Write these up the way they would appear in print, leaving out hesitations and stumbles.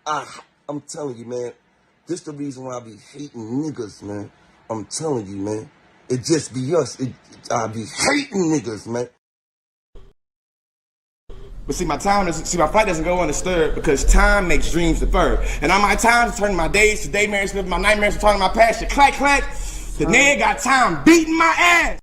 I'm telling you, man. This the reason why I be hating niggas, man. I'm telling you, man. It just be us. I be hating niggas, man. But see, my flight doesn't go undisturbed because time makes dreams deferred. And on my time to turn my days to daymares, live my nightmares, to turn my past to clack clack. The nigga got time beating my ass.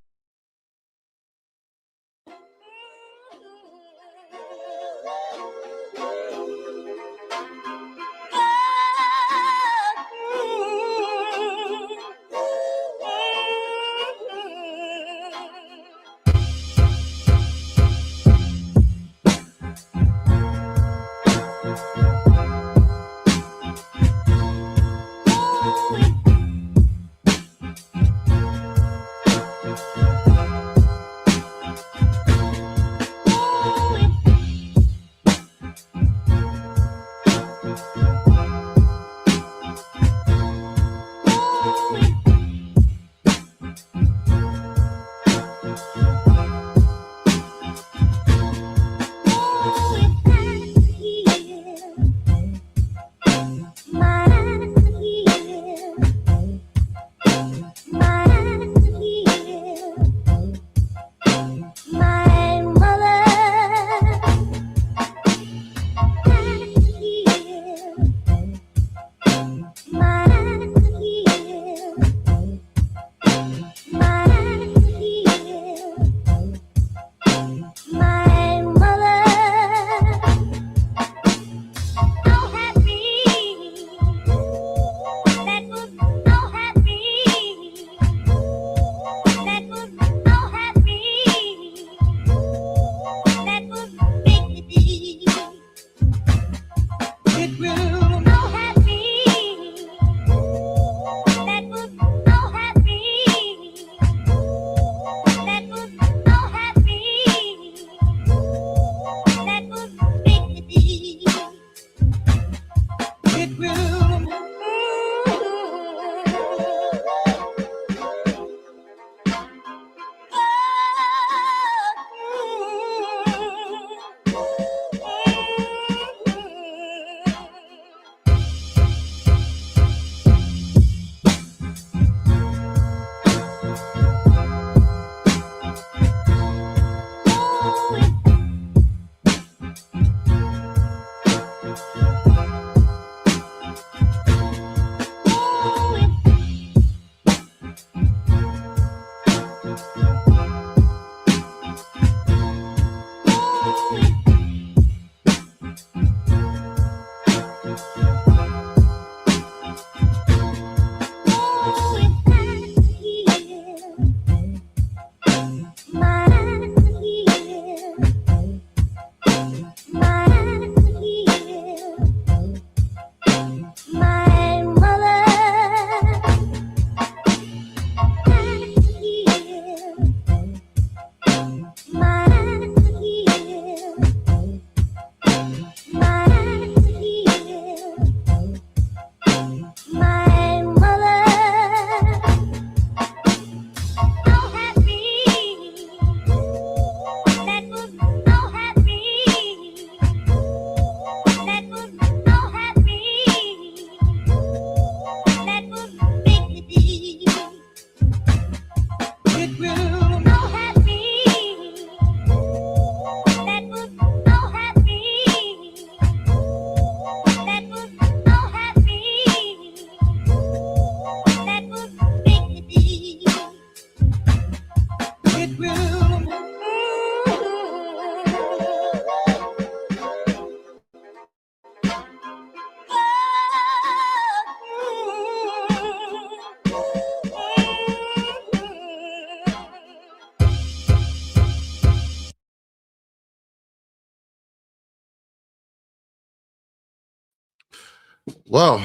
Well,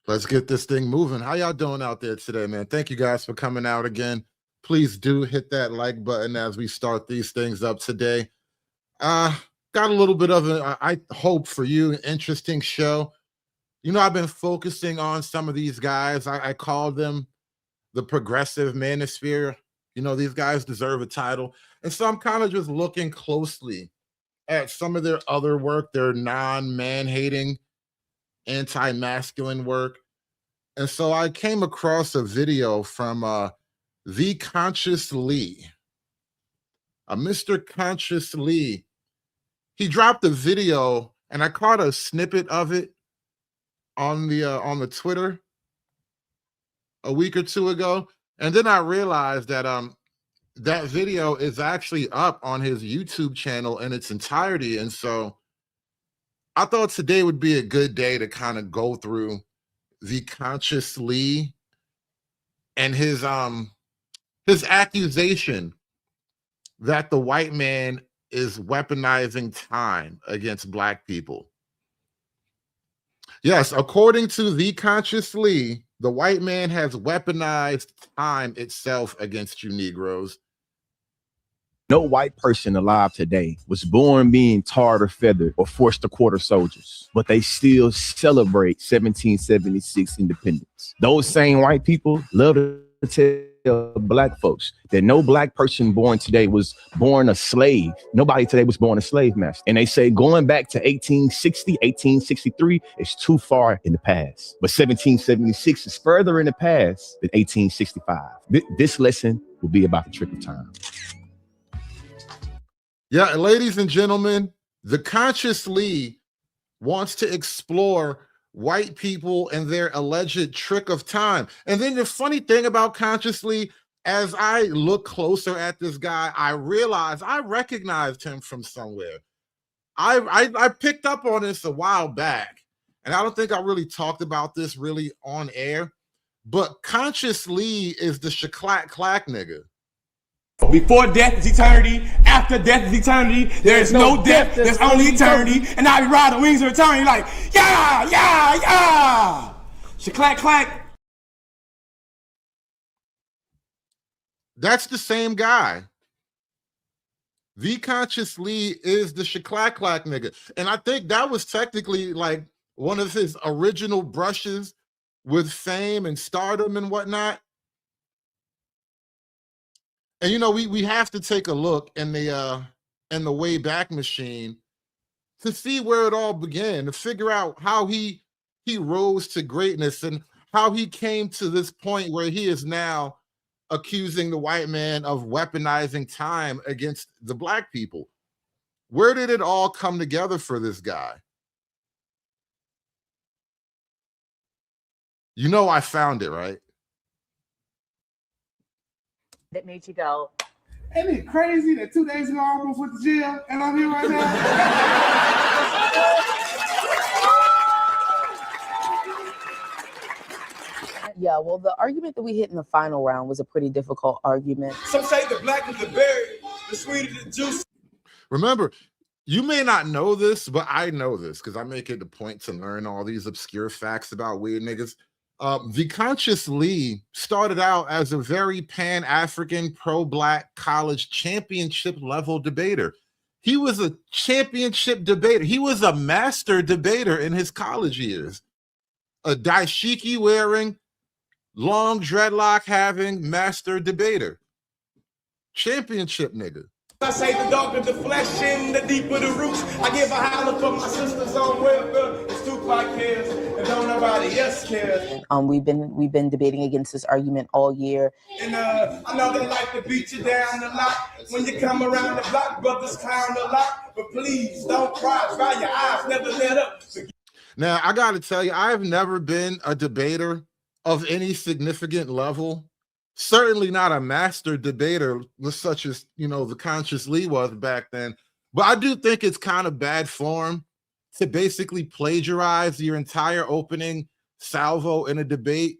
let's get this thing moving. How y'all doing out there today, man? Thank you guys for coming out again. Please do hit that like button as we start these things up today. Got a little bit of I hope for you, an interesting show. You know, I've been focusing on some of these guys. I call them the progressive manosphere. You know, these guys deserve a title. And so I'm kind of just looking closely at some of their other work, their non-man-hating anti-masculine work. And so I came across a video from The Conscious Lee. Mr. Conscious Lee, he dropped a video, and I caught a snippet of it on the Twitter a week or two ago, and then I realized that that video is actually up on his YouTube channel in its entirety. And so I thought today would be a good day to kind of go through The Conscious Lee and his accusation that the white man is weaponizing time against black people. Yes, according to The Conscious Lee, the white man has weaponized time itself against you Negroes. No white person alive today was born being tarred or feathered or forced to quarter soldiers, but they still celebrate 1776 independence. Those same white people love to tell black folks that no black person born today was born a slave. Nobody today was born a slave master. And they say going back to 1860, 1863 is too far in the past. But 1776 is further in the past than 1865. This lesson will be about the trick of time. Yeah, ladies and gentlemen, The Conscious Lee wants to explore white people and their alleged trick of time. And then the funny thing about Conscious Lee, as I look closer at this guy, I realize I recognized him from somewhere. I picked up on this a while back, and I don't think I really talked about this really on air, but Conscious Lee is the shaclack clack nigga. Before death is eternity, after death is eternity, there is no death, there's only eternity, and I be riding the wings of eternity like, yeah, yeah, yeah, shaclack clack. That's the same guy. The Conscious Lee is the shaclack clack nigga. And I think that was technically like one of his original brushes with fame and stardom and whatnot. And you know, we have to take a look in the Wayback Machine to see where it all began, to figure out how he rose to greatness and how he came to this point where he is now accusing the white man of weaponizing time against the black people. Where did it all come together for this guy? You know, I found it, right? That made you go, Ain't it crazy that 2 days ago I almost went to jail and I'm here right now? yeah, well, the argument that we hit in the final round was a pretty difficult argument. Some say the black is the berry, the sweet is the juice. Remember, you may not know this, but I know this because I make it a point to learn all these obscure facts about weird niggas. The Conscious Lee started out as a very pan-African, pro-black college championship level debater. He was a championship debater. He was a master debater in his college years. A dashiki wearing, long dreadlock having master debater. Championship nigga. I say the darker the flesh and the deeper the roots. I give a holler for my sisters on welfare. It's Tupac cares and don't nobody else cares. We've been debating against this argument all year. And I know they like to beat you down a lot. When you come around the block, brothers clown a lot. But please don't cry, dry your eyes, never let up. Now, I got to tell you, I've never been a debater of any significant level. Certainly not a master debater such as, you know, the Conscious Lee was back then. But I do think it's kind of bad form to basically plagiarize your entire opening salvo in a debate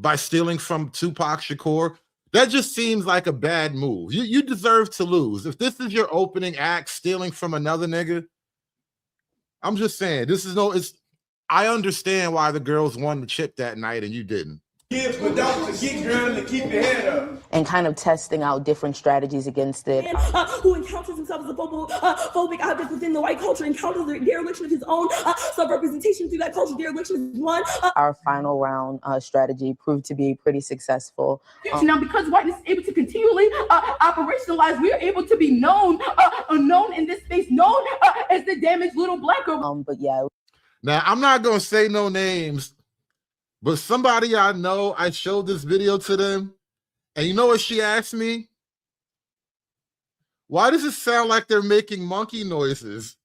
by stealing from Tupac Shakur. That just seems like a bad move. You deserve to lose. If this is your opening act, stealing from another nigga, I'm just saying, I understand why the girls won the chip that night and you didn't. But don't forget, girl, to keep your head up. And kind of testing out different strategies against it. Who encounters himself as a phobic object within the white culture, encounters the dereliction of his own sub-representation through that culture. Dereliction is one. Our final round strategy proved to be pretty successful. Now, because whiteness is able to continually operationalize, we are able to be known in this space, known as the damaged little black girl. But yeah. Now, I'm not going to say no names, but somebody I know, I showed this video to them, and you know what she asked me? Why does it sound like they're making monkey noises?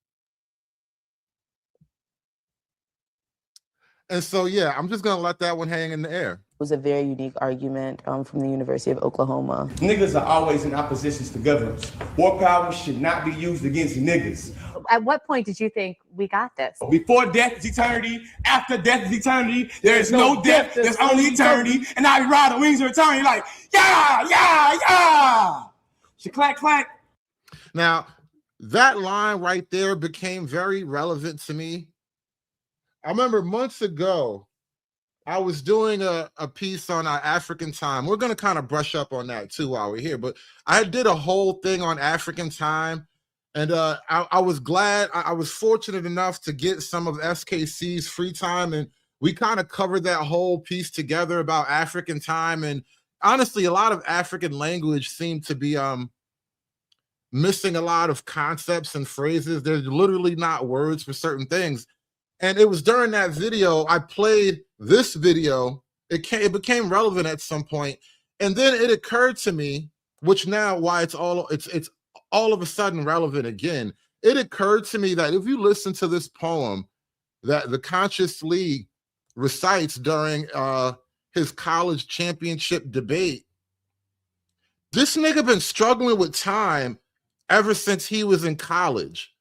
And so, yeah, I'm just going to let that one hang in the air. It was a very unique argument from the University of Oklahoma. Niggas are always in oppositions to governments. War power should not be used against niggas. At what point did you think we got this? Before death is eternity, after death is eternity, there is no death, there's only eternity. And I be riding wings of eternity like, yeah, yeah, yeah. Clack, clack. Now, that line right there became very relevant to me. I remember months ago, I was doing a piece on African time. We're going to kind of brush up on that too while we're here, but I did a whole thing on African time. And I was glad, I was fortunate enough to get some of SKC's free time, and we kind of covered that whole piece together about African time. And honestly, a lot of African language seemed to be missing a lot of concepts and phrases. There's literally not words for certain things. And it was during that video, I played this video. It became relevant at some point. And then it occurred to me, which now why it's all of a sudden relevant again. It occurred to me that if you listen to this poem that the Conscious League recites during his college championship debate, this nigga been struggling with time ever since he was in college.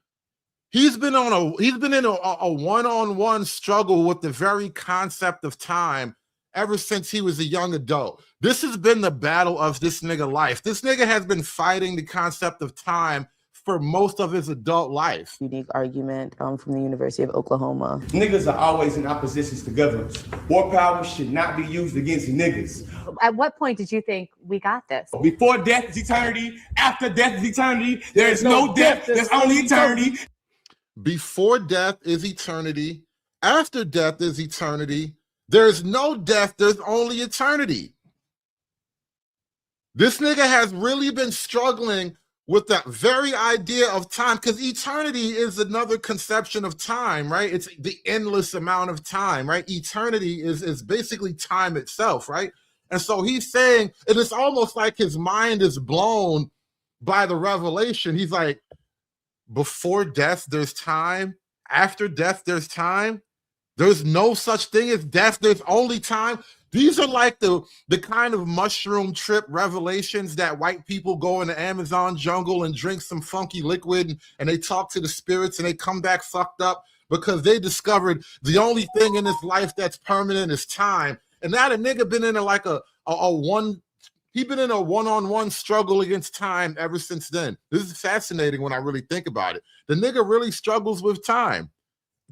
He's been in a one-on-one struggle with the very concept of time ever since he was a young adult. This has been the battle of this nigga life. This nigga has been fighting the concept of time for most of his adult life. Unique argument from the University of Oklahoma. Niggas are always in oppositions to governments. War power should not be used against niggas. At what point did you think we got this? Before death is eternity, after death is eternity, there is no death, there's only eternity. Before death is eternity, after death is eternity, there's no death, there's only eternity. This nigga has really been struggling with that very idea of time, because eternity is another conception of time, right? It's the endless amount of time, right? Eternity is basically time itself, right? And so he's saying, and it's almost like his mind is blown by the revelation. He's like, before death, there's time. After death, there's time. There's no such thing as death. There's only time. These are like the kind of mushroom trip revelations that white people go in the Amazon jungle and drink some funky liquid and they talk to the spirits and they come back fucked up because they discovered the only thing in this life that's permanent is time. And now the nigga been in he's been in a one-on-one struggle against time ever since then. This is fascinating when I really think about it. The nigga really struggles with time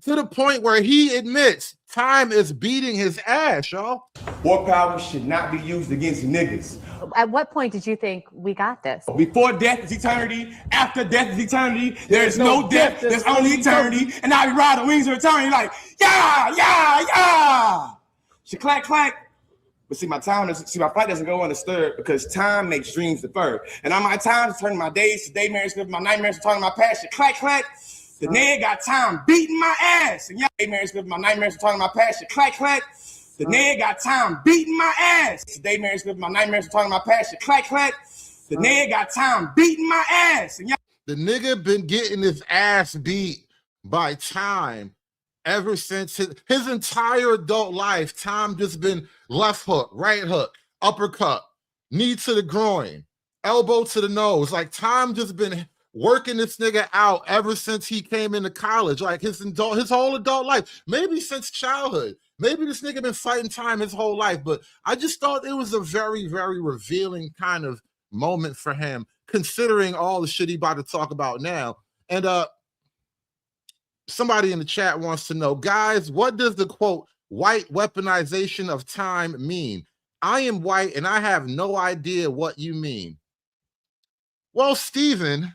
to the point where he admits time is beating his ass, y'all. War power should not be used against niggas. At what point did you think we got this? Before death is eternity, after death is eternity, there is no death, there's only eternity. And I be riding wings of eternity like, yeah, yeah, yeah. Clack, clack. But see, my flight doesn't go undisturbed because time makes dreams deferred. And on my time is turning my days to daymares, my nightmares are turning my passion. Clack, clack. The nigga got time beating my ass. And y'all daymares, my nightmares are turning my passion. Clack, clack. The nigga got time beating my ass. The daymares, my nightmares are turning my passion. Clack, clack. The nigga got time beating my ass. And the nigga been getting his ass beat by time ever since his entire adult life. Time just been left hook, right hook, uppercut, knee to the groin, elbow to the nose. Like time just been working this nigga out ever since he came into college, like his whole adult life, maybe since childhood. Maybe this nigga been fighting time his whole life, but I just thought it was a very, very revealing kind of moment for him, considering all the shit he about to talk about now. And somebody in the chat wants to know, guys, what does the quote, white weaponization of time mean? I am white and I have no idea what you mean. Well, Stephen,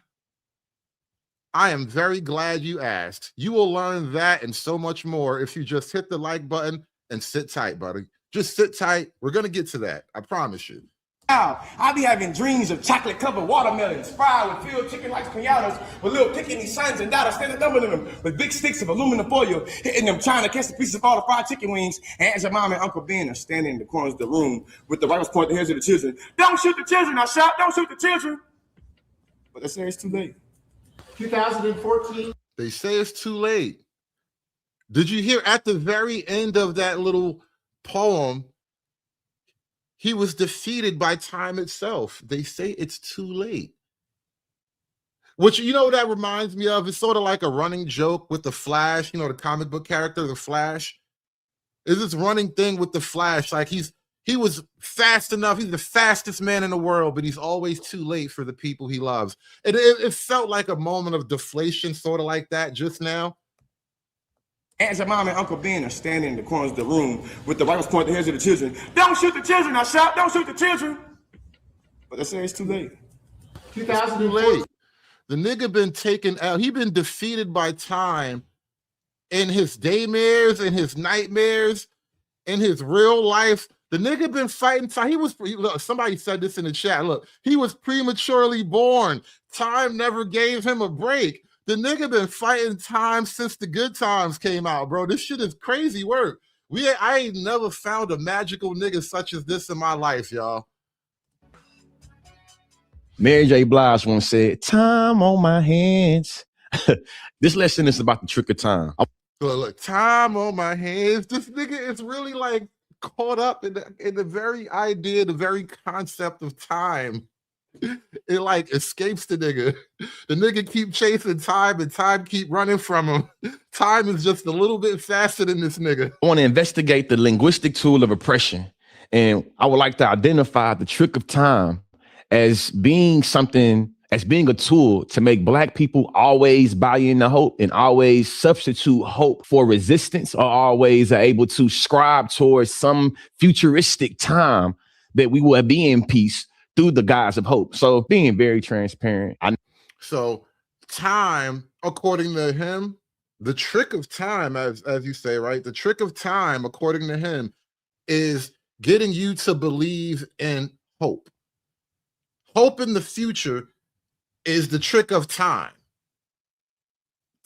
I am very glad you asked. You will learn that and so much more if you just hit the like button and sit tight, buddy. Just sit tight. We're going to get to that. I promise you. I be having dreams of chocolate-covered watermelons, fried with filled chicken like pinatas, with little picking sons and daughters standing up in them with big sticks of aluminum foil, hitting them, trying to catch the pieces of all the fried chicken wings. And as your mom and Uncle Ben are standing in the corners of the room with the rifles pointing the heads of the children. Don't shoot the children, I shout, don't shoot the children. But they say it's too late. 2014. They say it's too late. Did you hear at the very end of that little poem, he was defeated by time itself. They say it's too late. Which, you know what that reminds me of? It's sort of like a running joke with the Flash, you know, the comic book character, the Flash. Is this running thing with the Flash? Like he was fast enough. He's the fastest man in the world, but he's always too late for the people he loves. It felt like a moment of deflation, sort of like that just now. As your mom and Uncle Ben are standing in the corners of the room with the rifles pointing the heads of the children. Don't shoot the children, I shout, don't shoot the children. But they say it's too late. 2000 too late. The nigga been taken out. He been defeated by time in his daymares, in his nightmares, in his real life. The nigga been fighting time. Look, somebody said this in the chat. Look, he was prematurely born. Time never gave him a break. The nigga been fighting time since the good times came out, bro. This shit is crazy work. I ain't never found a magical nigga such as this in my life, y'all. Mary J. Blige once said, "Time on my hands." This lesson is about the trick of time. Look, time on my hands. This nigga is really like caught up in the very idea, the very concept of time. It like escapes the nigga. The nigga keep chasing time and time keep running from him. Time is just a little bit faster than this nigga. I want to investigate the linguistic tool of oppression. And I would like to identify the trick of time as being a tool to make Black people always buy into hope and always substitute hope for resistance, or always are able to scribe towards some futuristic time that we will be in peace through the guise of hope. So being very transparent. So time, according to him, the trick of time, as you say, right? The trick of time, according to him, is getting you to believe in hope. Hope in the future is the trick of time.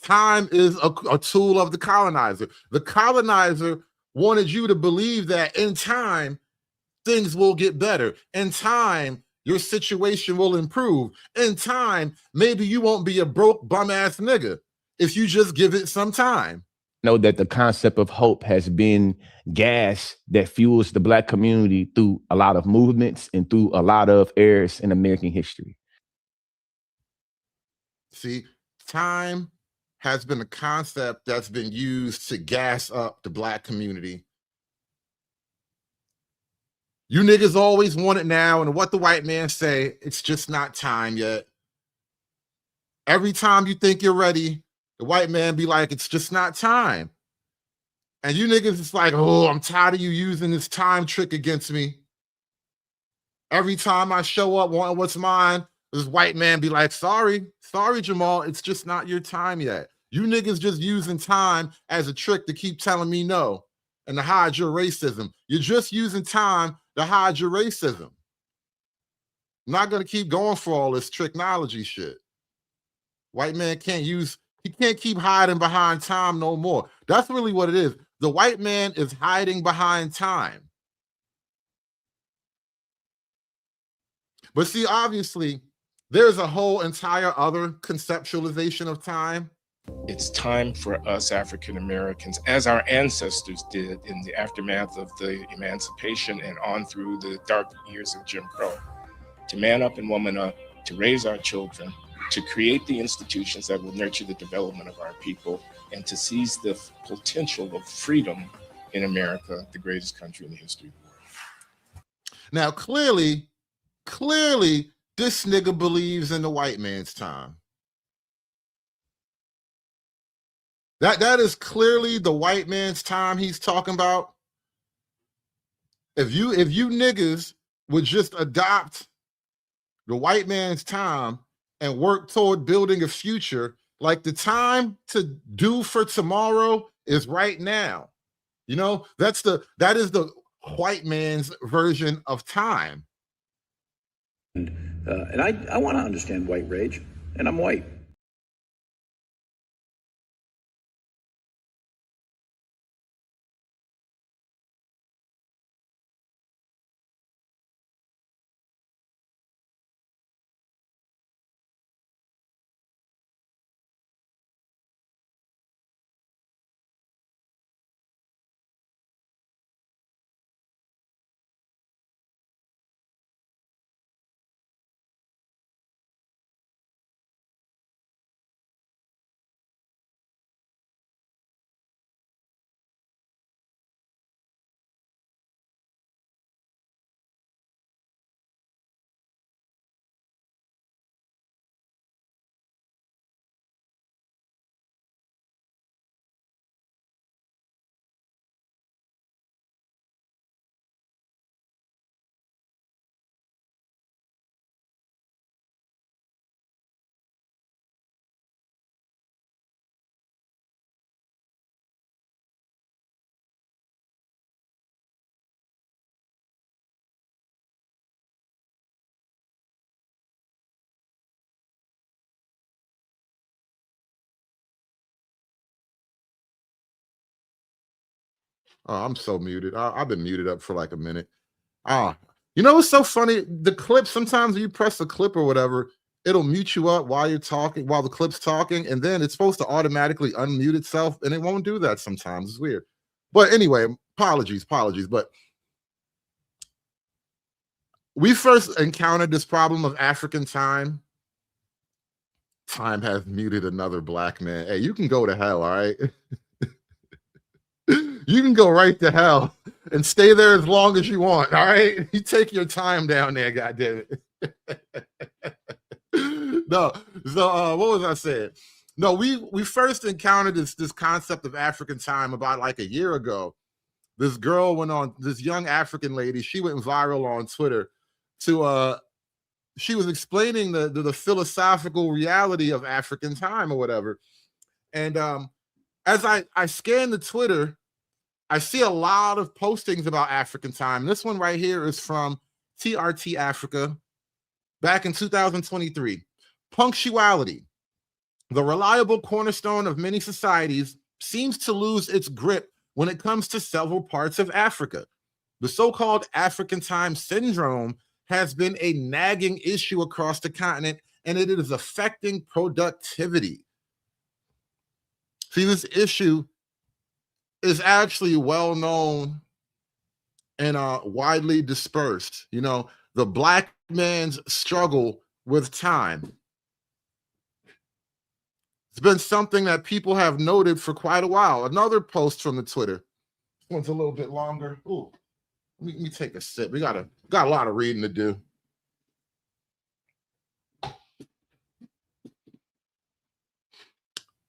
Time is a tool of the colonizer. The colonizer wanted you to believe that in time, things will get better. In time, your situation will improve. In time, maybe you won't be a broke bum-ass nigga if you just give it some time. Know that the concept of hope has been gas that fuels the Black community through a lot of movements and through a lot of eras in American history. See, time has been a concept that's been used to gas up the Black community. You niggas always want it now, and what the white man say, it's just not time yet. Every time you think you're ready, the white man be like, it's just not time. And you niggas is like, oh, I'm tired of you using this time trick against me. Every time I show up wanting what's mine, this white man be like, sorry, Jamal, it's just not your time yet. You niggas just using time as a trick to keep telling me no and to hide your racism. You're just using time to hide your racism. I'm not going to keep going for all this technology shit. White man he can't keep hiding behind time no more. That's really what it is. The white man is hiding behind time. But see, obviously, there's a whole entire other conceptualization of time. It's time for us African Americans, as our ancestors did in the aftermath of the emancipation and on through the dark years of Jim Crow, to man up and woman up, to raise our children, to create the institutions that will nurture the development of our people, and to seize the potential of freedom in America, the greatest country in the history of the world. Now, clearly, this nigga believes in the white man's time. That is clearly the white man's time he's talking about. If you niggas would just adopt the white man's time and work toward building a future, like the time to do for tomorrow is right now. You know, that is the white man's version of time. And I want to understand white rage, and I'm white. Oh, I'm so muted. I've been muted up for like a minute. Ah, you know what's so funny? The clip, sometimes when you press a clip or whatever, it'll mute you up while you're talking, while the clip's talking, and then it's supposed to automatically unmute itself, and it won't do that sometimes. It's weird. But anyway, apologies. But we first encountered this problem of African time. Time has muted another black man. Hey, you can go to hell, all right? You can go right to hell and stay there as long as you want, all right? You take your time down there, goddammit. No, so what was I saying? No, we first encountered this concept of African time about like a year ago. This girl went on, this young African lady, she went viral on Twitter to she was explaining the philosophical reality of African time or whatever. And as I scan the Twitter, I see a lot of postings about African time. This one right here is from TRT Africa back in 2023. Punctuality, the reliable cornerstone of many societies, seems to lose its grip when it comes to several parts of Africa. The so-called African time syndrome has been a nagging issue across the continent, and it is affecting productivity. See, this issue is actually well known and widely dispersed. You know, the black man's struggle with time. It's been something that people have noted for quite a while. Another post from the Twitter. This one's a little bit longer. Ooh, let me take a sip. We got a lot of reading to do.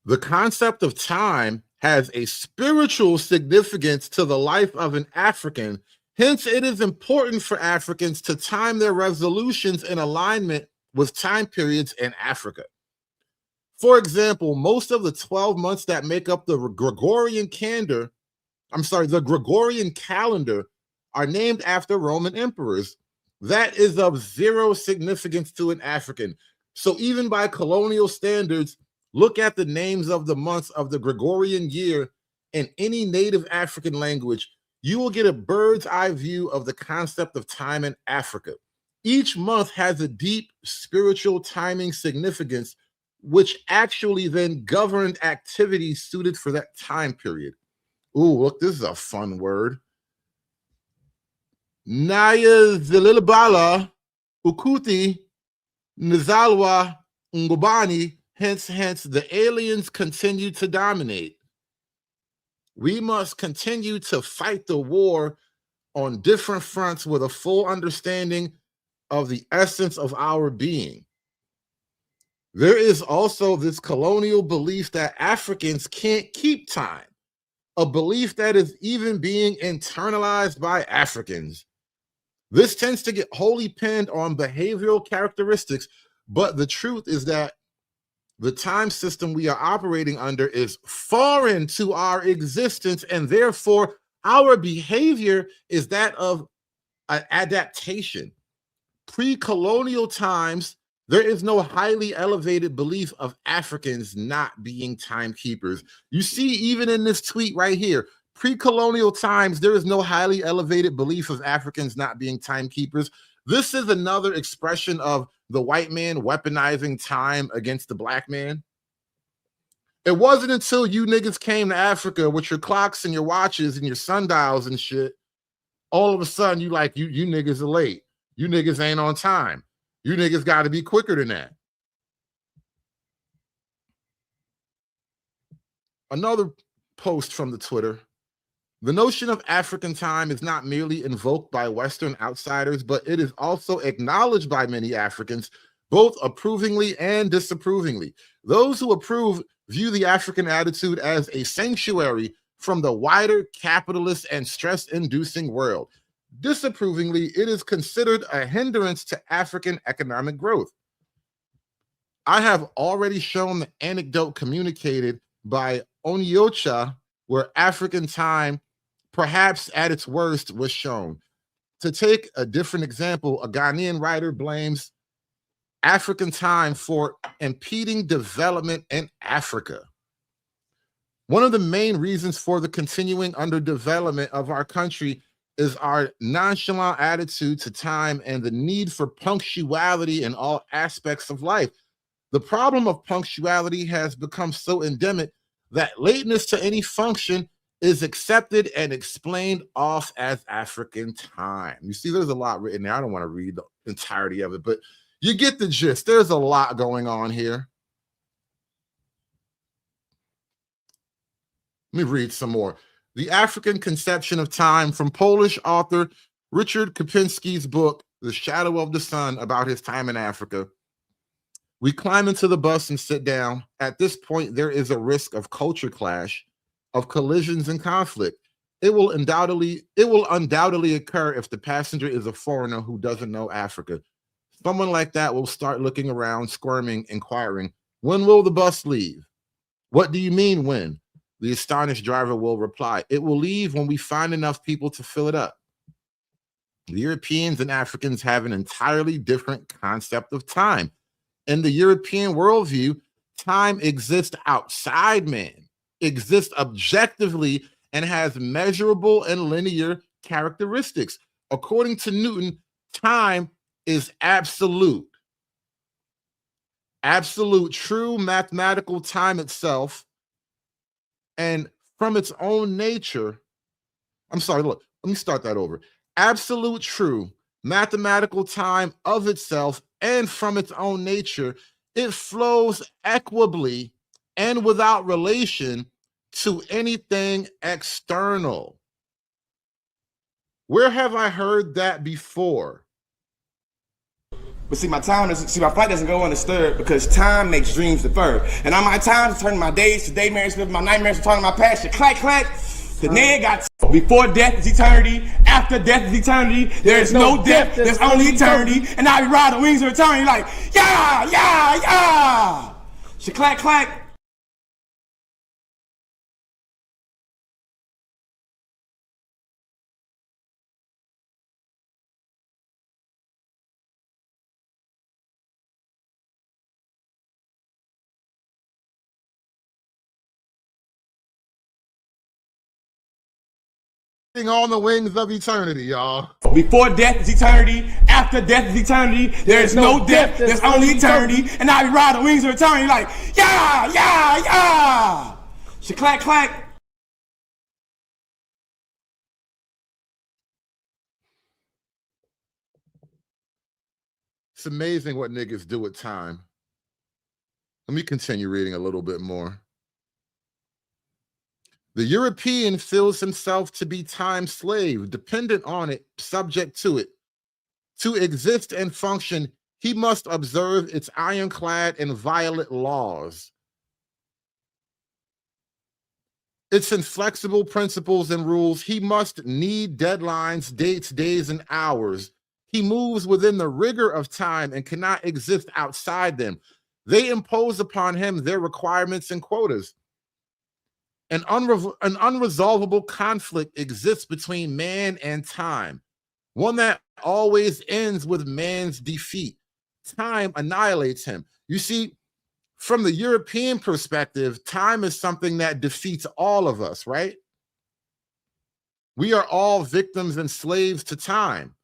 The concept of time has a spiritual significance to the life of an African. Hence, it is important for Africans to time their resolutions in alignment with time periods in Africa. For example, most of the 12 months that make up the Gregorian calendar are named after Roman emperors. That is of zero significance to an African. So even by colonial standards, look at the names of the months of the Gregorian year in any native African language. You will get a bird's eye view of the concept of time in Africa. Each month has a deep spiritual timing significance, which actually then governed activities suited for that time period. Ooh, look, this is a fun word. Naya Zililabala Ukuti Nizalwa Ngubani, hence, the aliens continue to dominate. We must continue to fight the war on different fronts with a full understanding of the essence of our being. There is also this colonial belief that Africans can't keep time, a belief that is even being internalized by Africans. This tends to get wholly pinned on behavioral characteristics, but the truth is that the time system we are operating under is foreign to our existence, and therefore our behavior is that of an adaptation. pre-colonial times, there is no highly elevated belief of Africans not being timekeepers. You see, even in this tweet right here, pre-colonial times, there is no highly elevated belief of Africans not being timekeepers. This is another expression of the white man weaponizing time against the black man. It wasn't until you niggas came to Africa with your clocks and your watches and your sundials and shit, all of a sudden you like, you niggas are late. You niggas ain't on time. You niggas got to be quicker than that. Another post from the Twitter. The notion of African time is not merely invoked by Western outsiders, but it is also acknowledged by many Africans, both approvingly and disapprovingly. Those who approve view the African attitude as a sanctuary from the wider capitalist and stress-inducing world. Disapprovingly, it is considered a hindrance to African economic growth. I have already shown the anecdote communicated by Onyocha, where African time, perhaps at its worst, was shown. To take a different example, a Ghanaian writer blames African time for impeding development in Africa. One of the main reasons for the continuing underdevelopment of our country is our nonchalant attitude to time and the need for punctuality in all aspects of life. The problem of punctuality has become so endemic that lateness to any function is accepted and explained off as African time. You see, there's a lot written there. I don't want to read the entirety of it, but you get the gist. There's a lot going on here. Let me read some more. The African Conception of Time, from Polish author Richard Kapinski's book, The Shadow of the Sun, about his time in Africa. We climb into the bus and sit down. At this point, there is a risk of culture clash, of collisions and conflict. It will undoubtedly occur if the passenger is a foreigner who doesn't know Africa. Someone like that will start looking around, squirming, inquiring, when will the bus leave? What do you mean when? The astonished driver will reply, it will leave when we find enough people to fill it up. The Europeans and Africans have an entirely different concept of time. In the European worldview, time exists outside man, exists objectively, and has measurable and linear characteristics. According to Newton, time is absolute. Absolute, true mathematical time itself. And from its own nature, I'm sorry, look, let me start that over. Absolute, true mathematical time of itself and from its own nature, it flows equably and without relation to anything external. Where have I heard that before? But see, my flight doesn't go undisturbed because time makes dreams deferred. And on my time is turning my days to daymares, my nightmares returning my past. Clack, clack. The nigga got before death is eternity, after death is eternity. There is no death, there's only eternity. And I be riding wings of eternity like, yeah, yeah, yeah. Clack, clack. On the wings of eternity, y'all. Before death is eternity, after death is eternity. There is no death, there's only eternity. And I be riding wings of eternity like, yeah, yeah, yeah. Clack, clack. It's amazing what niggas do with time. Let me continue reading a little bit more. The European feels himself to be time's slave, dependent on it, subject to it. To exist and function, he must observe its ironclad and violent laws, its inflexible principles and rules. He must need deadlines, dates, days, and hours. He moves within the rigor of time and cannot exist outside them. They impose upon him their requirements and quotas. An unresolvable conflict exists between man and time, one that always ends with man's defeat. Time annihilates him. You see, from the European perspective, time is something that defeats all of us, right? We are all victims and slaves to time.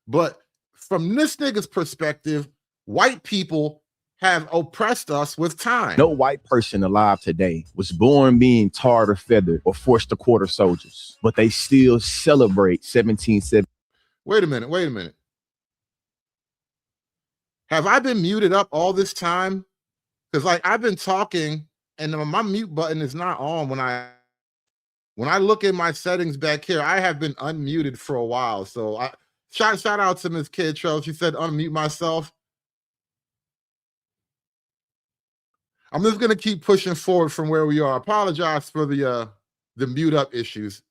But from this nigga's perspective, white people have oppressed us with time. No white person alive today was born being tarred or feathered or forced to quarter soldiers, but they still celebrate 1770. Wait a minute. Have I been muted up all this time? Because like I've been talking and my mute button is not on when I look at my settings back here. I have been unmuted for a while. So shout out to Ms. Kid Trail. She said unmute myself. I'm just gonna keep pushing forward from where we are. I apologize for the mute up issues.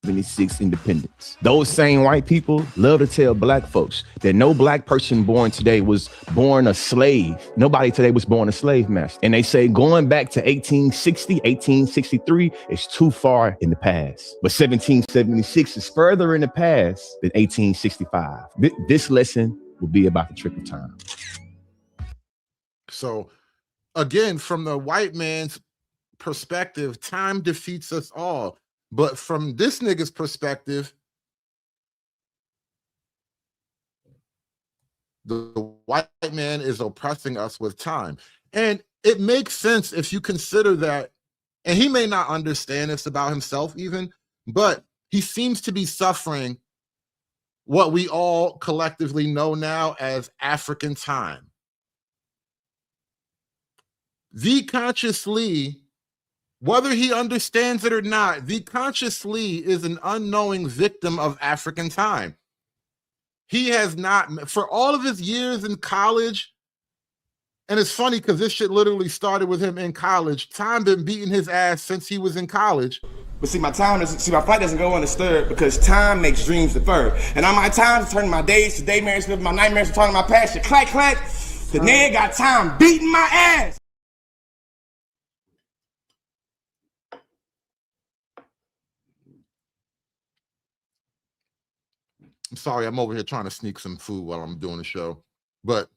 76 independence. Those same white people love to tell black folks that no black person born today was born a slave. Nobody today was born a slave master. And they say going back to 1860, 1863 is too far in the past. But 1776 is further in the past than 1865. This lesson will be about the trick of time. So again, from the white man's perspective, time defeats us all. But from this nigga's perspective, the white man is oppressing us with time. And it makes sense if you consider that, and he may not understand this about himself even, but he seems to be suffering what we all collectively know now as African time. The conscious Lee, whether he understands it or not, the conscious Lee is an unknowing victim of African time. He has not, for all of his years in college, and it's funny because this shit literally started with him in college. Time been beating his ass since he was in college. But see, my flight doesn't go undisturbed because time makes dreams deferred. And on my time is turning my days to daymares, my nightmares to turning my past to clack. The nigga got time beating my ass. I'm sorry, I'm over here trying to sneak some food while I'm doing the show. But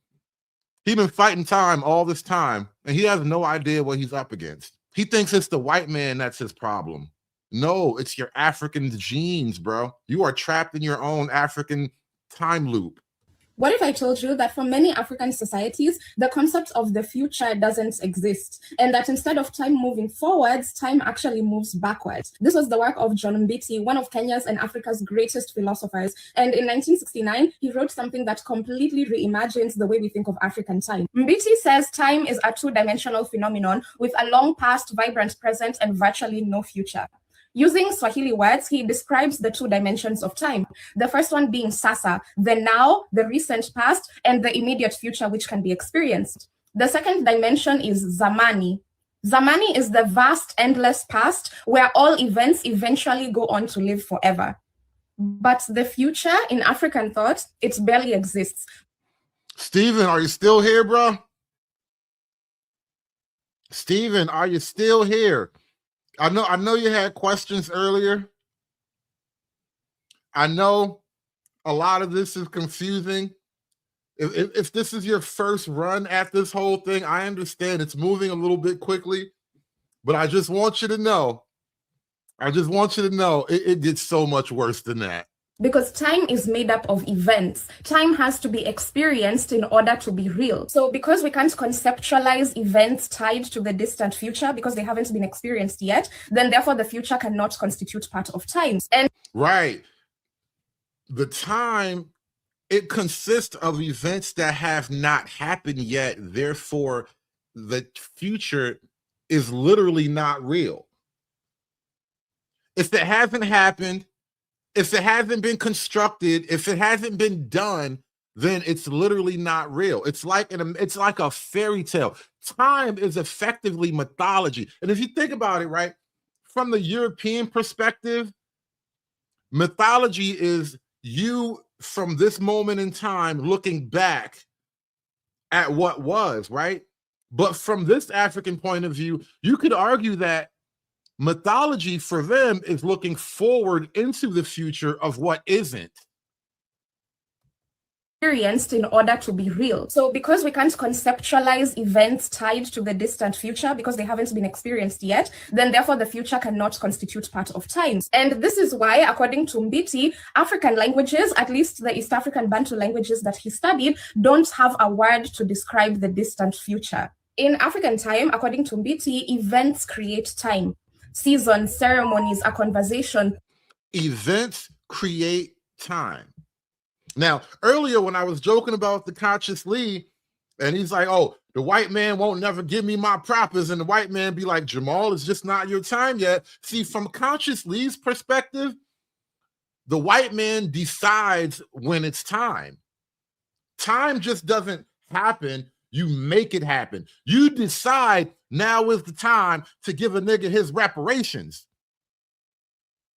he's been fighting time all this time, and he has no idea what he's up against. He thinks it's the white man that's his problem. No, it's your African genes, bro. You are trapped in your own African time loop. What if I told you that for many African societies, the concept of the future doesn't exist, and that instead of time moving forwards, time actually moves backwards? This was the work of John Mbiti, one of Kenya's and Africa's greatest philosophers. And in 1969, he wrote something that completely reimagines the way we think of African time. Mbiti says time is a two-dimensional phenomenon with a long past, vibrant present, and virtually no future. Using Swahili words, he describes the two dimensions of time. The first one being sasa, the now, the recent past, and the immediate future, which can be experienced. The second dimension is zamani. Zamani is the vast, endless past where all events eventually go on to live forever. But the future in African thought, it barely exists. Steven, are you still here, bro? Steven, are you still here? I know you had questions earlier. I know a lot of this is confusing. If this is your first run at this whole thing, I understand it's moving a little bit quickly, but I just want you to know, it gets so much worse than that. Because time is made up of events. Time has to be experienced in order to be real. So because we can't conceptualize events tied to the distant future because they haven't been experienced yet, then therefore the future cannot constitute part of time. And right. The time, it consists of events that have not happened yet. Therefore, the future is literally not real. If it hasn't happened, if it hasn't been constructed, if it hasn't been done, then it's literally not real. It's like a fairy tale. Time is effectively mythology. And if you think about it, right, from the European perspective, mythology is you from this moment in time looking back at what was, right? But from this African point of view, you could argue that mythology for them is looking forward into the future of what isn't. Experienced in order to be real. So because we can't conceptualize events tied to the distant future because they haven't been experienced yet, then therefore the future cannot constitute part of time. And this is why, according to Mbiti, African languages, at least the East African Bantu languages that he studied, don't have a word to describe the distant future. In African time, according to Mbiti, events create time. Seasons, ceremonies, a conversation. Events create time. Now, earlier when I was joking about the conscious Lee, and he's like, oh, the white man won't never give me my propers, and the white man be like, Jamal, it's just not your time yet. See, from conscious Lee's perspective, the white man decides when it's time. Time just doesn't happen. You make it happen. You decide now is the time to give a nigga his reparations.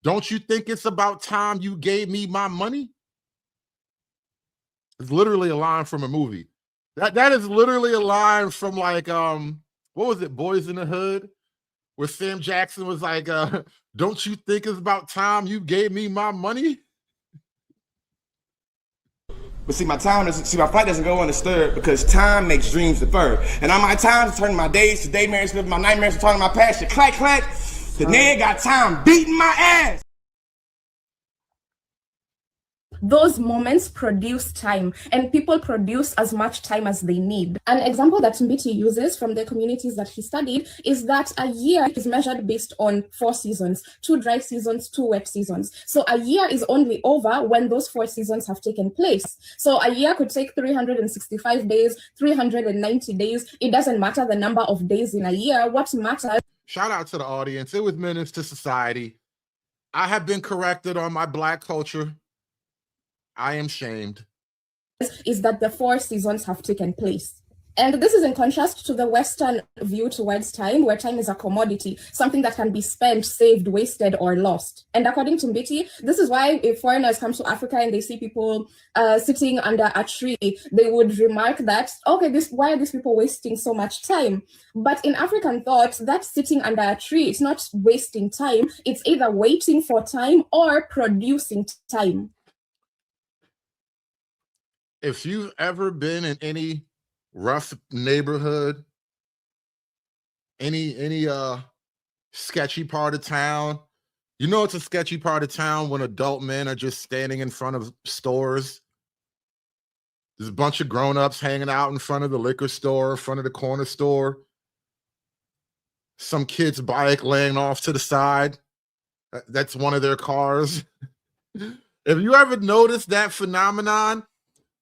Don't you think it's about time you gave me my money? It's literally a line from a movie. That is literally a line from like what was it, Boys in the Hood, where Sam Jackson was like, don't you think it's about time you gave me my money? But see, my flight doesn't go undisturbed because time makes dreams deferred. And on my time to turn my days to daymares, live my nightmares, to turn my past to clack clack. The nigga got time beating my ass. Those moments produce time, and people produce as much time as they need. An example that Mbiti uses from the communities that he studied is that a year is measured based on 4 seasons, 2 dry seasons, 2 wet seasons. So a year is only over when those 4 seasons have taken place. So a year could take 365 days, 390 days. It doesn't matter the number of days in a year. What matters... Shout out to the audience. It was Menace to Society. I have been corrected on my Black culture. I am shamed. Is that the 4 seasons have taken place. And this is in contrast to the Western view towards time, where time is a commodity, something that can be spent, saved, wasted, or lost. And according to Mbiti, this is why if foreigners come to Africa and they see people sitting under a tree, they would remark that, okay, why are these people wasting so much time? But in African thought, that sitting under a tree is not wasting time. It's either waiting for time or producing time. If you've ever been in any rough neighborhood, any sketchy part of town, you know it's a sketchy part of town when adult men are just standing in front of stores. There's a bunch of grown-ups hanging out in front of the liquor store, in front of the corner store. Some kid's bike laying off to the side. That's one of their cars. If you ever noticed that phenomenon,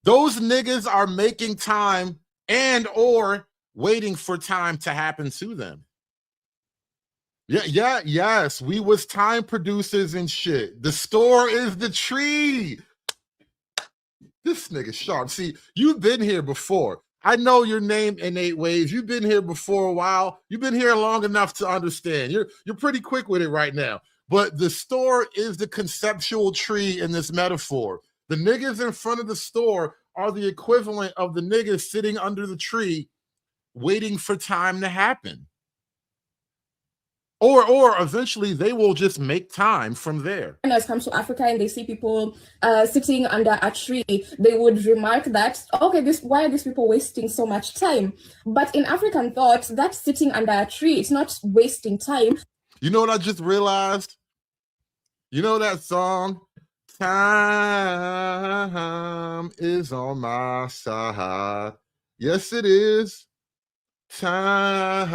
those niggas are making time and or waiting for time to happen to them. Yes, we was time producers and shit. The store is the tree. This nigga sharp. See, you've been here before. I know your name in 8 ways. You've been here before a while. You've been here long enough to understand. You're pretty quick with it right now. But the store is the conceptual tree in this metaphor. The niggas in front of the store are the equivalent of the niggas sitting under the tree waiting for time to happen. Or eventually they will just make time from there. When come to Africa and they see people sitting under a tree, they would remark that, okay, why are these people wasting so much time? But in African thought, that sitting under a tree is not wasting time. You know what I just realized? You know that song? Time is on my side. Yes, it is. Time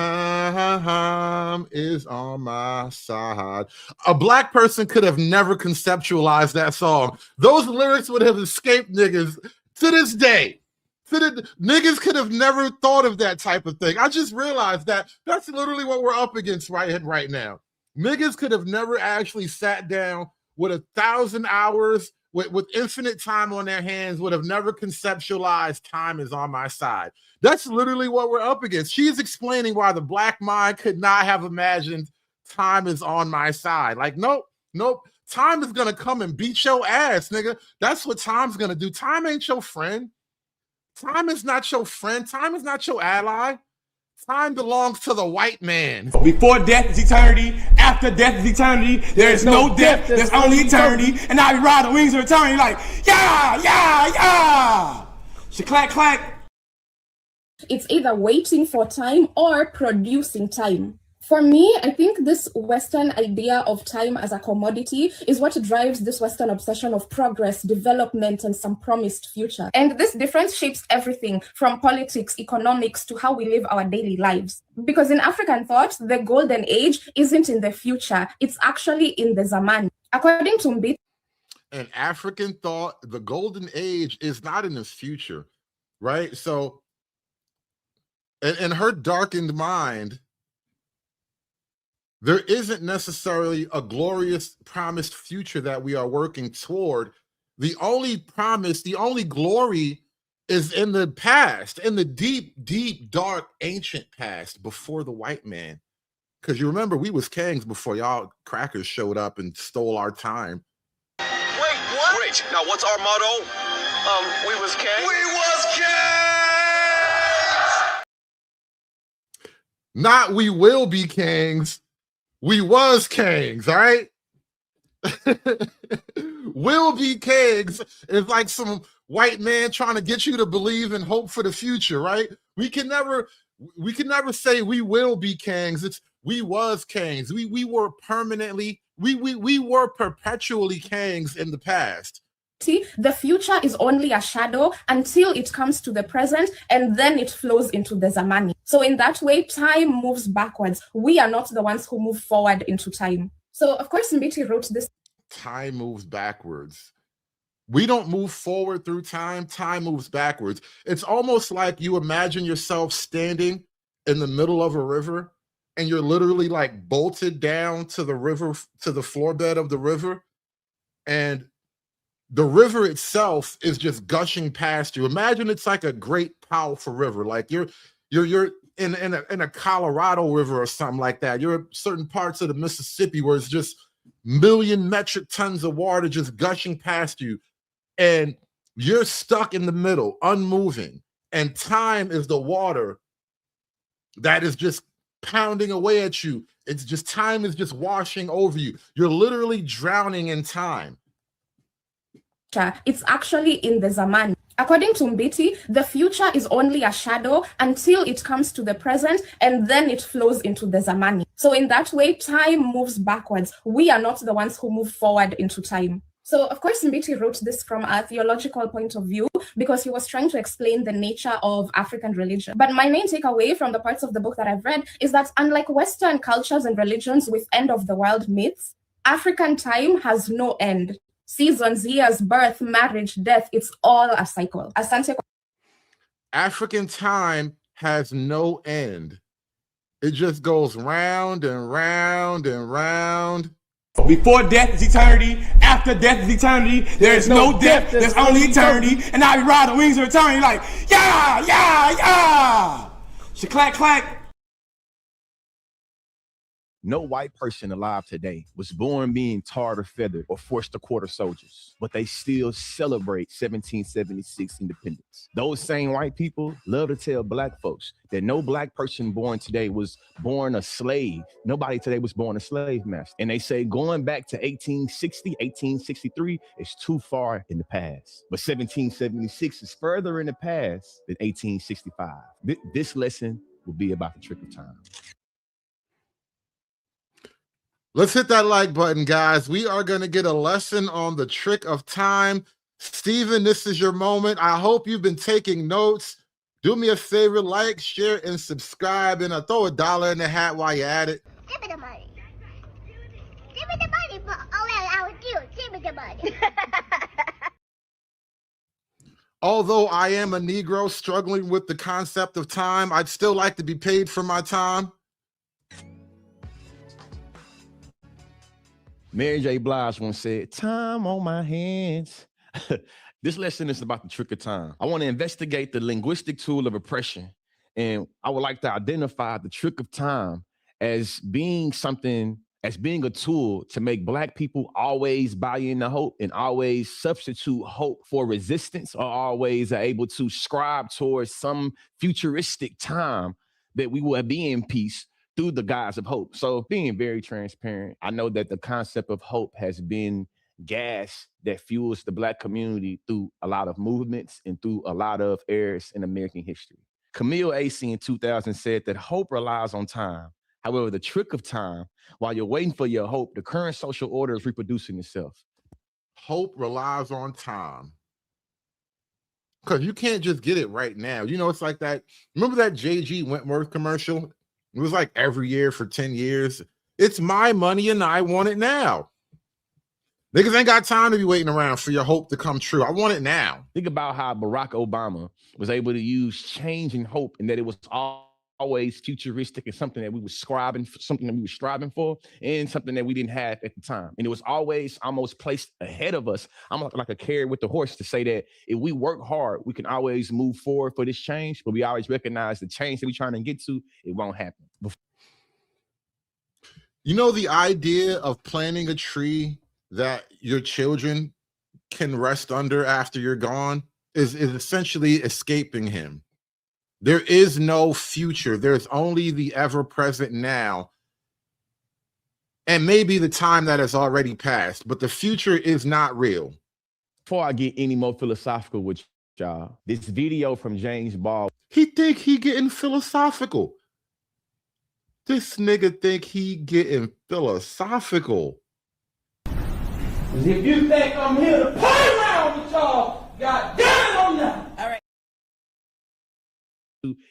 is on my side. A black person could have never conceptualized that song. Those lyrics would have escaped niggas to this day. Niggas could have never thought of that type of thing. I just realized that that's literally what we're up against right now. Niggas could have never actually sat down with 1,000 hours, with infinite time on their hands, would have never conceptualized time is on my side. That's literally what we're up against. She's explaining why the black mind could not have imagined time is on my side. Like, nope. Time is going to come and beat your ass, nigga. That's what time's going to do. Time ain't your friend. Time is not your friend. Time is not your ally. Time belongs to the white man. Before death is eternity, after death is eternity. There is no death, there's only eternity. And I be riding the wings of eternity like, yeah, yeah, yeah. Clack, clack. It's either waiting for time or producing time. For me, I think this Western idea of time as a commodity is what drives this Western obsession of progress, development, and some promised future. And this difference shapes everything from politics, economics, to how we live our daily lives. Because in African thought, the golden age isn't in the future, it's actually in the Zaman. According to Mbiti, in African thought, the golden age is not in the future, right? So in her darkened mind, there isn't necessarily a glorious promised future that we are working toward. The only promise, the only glory is in the past, in the deep, deep, dark, ancient past before the white man. Because you remember, we was kings before y'all crackers showed up and stole our time. Wait, what? Great. Now, what's our motto? We was kings. We was kings! Not we will be kings. We was kings, all right? Will be kings is like some white man trying to get you to believe and hope for the future, right? We can never say we will be kings. It's we was kings. We were permanently, we were perpetually kings in the past. The future is only a shadow until it comes to the present, and then it flows into the Zamani. So in that way, time moves backwards. We are not the ones who move forward into time. So of course, Mbiti wrote this. Time moves backwards. We don't move forward through time. Time moves backwards. It's almost like you imagine yourself standing in the middle of a river and you're literally like bolted down to the river, to the floor bed of the river. And the river itself is just gushing past you. Imagine it's like a great, powerful river. Like you're in a Colorado river or something like that. You're certain parts of the Mississippi where it's just million metric tons of water just gushing past you. And you're stuck in the middle, unmoving. And time is the water that is just pounding away at you. It's just, time is just washing over you. You're literally drowning in time. It's actually in the Zaman. According to Mbiti, the future is only a shadow until it comes to the present, and then it flows into the Zamani. So in that way, time moves backwards. We are not the ones who move forward into time. So of course, Mbiti wrote this from a theological point of view because he was trying to explain the nature of African religion. But my main takeaway from the parts of the book that I've read is that unlike Western cultures and religions with end of the world myths, African time has no end. Seasons, years, birth, marriage, death, it's all a cycle. Asante. African time has no end. It just goes round and round and round. Before death is eternity, after death is eternity. There is no death, there's only eternity. And I be riding the wings of eternity like, yeah, yeah, yeah. Clack, clack. No white person alive today was born being tarred or feathered or forced to quarter soldiers, but they still celebrate 1776 independence. Those same white people love to tell black folks that no black person born today was born a slave. Nobody today was born a slave master. And they say going back to 1860, 1863 is too far in the past. But 1776 is further in the past than 1865. This lesson will be about the trick of time. Let's hit that like button, guys. We are going to get a lesson on the trick of time. Steven, this is your moment. I hope you've been taking notes. Do me a favor, like, share, and subscribe. And throw $1 in the hat while you're at it. Give me the money. Give me the money. For, oh, well, I would do it. Give me the money. Although I am a Negro struggling with the concept of time, I'd still like to be paid for my time. Mary J. Blige once said, time on my hands. This lesson is about the trick of time. I want to investigate the linguistic tool of oppression, and I would like to identify the trick of time as being something, as being a tool to make Black people always buy into hope and always substitute hope for resistance, or always are able to scribe towards some futuristic time that we will be in peace through the guise of hope. So being very transparent, I know that the concept of hope has been gas that fuels the Black community through a lot of movements and through a lot of eras in American history. Camille Acey in 2000 said that hope relies on time. However, the trick of time, while you're waiting for your hope, the current social order is reproducing itself. Hope relies on time. Because you can't just get it right now. You know, it's like that. Remember that J.G. Wentworth commercial? It was like every year for 10 years. It's my money and I want it now. Niggas ain't got time to be waiting around for your hope to come true. I want it now. Think about how Barack Obama was able to use change and hope, and that it was always futuristic and something that we were striving for, and something that we didn't have at the time. And it was always almost placed ahead of us, almost like a carrot with the horse, to say that if we work hard, we can always move forward for this change, but we always recognize the change that we're trying to get to, it won't happen. You know, the idea of planting a tree that your children can rest under after you're gone is essentially escaping him. There is no future. There's only the ever-present now. And maybe the time that has already passed, but the future is not real. Before I get any more philosophical with y'all, this video from James Baldwin. He think he getting philosophical. This nigga think he getting philosophical. If you think I'm here to play around with y'all, goddamn I'm not. All right.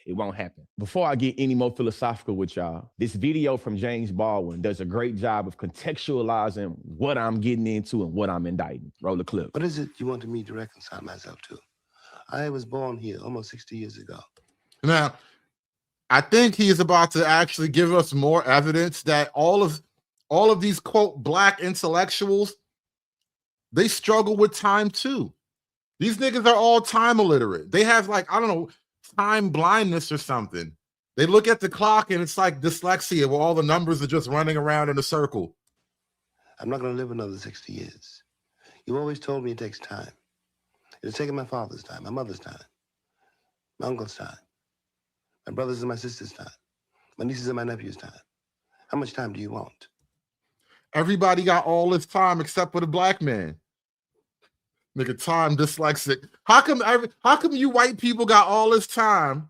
It won't happen. Before I get any more philosophical with y'all, this video from James Baldwin does a great job of contextualizing what I'm getting into and what I'm indicting. Roll the clip. What is it you wanted me to reconcile myself to? I was born here almost 60 years ago. Now, I think he is about to actually give us more evidence that all of these, quote, Black intellectuals, they struggle with time too. These niggas are all time illiterate. They have, like, I don't know, time blindness or something. They look at the clock and it's like dyslexia where all the numbers are just running around in a circle. I'm not going to live another 60 years. You always told me it takes time. It's taken my father's time, my mother's time, my uncle's time, my brother's and my sister's time, my nieces and my nephew's time. How much time do you want? Everybody got all this time except for the Black man. Nigga, time dyslexic. How come you white people got all this time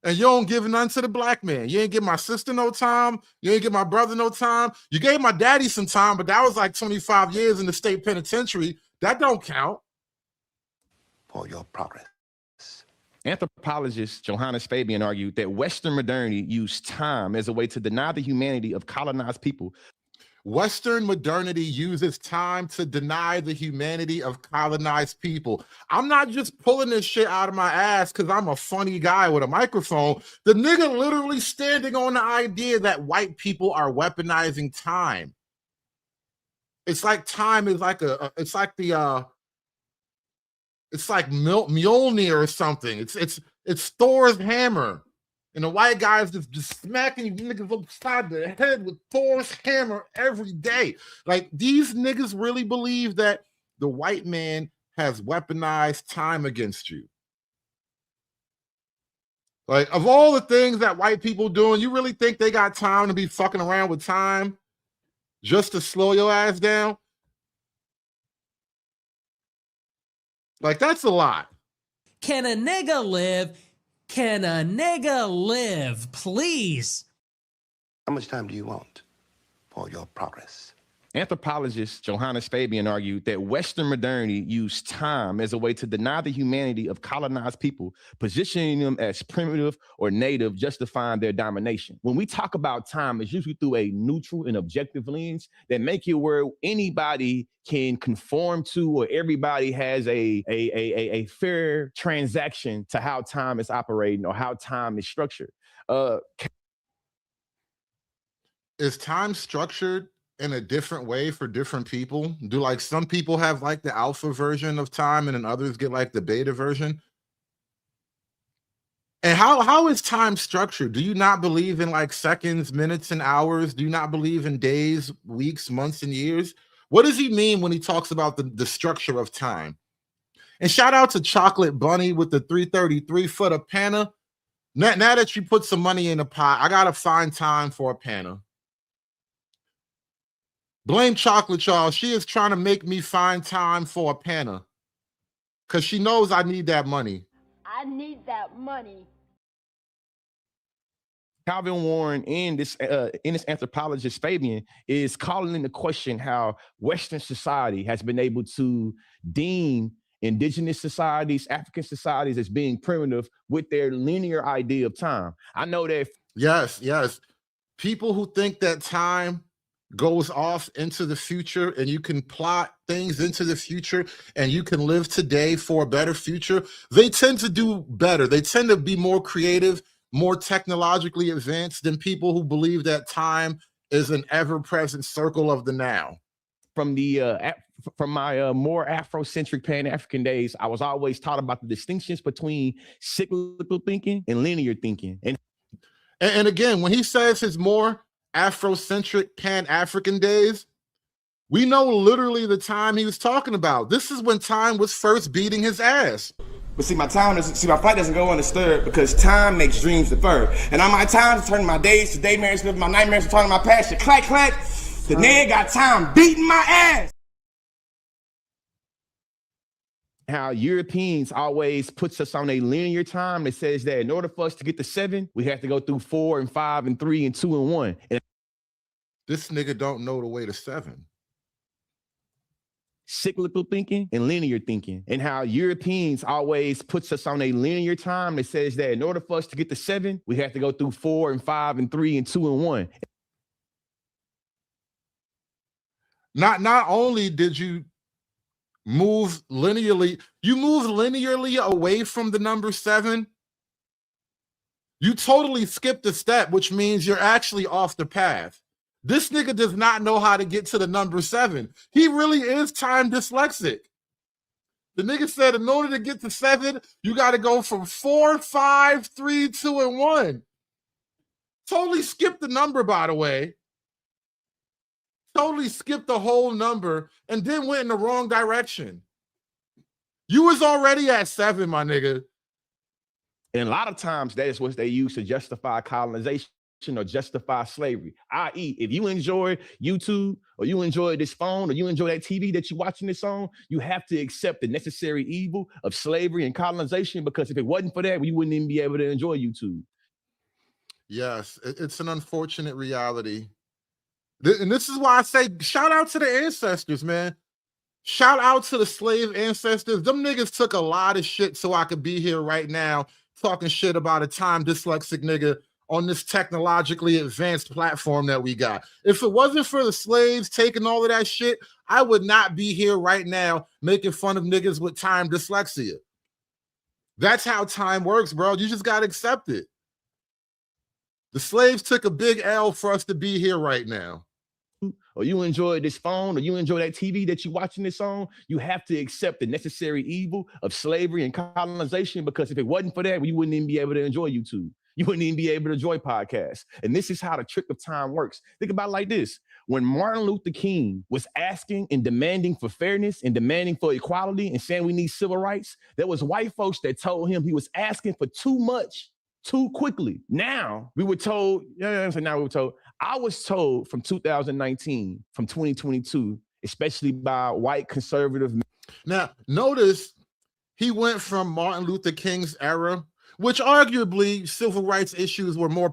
and you don't give none to the Black man? You ain't give my sister no time. You ain't give my brother no time. You gave my daddy some time, but that was like 25 years in the state penitentiary. That don't count. For your progress. Anthropologist Johannes Fabian argued that Western modernity used time as a way to deny the humanity of colonized people. Western modernity uses time to deny the humanity of colonized people. I'm not just pulling this shit out of my ass because I'm a funny guy with a microphone. The nigga literally standing on the idea that white people are weaponizing time. It's like time is like it's like Mjolnir or something. It's Thor's hammer. And the white guys just smacking you niggas upside the head with Thor's hammer every day. Like, these niggas really believe that the white man has weaponized time against you. Like, of all the things that white people doing, you really think they got time to be fucking around with time just to slow your ass down? Like, that's a lot. Can a nigga live? Can a nigga live, please? How much time do you want for your progress? Anthropologist Johannes Fabian argued that Western modernity used time as a way to deny the humanity of colonized people, positioning them as primitive or native, justifying their domination. When we talk about time, it's usually through a neutral and objective lens that make it where anybody can conform to, or everybody has a fair transaction to how time is operating or how time is structured. Is time structured in a different way for different people? Do, like, some people have like the alpha version of time and then others get like the beta version? And how is time structured? Do you not believe in like seconds, minutes, and hours? Do you not believe in days, weeks, months, and years? What does he mean when he talks about the structure of time? And shout out to Chocolate Bunny with the 333 for the Panna. Now that you put some money in the pot, I gotta find time for a panel. Blame Chocolate, y'all. She is trying to make me find time for a panel because she knows I need that money. I need that money. Calvin Warren and this anthropologist Fabian is calling into question how Western society has been able to deem indigenous societies, African societies as being primitive with their linear idea of time. I know that. Yes. People who think that time goes off into the future and you can plot things into the future and you can live today for a better future, they tend to do better. They tend to be more creative, more technologically advanced than people who believe that time is an ever-present circle of the now. From my more Afrocentric Pan-African days, I was always taught about the distinctions between cyclical thinking and linear thinking. And again, when he says his more Afrocentric Pan-African days, we know literally the time he was talking about. This is when time was first beating his ass. But see, my flight doesn't go undisturbed because time makes dreams deferred. And on my time to turn my days to daymares, live my nightmares to turn my past to clack. The nigga got time beating my ass. How Europeans always puts us on a linear time that says that in order for us to get to 7, we have to go through 4 and 5 and 3 and 2 and 1. And this nigga don't know the way to 7. Cyclical thinking and linear thinking, and how Europeans always puts us on a linear time that says that in order for us to get to 7, we have to go through 4 and 5 and 3 and 2 and 1. Not only did you move linearly, you moved linearly away from the number 7. You totally skipped a step, which means you're actually off the path. This nigga does not know how to get to the number 7. He really is time dyslexic. The nigga said in order to get to 7, you got to go from 4, 5, 3, 2, and 1. Totally skipped the number, by the way. Totally skipped the whole number and then went in the wrong direction. You was already at 7, my nigga. And a lot of times that is what they use to justify colonization or justify slavery. I.e., if you enjoy YouTube or you enjoy this phone or you enjoy that TV that you're watching this on, you have to accept the necessary evil of slavery and colonization, because if it wasn't for that, we wouldn't even be able to enjoy YouTube. Yes, it's an unfortunate reality. And this is why I say shout out to the ancestors, man. Shout out to the slave ancestors. Them niggas took a lot of shit so I could be here right now talking shit about a time dyslexic nigga on this technologically advanced platform that we got. If it wasn't for the slaves taking all of that shit, I would not be here right now making fun of niggas with time dyslexia. That's how time works, bro. You just got to accept it. The slaves took a big L for us to be here right now. Or you enjoy this phone or you enjoy that TV that you're watching this on, you have to accept the necessary evil of slavery and colonization, because if it wasn't for that, we wouldn't even be able to enjoy YouTube. You wouldn't even be able to enjoy podcasts. And this is how the trick of time works. Think about it like this. When Martin Luther King was asking and demanding for fairness and demanding for equality and saying we need civil rights, there was white folks that told him he was asking for too much, too quickly. Now we were told, I was told from 2019, from 2022, especially by white conservative. Now, notice he went from Martin Luther King's era, which arguably civil rights issues were more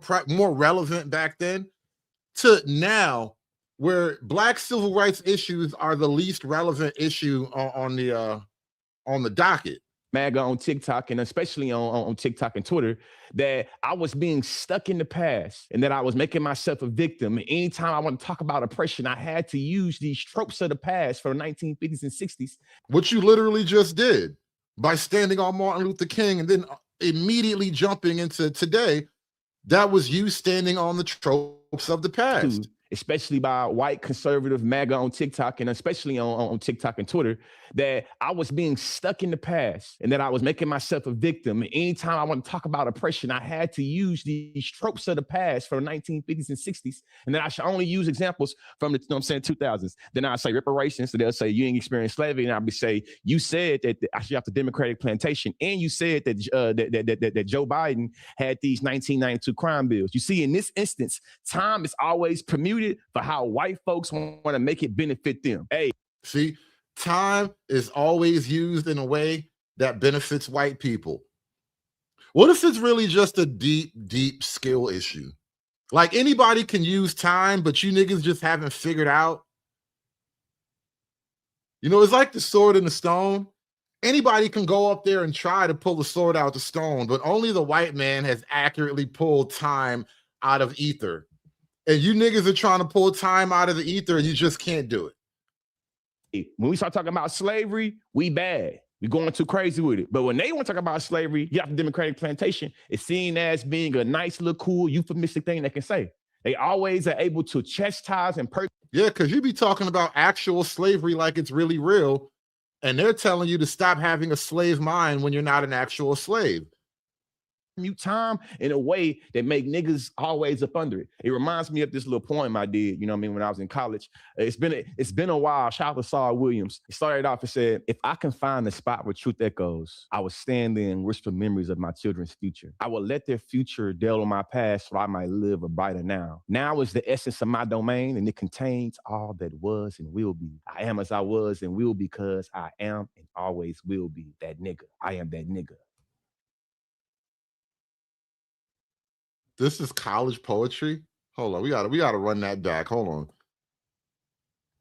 relevant back then, to now, where Black civil rights issues are the least relevant issue on the docket. MAGA on TikTok, and especially on TikTok and Twitter, that I was being stuck in the past and that I was making myself a victim. And anytime I want to talk about oppression, I had to use these tropes of the past from the 1950s and 60s. Which you literally just did by standing on Martin Luther King and then immediately jumping into today. That was you standing on the tropes of the past. especially by white conservative MAGA on TikTok, and especially on TikTok and Twitter, that I was being stuck in the past and that I was making myself a victim. And anytime I want to talk about oppression, I had to use these tropes of the past from the 1950s and 60s, and then I should only use examples from the 2000s. Then I say reparations, so they'll say you ain't experienced slavery, and I'll be say you said that I should have the Democratic plantation, and you said that that Joe Biden had these 1992 crime bills. You see, in this instance, time is always permuted for how white folks want to make it benefit them. Hey, see, time is always used in a way that benefits white people. What if it's really just a deep skill issue? Like anybody can use time, but you niggas just haven't figured out. You know, it's like the sword and the stone. Anybody can go up there and try to pull the sword out the stone, but only the white man has accurately pulled time out of ether. And you niggas are trying to pull time out of the ether and you just can't do it. When we start talking about slavery, we bad. We're going too crazy with it. But when they want to talk about slavery, you have the Democratic plantation, it's seen as being a nice little cool euphemistic thing they can say. They always are able to chastise and yeah, because you be talking about actual slavery like it's really real, and they're telling you to stop having a slave mind when you're not an actual slave. Mute time in a way that make niggas always up under it. It reminds me of this little poem I did, you know what I mean, when I was in college. It's been a while. Shout out to Saul Williams. It started off and said, if I can find the spot where truth echoes, I will stand there and whisper memories of my children's future. I will let their future dwell on my past so I might live a brighter now. Now is the essence of my domain, and it contains all that was and will be. I am as I was and will because I am and always will be that nigga. I am that nigga. This is college poetry. Hold on, we gotta run that back. Hold on.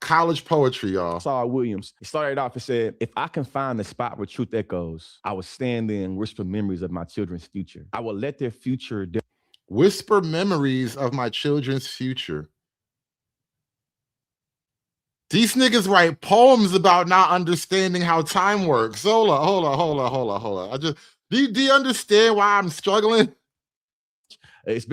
College poetry, y'all. Saul Williams. It started off and said, if I can find the spot where truth echoes, I will stand there and whisper memories of my children's future. I will let their future whisper memories of my children's future. These niggas write poems about not understanding how time works. Hold on. Do you understand why I'm struggling? It's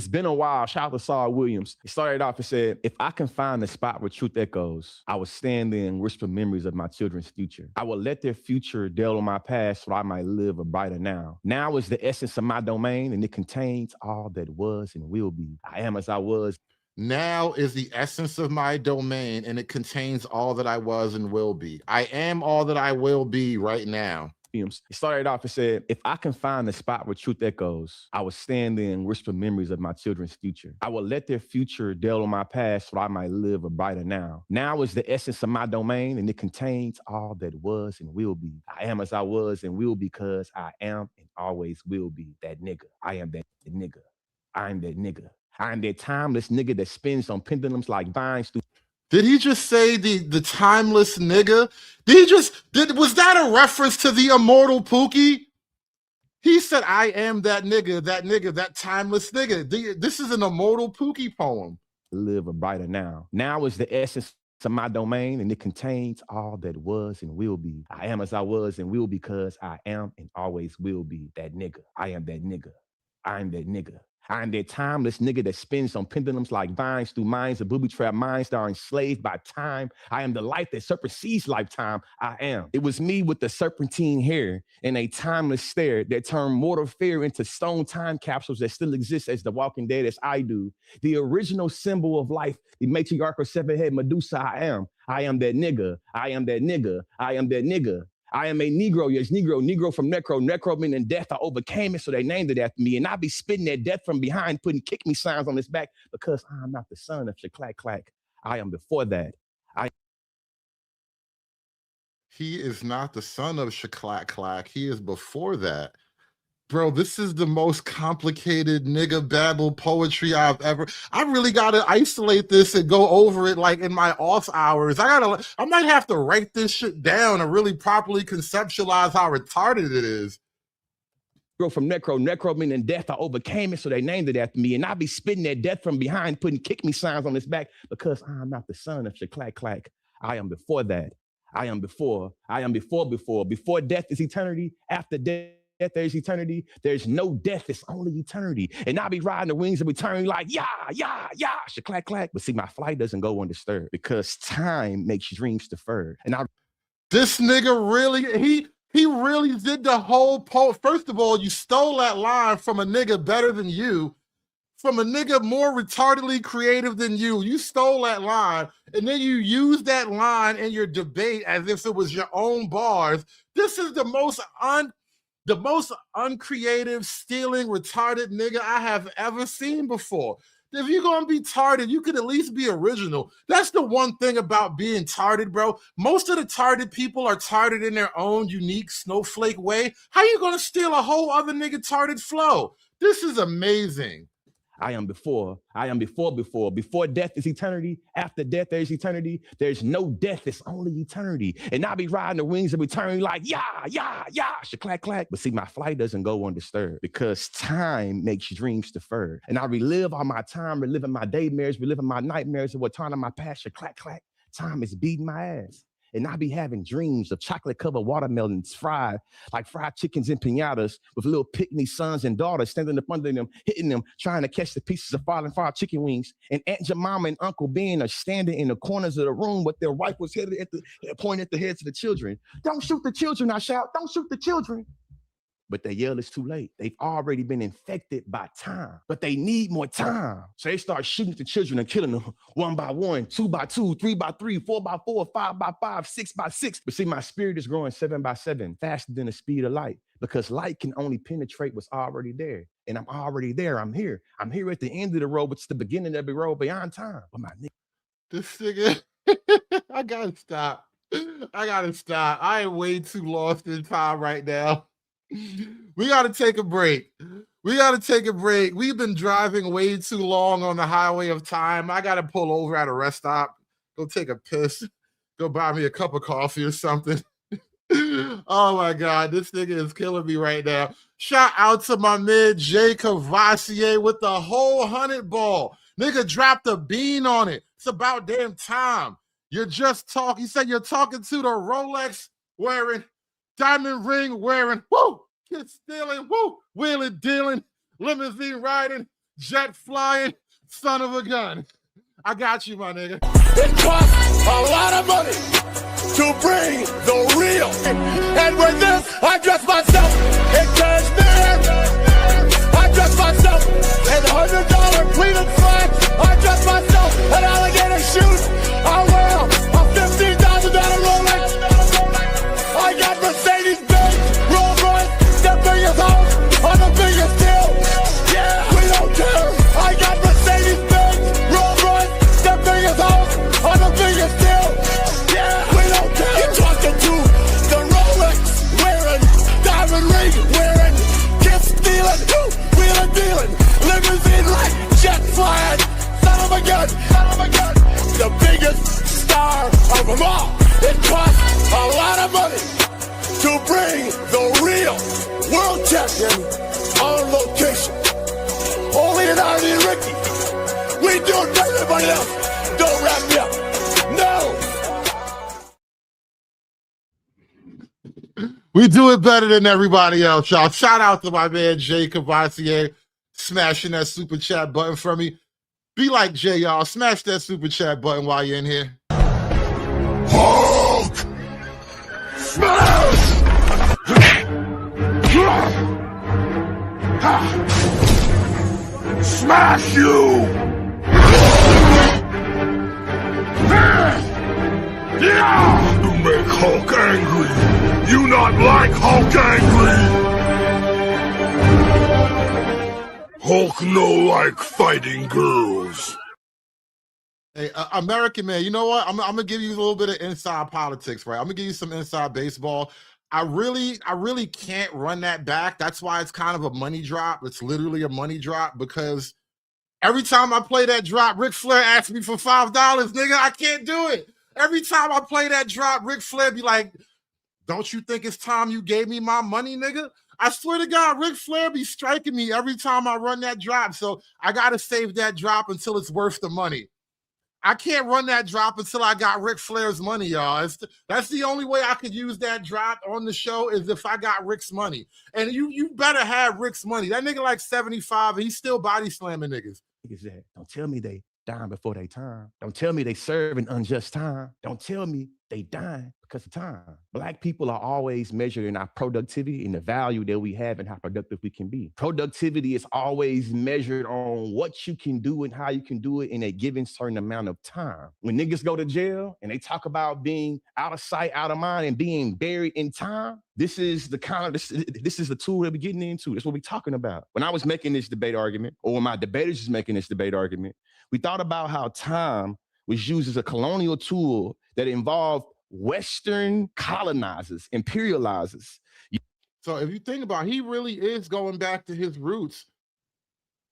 been a while. Shout out to Saul Williams. It started off and said, if I can find the spot where truth echoes, I will stand there and whisper memories of my children's future. I will let their future dwell on my past so I might live a brighter now. Now is the essence of my domain, and it contains all that was and will be. I am as I was. Now is the essence of my domain, and it contains all that I was and will be. I am all that I will be right now. It started off and said, if I can find the spot where truth echoes, I will stand there and whisper memories of my children's future. I will let their future dwell on my past so I might live a brighter now. Now is the essence of my domain, and it contains all that was and will be. I am as I was and will because I am and always will be that nigga. I am that nigga. I am that nigga. I am that timeless nigga that spins on pendulums like vines through. Did he just say the timeless nigga? Was that a reference to the immortal Pookie? He said, I am that nigga, that timeless nigga. This is an immortal Pookie poem. Live a brighter now. Now is the essence of my domain, and it contains all that was and will be. I am as I was and will because I am and always will be that nigga. I am that nigga. I am that nigga. I am that timeless nigga that spins on pendulums like vines through minds of booby-trapped minds that are enslaved by time. I am the life that supersedes lifetime. I am. It was me with the serpentine hair and a timeless stare that turned mortal fear into stone time capsules that still exist as the Walking Dead as I do. The original symbol of life, the matriarchal seven-head Medusa, I am. I am that nigga. I am that nigga. I am that nigga. I am a Negro, yes, Negro from necro meaning death. I overcame it, so they named it after me. And I be spitting that death from behind, putting kick me signs on his back because I'm not the son of Clack Clack. I am before that. He is not the son of Clack Clack. He is before that. Bro, this is the most complicated nigga babble poetry I've ever. I really gotta isolate this and go over it like in my off hours. I might have to write this shit down and really properly conceptualize how retarded it is. Girl from necro meaning death. I overcame it, so they named it after me. And I be spitting that death from behind, putting kick me signs on his back because I'm not the son of Clack Clack. I am before that. I am before. Before death is eternity. After death death, there's eternity. There's no death, it's only eternity. And I'll be riding the wings of eternity like, yeah, clack, clack. But see, my flight doesn't go undisturbed because time makes dreams deferred. And this nigga really, he really did the whole post. First of all, you stole that line from a nigga better than you, from a nigga more retardedly creative than you. You stole that line, and then you used that line in your debate as if it was your own bars. This is the most uncreative, stealing, retarded nigga I have ever seen before. If you're gonna be tarded, you could at least be original. That's the one thing about being tarded, bro. Most of the tarded people are tarded in their own unique snowflake way. How you gonna steal a whole other nigga tarded flow? This is amazing. I am before death is eternity. After death, there's eternity. There's no death, it's only eternity. And I'll be riding the wings of eternity like, yeah, clack, clack. But see, my flight doesn't go undisturbed because time makes dreams deferred. And I relive all my time, reliving my daymares, reliving my nightmares of what time of my passion, clack, clack. Time is beating my ass. And I be having dreams of chocolate-covered watermelons fried, like fried chickens and piñatas with little pick-me sons and daughters standing up under them, hitting them, trying to catch the pieces of falling fried chicken wings. And Aunt Jemima and Uncle Ben are standing in the corners of the room with their rifles pointed at the heads of the children. Don't shoot the children, I shout. Don't shoot the children. But they yell it's too late. They've already been infected by time, but they need more time. So they start shooting at the children and killing them 1 by 1, 2 by 2, 3 by 3, 4 by 4, 5 by 5, 6 by 6. But see, my spirit is growing 7 by 7, faster than the speed of light, because light can only penetrate what's already there. And I'm already there. I'm here. I'm here at the end of the road, but it's the beginning of the road beyond time. But my nigga. This nigga, I gotta stop. I am way too lost in time right now. We got to take a break. We've been driving way too long on the highway of time. I got to pull over at a rest stop, go take a piss, go buy me a cup of coffee or something. Oh my God, this nigga is killing me right now. Shout out to my man Jay Cavassier with the whole 100 ball. Nigga dropped a bean on it. It's about damn time. You're just talking. He said you're talking to the Rolex wearing, diamond ring wearing, woo, kid stealing, woo, wheeling dealing, limousine riding, jet flying, son of a gun. I got you, my nigga. It costs a lot of money to bring the real. And with this, I dress myself in cashmere. I dress myself in $100 Cleveland flags. I dress myself in alligator shoes. I wear a $15,000 Rolex. I got Mercedes-Benz, Rolls-Royce, the biggest house on the biggest deal. Yeah, we don't care. I got Mercedes-Benz, Rolls-Royce, the biggest house on the biggest deal. Yeah, we don't care. You're talking to the Rolex wearing, diamond ring wearing, gift stealing, wheeling dealing, limousine like jet flying, son of a gun, the biggest star of them all. It costs a lot of money to bring the real world champion on location. Only an Artie and Ricky. We do it better than everybody else. Don't wrap me up. No. We do it better than everybody else, y'all. Shout out to my man Jay Cavassier, smashing that super chat button for me. Be like Jay, y'all. Smash that super chat button while you're in here. Hulk! Smash! Smash you! You make Hulk angry. You not like Hulk angry. Hulk no like fighting girls. Hey, American man, you know what? I'm gonna give you a little bit of inside politics, right? I'm gonna give you some inside baseball. I really can't run that back. That's why it's kind of a money drop. It's literally a money drop because every time I play that drop, Ric Flair asks me for $5, nigga. I can't do it. Every time I play that drop, Ric Flair be like, "Don't you think it's time you gave me my money, nigga?" I swear to God, Ric Flair be striking me every time I run that drop. So I gotta save that drop until it's worth the money. I can't run that drop until I got Ric Flair's money, y'all. That's the only way I could use that drop on the show is if I got Rick's money. And you better have Rick's money. That nigga like 75 and he's still body slamming niggas. Don't tell me they dying before they time. Don't tell me they serving unjust time. Don't tell me they dying because of time. Black people are always measured in our productivity and the value that we have and how productive we can be. Productivity is always measured on what you can do and how you can do it in a given certain amount of time. When niggas go to jail and they talk about being out of sight, out of mind, and being buried in time, this is the tool that we're getting into. That's what we're talking about. When I was making this debate argument, or when my debaters was making this debate argument, we thought about how time was used as a colonial tool that involved Western colonizers, imperializers. So if you think about it, he really is going back to his roots.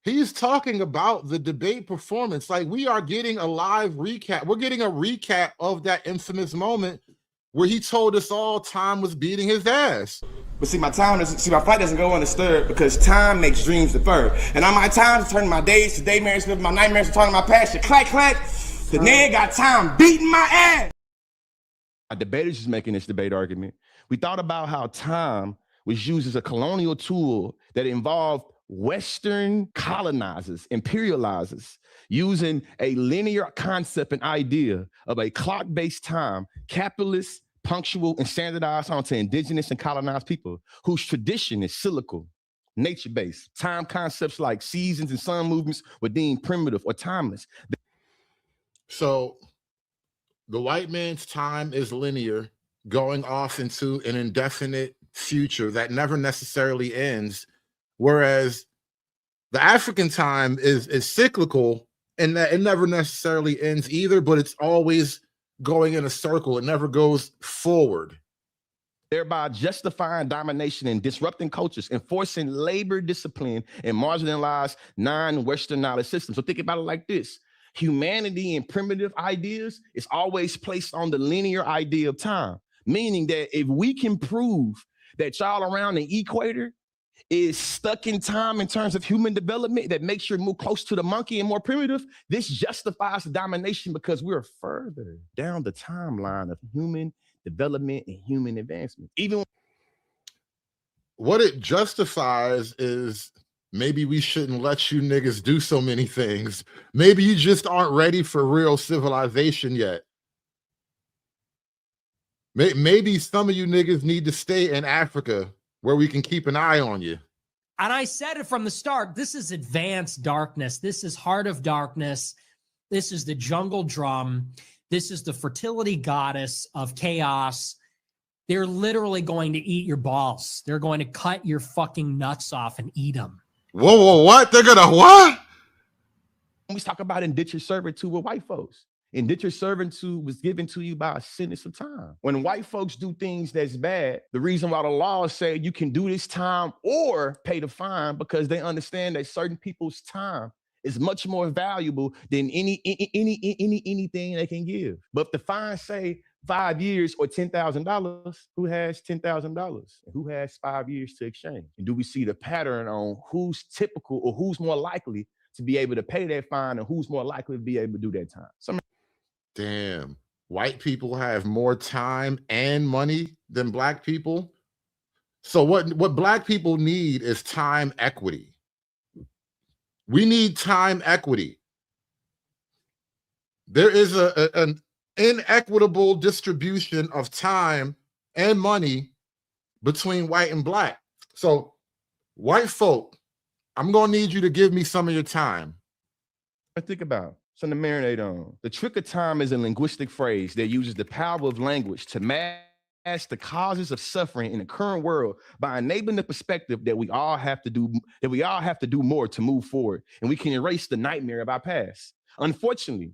He's talking about the debate performance. Like, we are getting a live recap. We're getting a recap of that infamous moment where he told us all time was beating his ass. But my fight doesn't go undisturbed because time makes dreams deferred. And on my time to turn my days to daymares, living my nightmares to turn my passion. Clack, clack. The nigga got time beating my ass. Our debaters is making this debate argument. We thought about how time was used as a colonial tool that involved Western colonizers, imperializers, using a linear concept and idea of a clock-based time, capitalist, punctual, and standardized onto indigenous and colonized people whose tradition is cyclical, nature-based. Time concepts like seasons and sun movements were deemed primitive or timeless. So the white man's time is linear, going off into an indefinite future that never necessarily ends, whereas the African time is cyclical and that it never necessarily ends either, but it's always going in a circle. It never goes forward. Thereby justifying domination and disrupting cultures, enforcing labor discipline, and marginalized non-Western knowledge systems. So think about it like this. Humanity and primitive ideas is always placed on the linear idea of time, meaning that if we can prove that y'all around the equator is stuck in time in terms of human development that makes you move close to the monkey and more primitive, this justifies the domination because we're further down the timeline of human development and human advancement. Even what it justifies is maybe we shouldn't let you niggas do so many things. Maybe you just aren't ready for real civilization yet. Maybe some of you niggas need to stay in Africa where we can keep an eye on you. And I said it from the start. This is advanced darkness. This is heart of darkness. This is the jungle drum. This is the fertility goddess of chaos. They're literally going to eat your balls. They're going to cut your fucking nuts off and eat them. Whoa, what? They're gonna what? We talk about indentured servitude with white folks. Indentured servitude was given to you by a sentence of time. When white folks do things that's bad, the reason why the laws say you can do this time or pay the fine because they understand that certain people's time is much more valuable than anything they can give. But if the fine say 5 years or $10,000, who has $10,000 and who has 5 years to exchange? And do we see the pattern on who's typical or who's more likely to be able to pay that fine and who's more likely to be able to do that time? Damn, white people have more time and money than black people. So what black people need is time equity. We need time equity. There is an inequitable distribution of time and money between white and black. So white folk, I'm gonna need you to give me some of your time. Think about something to marinate on. The trick of time is a linguistic phrase that uses the power of language to mask the causes of suffering in the current world by enabling the perspective that we all have to do more to move forward, and we can erase the nightmare of our past. Unfortunately,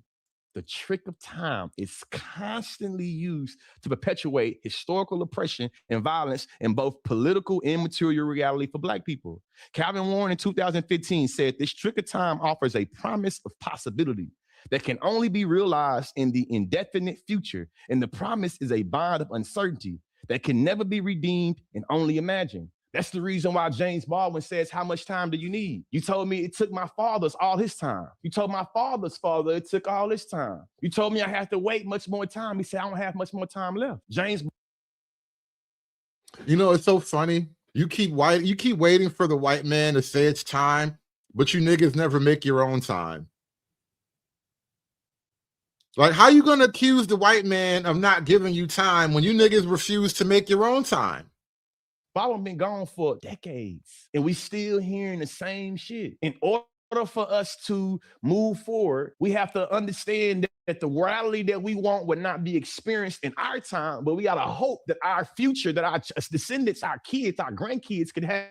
the trick of time is constantly used to perpetuate historical oppression and violence in both political and material reality for black people. Calvin Warren in 2015 said, "This trick of time offers a promise of possibility that can only be realized in the indefinite future, and the promise is a bond of uncertainty that can never be redeemed and only imagined. That's the reason why James Baldwin says, how much time do you need? You told me it took my father's all his time. You told my father's father it took all his time. You told me I have to wait much more time. He said, I don't have much more time left. James. You know, it's so funny. You keep waiting for the white man to say it's time, but you niggas never make your own time. Like, how you gonna accuse the white man of not giving you time when you niggas refuse to make your own time? Baldwin been gone for decades, and we still hearing the same shit. In order for us to move forward, we have to understand that the reality that we want would not be experienced in our time, but we gotta hope that our future, that our descendants, our kids, our grandkids can have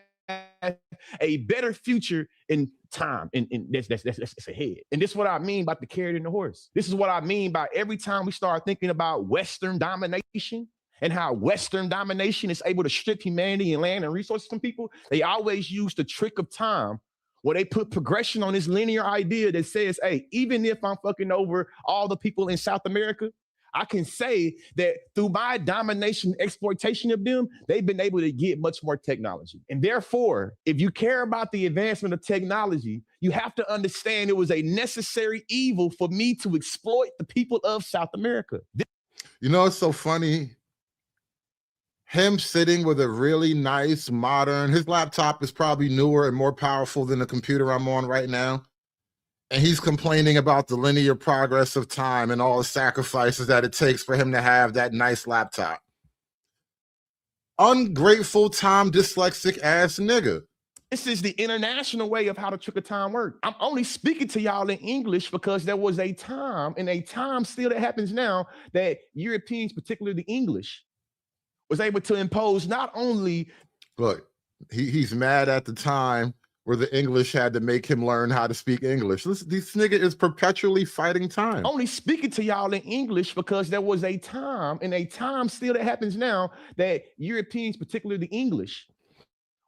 a better future in time. And that's ahead. And this is what I mean by the carrot and the horse. This is what I mean by every time we start thinking about Western domination, and how Western domination is able to strip humanity and land and resources from people, they always use the trick of time where they put progression on this linear idea that says, hey, even if I'm fucking over all the people in South America, I can say that through my domination, exploitation of them, they've been able to get much more technology. And therefore, if you care about the advancement of technology, you have to understand it was a necessary evil for me to exploit the people of South America. You know, it's so funny. Him sitting with a really nice, modern, his laptop is probably newer and more powerful than the computer I'm on right now. And he's complaining about the linear progress of time and all the sacrifices that it takes for him to have that nice laptop. Ungrateful, time dyslexic ass nigga. This is the international way of how the trick of time works. I'm only speaking to y'all in English because there was a time, and a time still that happens now, that Europeans, particularly the English, was able to impose not only. Look, he's mad at the time where the English had to make him learn how to speak English. This nigga is perpetually fighting time. Only speaking to y'all in English because there was a time, and a time still that happens now, that Europeans, particularly the English,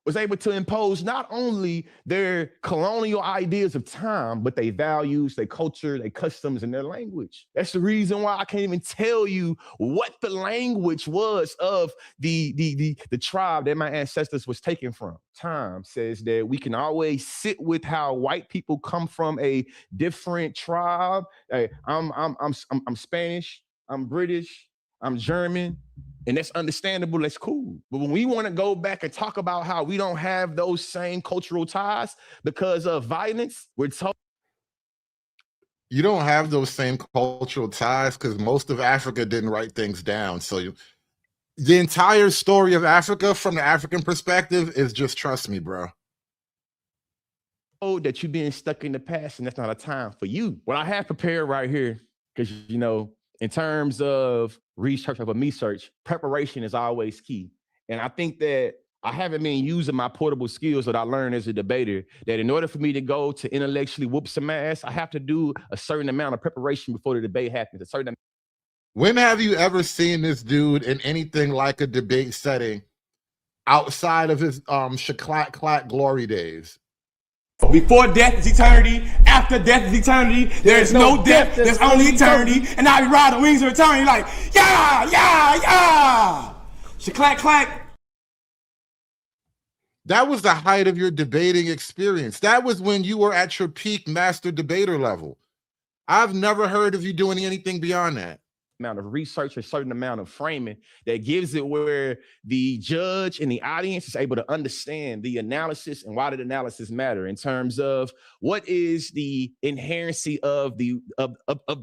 was able to impose not only their colonial ideas of time, but their values, their culture, their customs, and their language. That's the reason why I can't even tell you what the language was of the tribe that my ancestors was taken from. Time says that we can always sit with how white people come from a different tribe. Hey, I'm Spanish, I'm British, I'm German. And that's understandable, that's cool. But when we want to go back and talk about how we don't have those same cultural ties because of violence, we're told. You don't have those same cultural ties because most of Africa didn't write things down. So the entire story of Africa from the African perspective is just, trust me, bro. That you're being stuck in the past, and that's not a time for you. What I have prepared right here, because, you know, in terms of research of a me search, preparation is always key. And I think that I haven't been using my portable skills that I learned as a debater, that in order for me to go to intellectually whoop some ass, I have to do a certain amount of preparation before the debate happens. When have you ever seen this dude in anything like a debate setting outside of his shaklack glory days? Before death is eternity, after death is eternity, there's no death, there's only eternity, and I be riding wings of eternity like, yeah, yeah, yeah, clack, clack. That was the height of your debating experience. That was when you were at your peak master debater level. I've never heard of you doing anything beyond that. Amount of research, a certain amount of framing that gives it where the judge and the audience is able to understand the analysis and why did analysis matter in terms of what is the inherency of the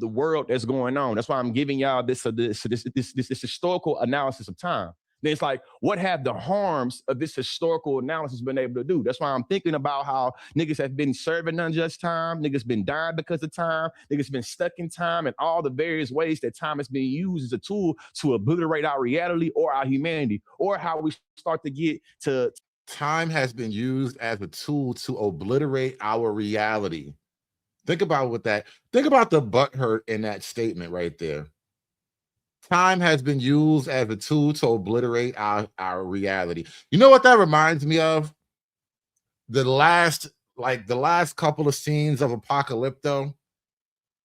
world that's going on. That's why I'm giving y'all this historical analysis of time. Then it's like, what have the harms of this historical analysis been able to do? That's why I'm thinking about how niggas have been serving unjust time, niggas been dying because of time, niggas been stuck in time, and all the various ways that time has been used as a tool to obliterate our reality or our humanity, or how we start to get to. Time has been used as a tool to obliterate our reality. Think about the butthurt in that statement right there. Time has been used as a tool to obliterate our reality. You know what that reminds me of? The last couple of scenes of Apocalypto,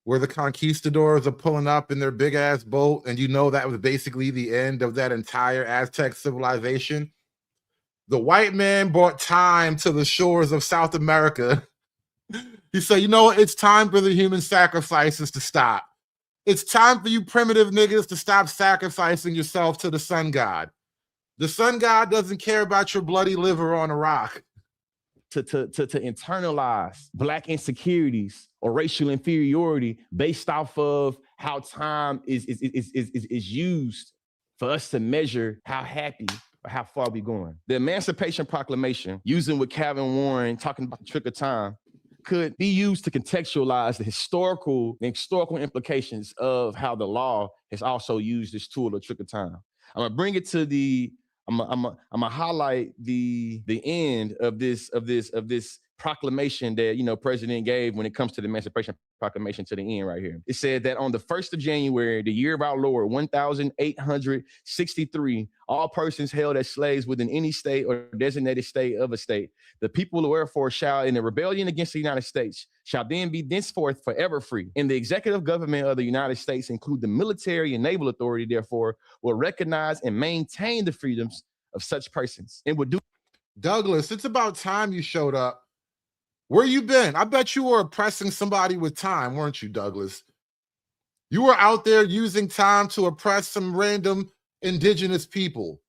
where the conquistadors are pulling up in their big ass boat, and you know that was basically the end of that entire Aztec civilization. The white man brought time to the shores of South America. He said, you know what? It's time for the human sacrifices to stop. It's time for you primitive niggas to stop sacrificing yourself to the sun god. The sun god doesn't care about your bloody liver on a rock. To internalize Black insecurities or racial inferiority based off of how time is used for us to measure how happy or how far we going. The Emancipation Proclamation, using what Calvin Warren talking about the trick of time, could be used to contextualize the historical implications of how the law has also used this tool of trick of time. I'm gonna bring it to the. I'm gonna highlight the end of this proclamation that President gave when it comes to the Emancipation Proclamation to the end right here. It said that on the 1st of January, the year of our Lord, 1863, all persons held as slaves within any state or designated state of a state, the people wherefore shall, in a rebellion against the United States, shall then be thenceforth forever free. And the executive government of the United States, include the military and naval authority, therefore, will recognize and maintain the freedoms of such persons. And would do. Douglas, it's about time you showed up. Where you been? I bet you were oppressing somebody with time, weren't you, Douglas? You were out there using time to oppress some random indigenous people.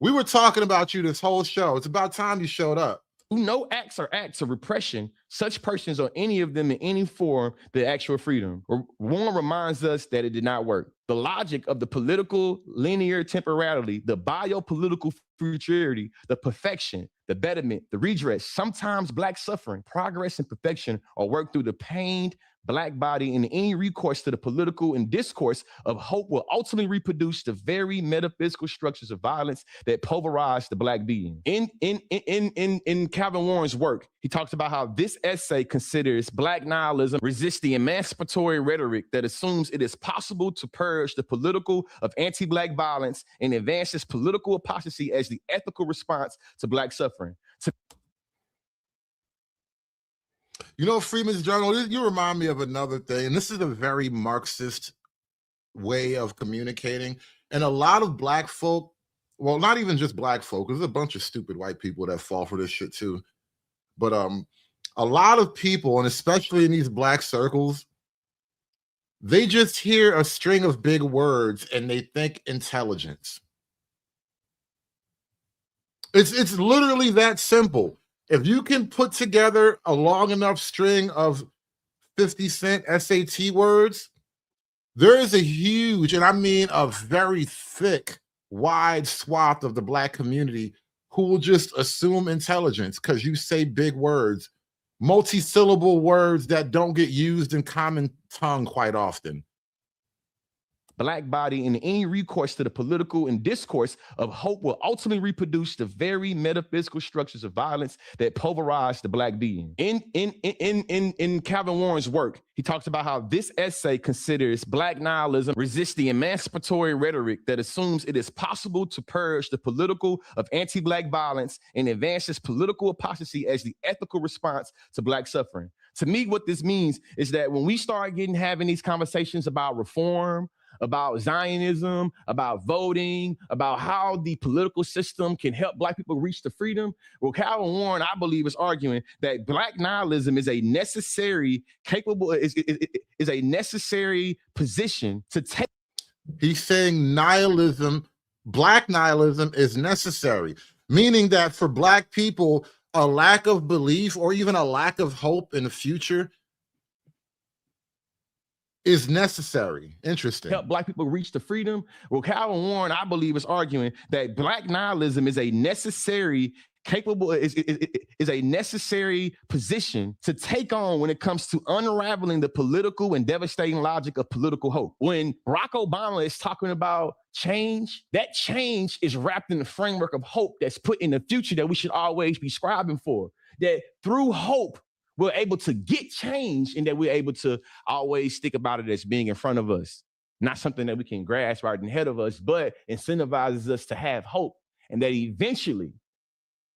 We were talking about you this whole show. It's about time you showed up. No acts or acts of repression, such persons or any of them in any form, the actual freedom. Warren reminds us that it did not work. The logic of the political linear temporality, the biopolitical futurity, the perfection, the betterment, the redress, sometimes Black suffering, progress, and perfection are worked through the pained Black body, and any recourse to the political and discourse of hope will ultimately reproduce the very metaphysical structures of violence that pulverize the Black being. In Calvin Warren's work, he talks about how this essay considers Black nihilism resists the emancipatory rhetoric that assumes it is possible to purge the political of anti-Black violence and advances political apostasy as the ethical response to Black suffering. Freeman's Journal, you remind me of another thing, and this is a very Marxist way of communicating. And a lot of Black folk, well, not even just Black folk, there's a bunch of stupid white people that fall for this shit too. But a lot of people, and especially in these Black circles, they just hear a string of big words and they think intelligence. It's literally that simple. If you can put together a long enough string of 50-cent SAT words, there is a huge, and I mean a very thick, wide swath of the Black community who will just assume intelligence because you say big words, multi-syllable words that don't get used in common tongue quite often. Black body, and any recourse to the political and discourse of hope will ultimately reproduce the very metaphysical structures of violence that pulverize the Black being. In Calvin Warren's work, he talks about how this essay considers Black nihilism resists the emancipatory rhetoric that assumes it is possible to purge the political of anti-Black violence and advances political apostasy as the ethical response to Black suffering. To me, what this means is that when we start having these conversations about reform, about Zionism, about voting, about how the political system can help Black people reach the freedom, well, Calvin Warren, I believe, is arguing that Black nihilism is a necessary, is a necessary position to take. He's saying nihilism, Black nihilism is necessary, meaning that for Black people, a lack of belief or even a lack of hope in the future is necessary. Interesting. Help Black people reach the freedom. Well, Calvin Warren, I believe, is arguing that Black nihilism is a necessary, is a necessary position to take on when it comes to unraveling the political and devastating logic of political hope. When Barack Obama is talking about change, that change is wrapped in the framework of hope that's put in the future that we should always be striving for. That through hope, we're able to get change, and that we're able to always think about it as being in front of us, not something that we can grasp right ahead of us, but incentivizes us to have hope, and that eventually,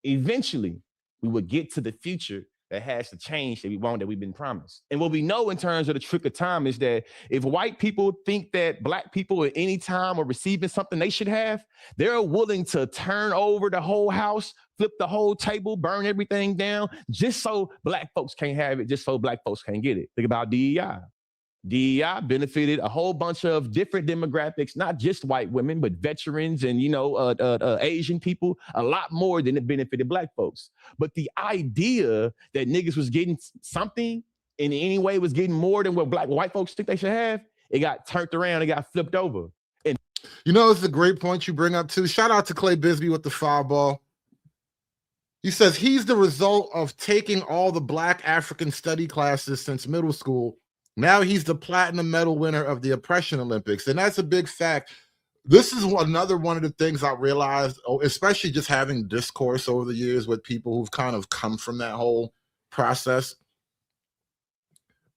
we will get to the future that has the change that we want, that we've been promised. And what we know in terms of the trick of time is that if white people think that black people at any time are receiving something they should have, they're willing to turn over the whole house, flip the whole table, burn everything down, just so black folks can't have it, just so black folks can't get it. Think about DEI. DEI benefited a whole bunch of different demographics, not just white women, but veterans and, Asian people, a lot more than it benefited black folks. But the idea that niggas was getting something in any way was getting more than what white folks think they should have, it got turned around, it got flipped over. And it's a great point you bring up too. Shout out to Clay Bisbee with the foul ball. He says he's the result of taking all the black African study classes since middle school. Now he's the platinum medal winner of the Oppression Olympics. And that's a big fact. This is another one of the things I realized, especially just having discourse over the years with people who've kind of come from that whole process.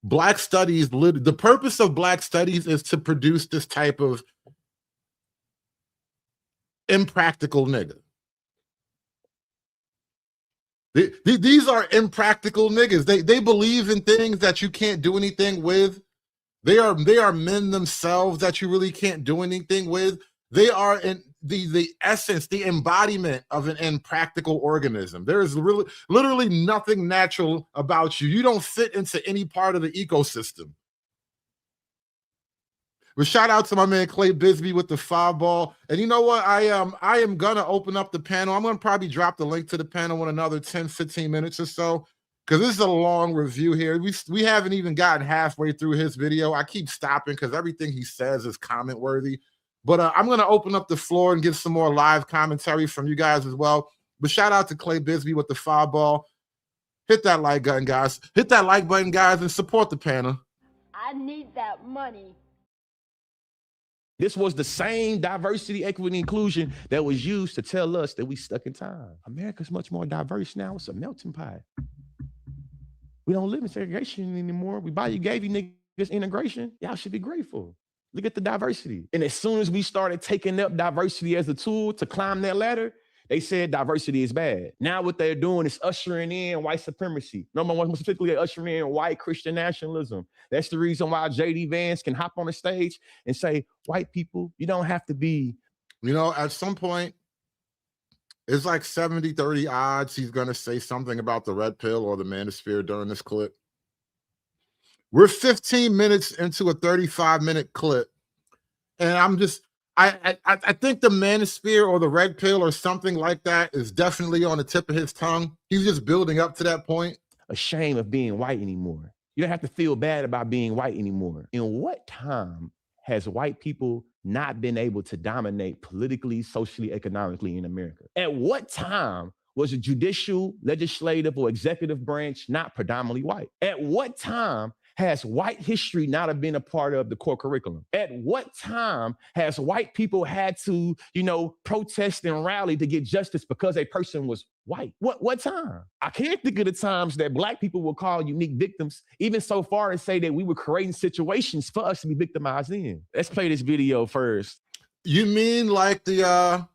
Black studies, the purpose of black studies is to produce this type of impractical nigga. These are impractical niggas. They believe in things that you can't do anything with. They are men themselves that you really can't do anything with. They are in the essence, the embodiment of an impractical organism. There is literally nothing natural about you. You don't fit into any part of the ecosystem. But shout out to my man Clay Bisbee with the foul ball. And you know what? I am gonna open up the panel. I'm gonna probably drop the link to the panel in another 10, 15 minutes or so, because this is a long review here. We haven't even gotten halfway through his video. I keep stopping because everything he says is comment worthy. But I'm gonna open up the floor and get some more live commentary from you guys as well. But shout out to Clay Bisbee with the foul ball. Hit that like button, guys. Hit that like button, guys, and support the panel. I need that money. this was the same diversity, equity, inclusion that was used to tell us that we stuck in time. America's much more diverse now. It's a melting pot. We don't live in segregation anymore. We gave you niggas integration. Y'all should be grateful. Look at the diversity. And as soon as we started taking up diversity as a tool to climb that ladder, they said diversity is bad. Now what they're doing is ushering in white supremacy. Number one, specifically ushering in white Christian nationalism. That's the reason why J.D. Vance can hop on the stage and say, white people, you don't have to be. You know, at some point, it's like 70-30 odds he's going to say something about the red pill or the manosphere during this clip. We're 15 minutes into a 35-minute clip. And I think the manosphere or the red pill or something like that is definitely on the tip of his tongue. He's just building up to that point. Ashamed of being white anymore. You don't have to feel bad about being white anymore. In what time has white people not been able to dominate politically, socially, economically in America? At what time was the judicial, legislative, or executive branch not predominantly white? At what time has white history not have been a part of the core curriculum? At what time has white people had to, protest and rally to get justice because a person was white? What time? I can't think of the times that black people will call unique victims, even so far as say that we were creating situations for us to be victimized in. Let's play this video first. You mean like the,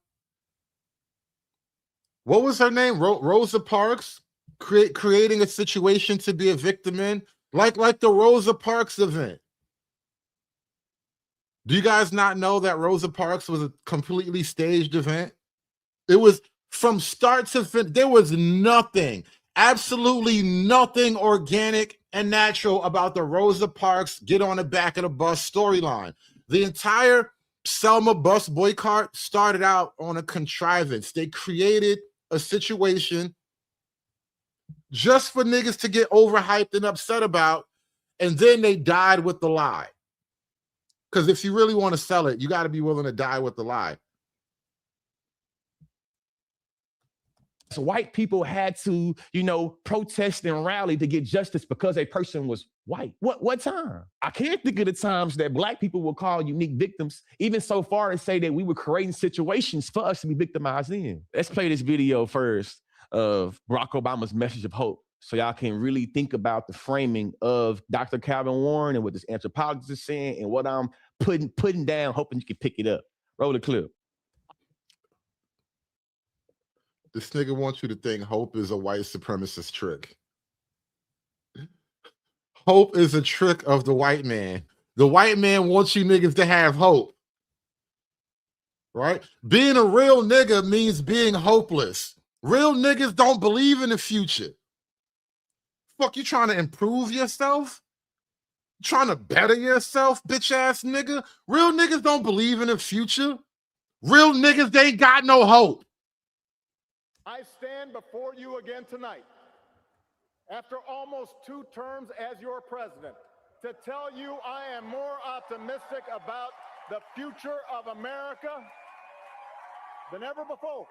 what was her name? Rosa Parks creating a situation to be a victim in? Like the Rosa Parks event. Do you guys not know that Rosa Parks was a completely staged event? It was from start to finish. There was nothing, absolutely nothing organic and natural about the Rosa Parks get on the back of the bus storyline. The entire Selma bus boycott started out on a contrivance. They created a situation just for niggas to get overhyped and upset about, and then they died with the lie. Because if you really want to sell it, you got to be willing to die with the lie. So white people had to, protest and rally to get justice because a person was white. What time? I can't think of the times that black people will call unique victims, even so far as say that we were creating situations for us to be victimized in. Let's play this video first of Barack Obama's message of hope, so y'all can really think about the framing of Dr. Calvin Warren and what this anthropologist is saying and what I'm putting down, hoping you can pick it up. Roll the clip. This nigga wants you to think hope is a white supremacist trick. Hope is a trick of the white man. The white man wants you niggas to have hope. Right? Being a real nigga means being hopeless. Real niggas don't believe in the future. Fuck, you trying to improve yourself? Trying to better yourself, bitch ass nigga? Real niggas don't believe in the future. Real niggas, they got no hope. I stand before you again tonight, after almost 2 terms as your president, to tell you I am more optimistic about the future of America than ever before.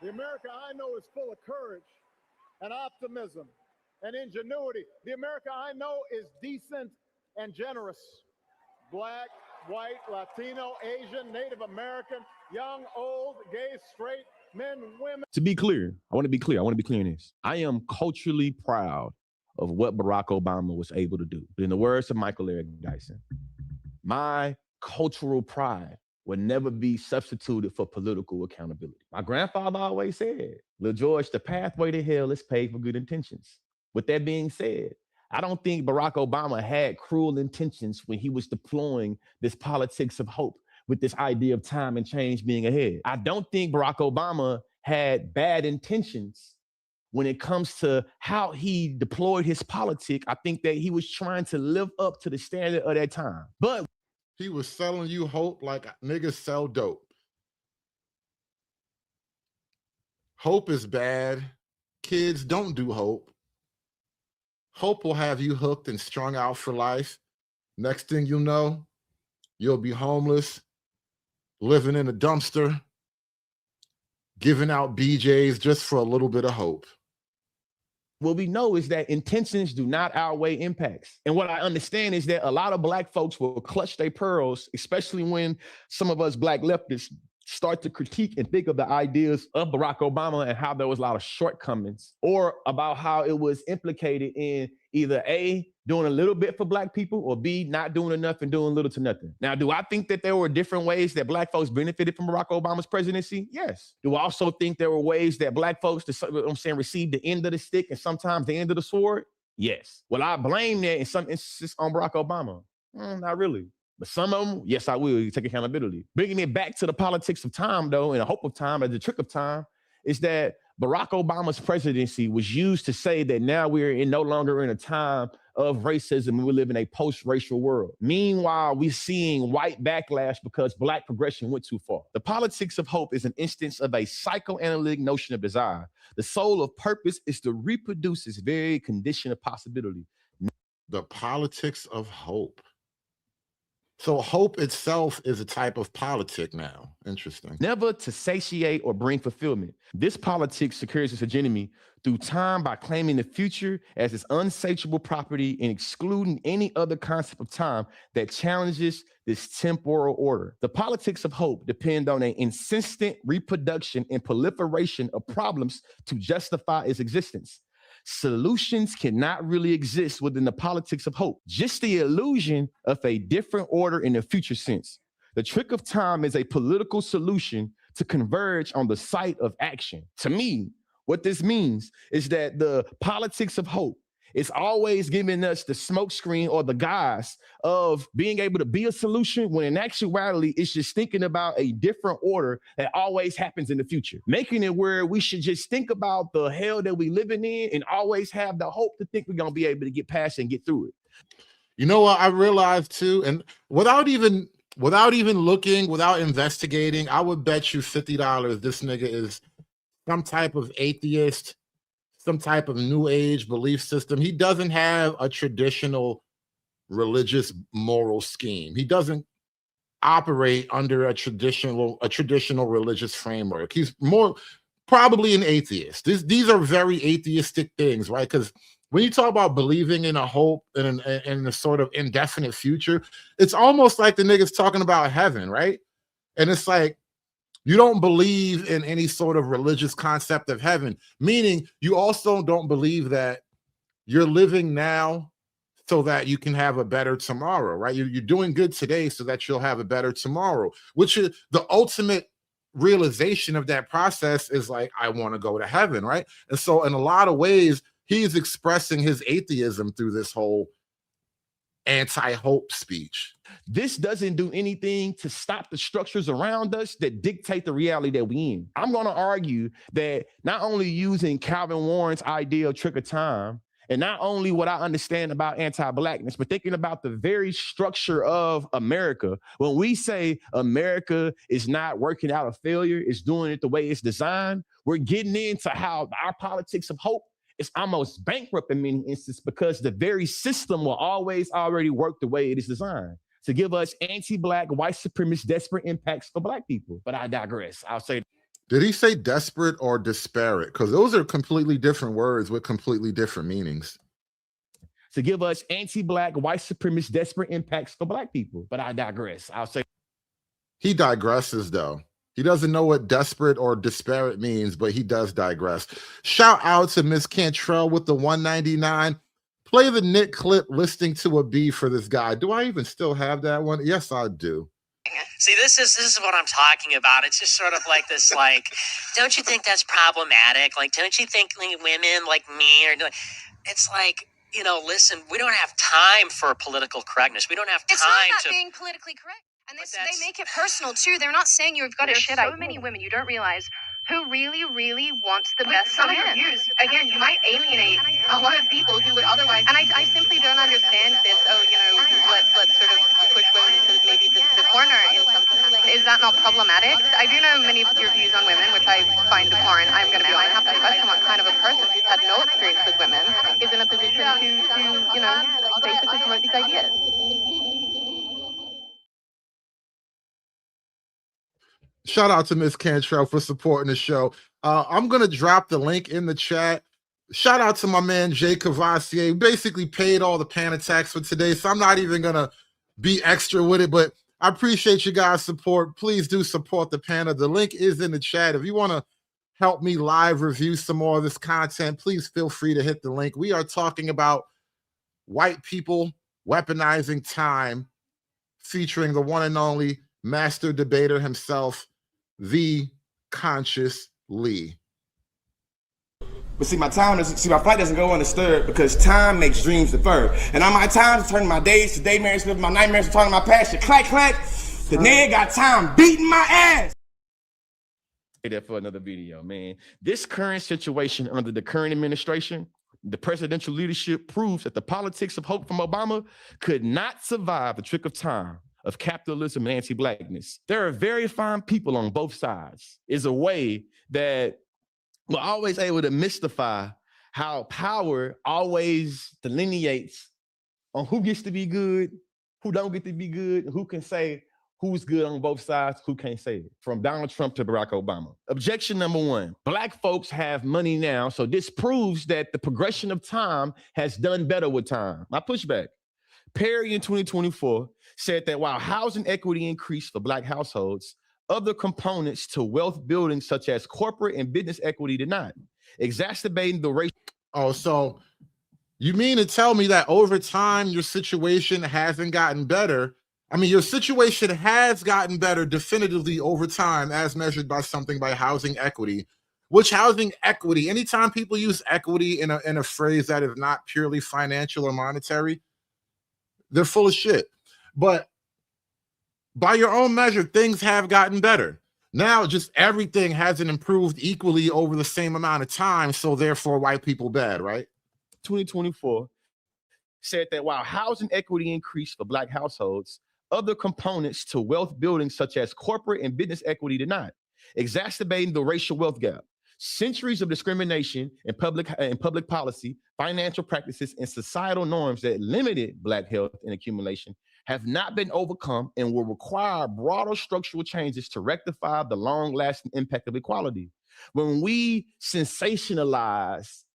The America I know is full of courage and optimism and ingenuity. The America I know is decent and generous. Black, white, Latino, Asian, Native American, young, old, gay, straight, men, women. To be clear, I want to be clear in this. I am culturally proud of what Barack Obama was able to do. In the words of Michael Eric Dyson, my cultural pride will never be substituted for political accountability. My grandfather always said, Lil George, the pathway to hell is paved with good intentions. With that being said, I don't think Barack Obama had cruel intentions when he was deploying this politics of hope with this idea of time and change being ahead. I don't think Barack Obama had bad intentions when it comes to how he deployed his politic. I think that he was trying to live up to the standard of that time. But he was selling you hope like niggas sell dope. Hope is bad. Kids, don't do hope. Hope will have you hooked and strung out for life. Next thing you know, you'll be homeless, living in a dumpster, giving out BJs just for a little bit of hope. What we know is that intentions do not outweigh impacts. And what I understand is that a lot of Black folks will clutch their pearls, especially when some of us Black leftists start to critique and think of the ideas of Barack Obama and how there was a lot of shortcomings, or about how it was implicated in either A, doing a little bit for Black people, or B, not doing enough and doing little to nothing. Now, do I think that there were different ways that Black folks benefited from Barack Obama's presidency? Yes. Do I also think there were ways that Black folks, received the end of the stick and sometimes the end of the sword? Yes. Will I blame that in some instances on Barack Obama? Not really. But some of them, yes, I will take accountability. Bringing it back to the politics of time, though, and the hope of time, and the trick of time, is that Barack Obama's presidency was used to say that now we're no longer in a time of racism and we live in a post-racial world. Meanwhile, we're seeing white backlash because Black progression went too far. The politics of hope is an instance of a psychoanalytic notion of desire. The soul of purpose is to reproduce this very condition of possibility. The politics of hope. So hope itself is a type of politic now. Interesting. Never to satiate or bring fulfillment. This politic secures its hegemony through time by claiming the future as its unsatiable property and excluding any other concept of time that challenges this temporal order. The politics of hope depend on an insistent reproduction and proliferation of problems to justify its existence. Solutions cannot really exist within the politics of hope, just the illusion of a different order in the future sense. The trick of time is a political solution to converge on the site of action. To me, what this means is that the politics of hope is always giving us the smokescreen or the guise of being able to be a solution, when in actuality, it's just thinking about a different order that always happens in the future, making it where we should just think about the hell that we living in and always have the hope to think we're going to be able to get past and get through it. You know what I realized too, and without even looking, without investigating, I would bet you $50 this nigga is some type of atheist, some type of new age belief system. He doesn't have a traditional religious moral scheme. He doesn't operate under a traditional religious framework. He's more probably an atheist. These are very atheistic things, right? Because when you talk about believing in a hope and in a sort of indefinite future, it's almost like the niggas talking about heaven, right? And it's like, you don't believe in any sort of religious concept of heaven, meaning you also don't believe that you're living now so that you can have a better tomorrow, right? You're doing good today so that you'll have a better tomorrow, which is the ultimate realization of that process is like, I want to go to heaven, right? And so in a lot of ways, he's expressing his atheism through this whole anti-hope speech. This doesn't do anything to stop the structures around us that dictate the reality that we in. I'm going to argue that not only using Calvin Warren's idea of trick of time, and not only what I understand about anti-blackness, but thinking about the very structure of America. When we say America is not working out a failure, it's doing it the way it's designed, we're getting into how our politics of hope is almost bankrupt in many instances because the very system will always already work the way it is designed to give us anti-black, white supremacist, desperate impacts for black people. But I digress. I'll say. Did he say desperate or disparate? Because those are completely different words with completely different meanings. To give us anti-black, white supremacist, desperate impacts for black people. But I digress. I'll say. He digresses, though. He doesn't know what desperate or disparate means, but he does digress. Shout out to Miss Cantrell with the 199. Play the Nick clip listening to a B for this guy. Do I even still have that one? Yes, I do. See, this is what I'm talking about. It's just sort of like this, like, don't you think that's problematic? Like, don't you think women like me are doing? It's like, you know, listen, we don't have time for political correctness. We don't have time It's not about to being politically correct. And they make it personal, too. They're not saying you've got to shit out. So many women you don't realize who really, really wants the best for men. Again, you might alienate a lot of people who would otherwise. And I simply don't understand this. Oh, you know, let's sort of push women to maybe the corner in something. Is that not problematic? I do know many of your views on women, which I find abhorrent. I'm going to be honest. I have to question what kind of a person who's had no experience with women is in a position to you know, basically promote these ideas. Shout out to Miss Cantrell for supporting the show. I'm going to drop the link in the chat. Shout out to my man, Jay Cavassier. Basically paid all the pan attacks for today, so I'm not even going to be extra with it, but I appreciate you guys' support. Please do support the panel. The link is in the chat. If you want to help me live review some more of this content, please feel free to hit the link. We are talking about white people weaponizing time, featuring the one and only master debater himself, the Conscious Lee. But see, my flight doesn't go undisturbed because time makes dreams deferred. And on my time to turn my days to daymares, my nightmares to turn my passion. Clack, clack. The nigga got time beating my ass. That for another video, man. This current situation under the current administration, the presidential leadership proves that the politics of hope from Obama could not survive the trick of time of capitalism and anti-blackness. There are very fine people on both sides. Is a way that we're always able to mystify how power always delineates on who gets to be good, who don't get to be good, who can say who's good on both sides, who can't say it. From Donald Trump to Barack Obama. Objection number one, Black folks have money now, so this proves that the progression of time has done better with time. My pushback. Perry in 2024 said that while housing equity increased for Black households, other components to wealth building, such as corporate and business equity, did not, exacerbating the racial. Oh, so you mean to tell me that over time your situation hasn't gotten better? I mean, your situation has gotten better definitively over time as measured by something by housing equity, which housing equity, anytime people use equity in a phrase that is not purely financial or monetary, they're full of shit. But by your own measure, things have gotten better. Now, just everything hasn't improved equally over the same amount of time, so therefore white people bad, right? 2024 said that while housing equity increased for Black households, other components to wealth building, such as corporate and business equity, did not, exacerbating the racial wealth gap. Centuries of discrimination in public policy, financial practices, and societal norms that limited Black health and accumulation have not been overcome and will require broader structural changes to rectify the long-lasting impact of equality. When we sensationalize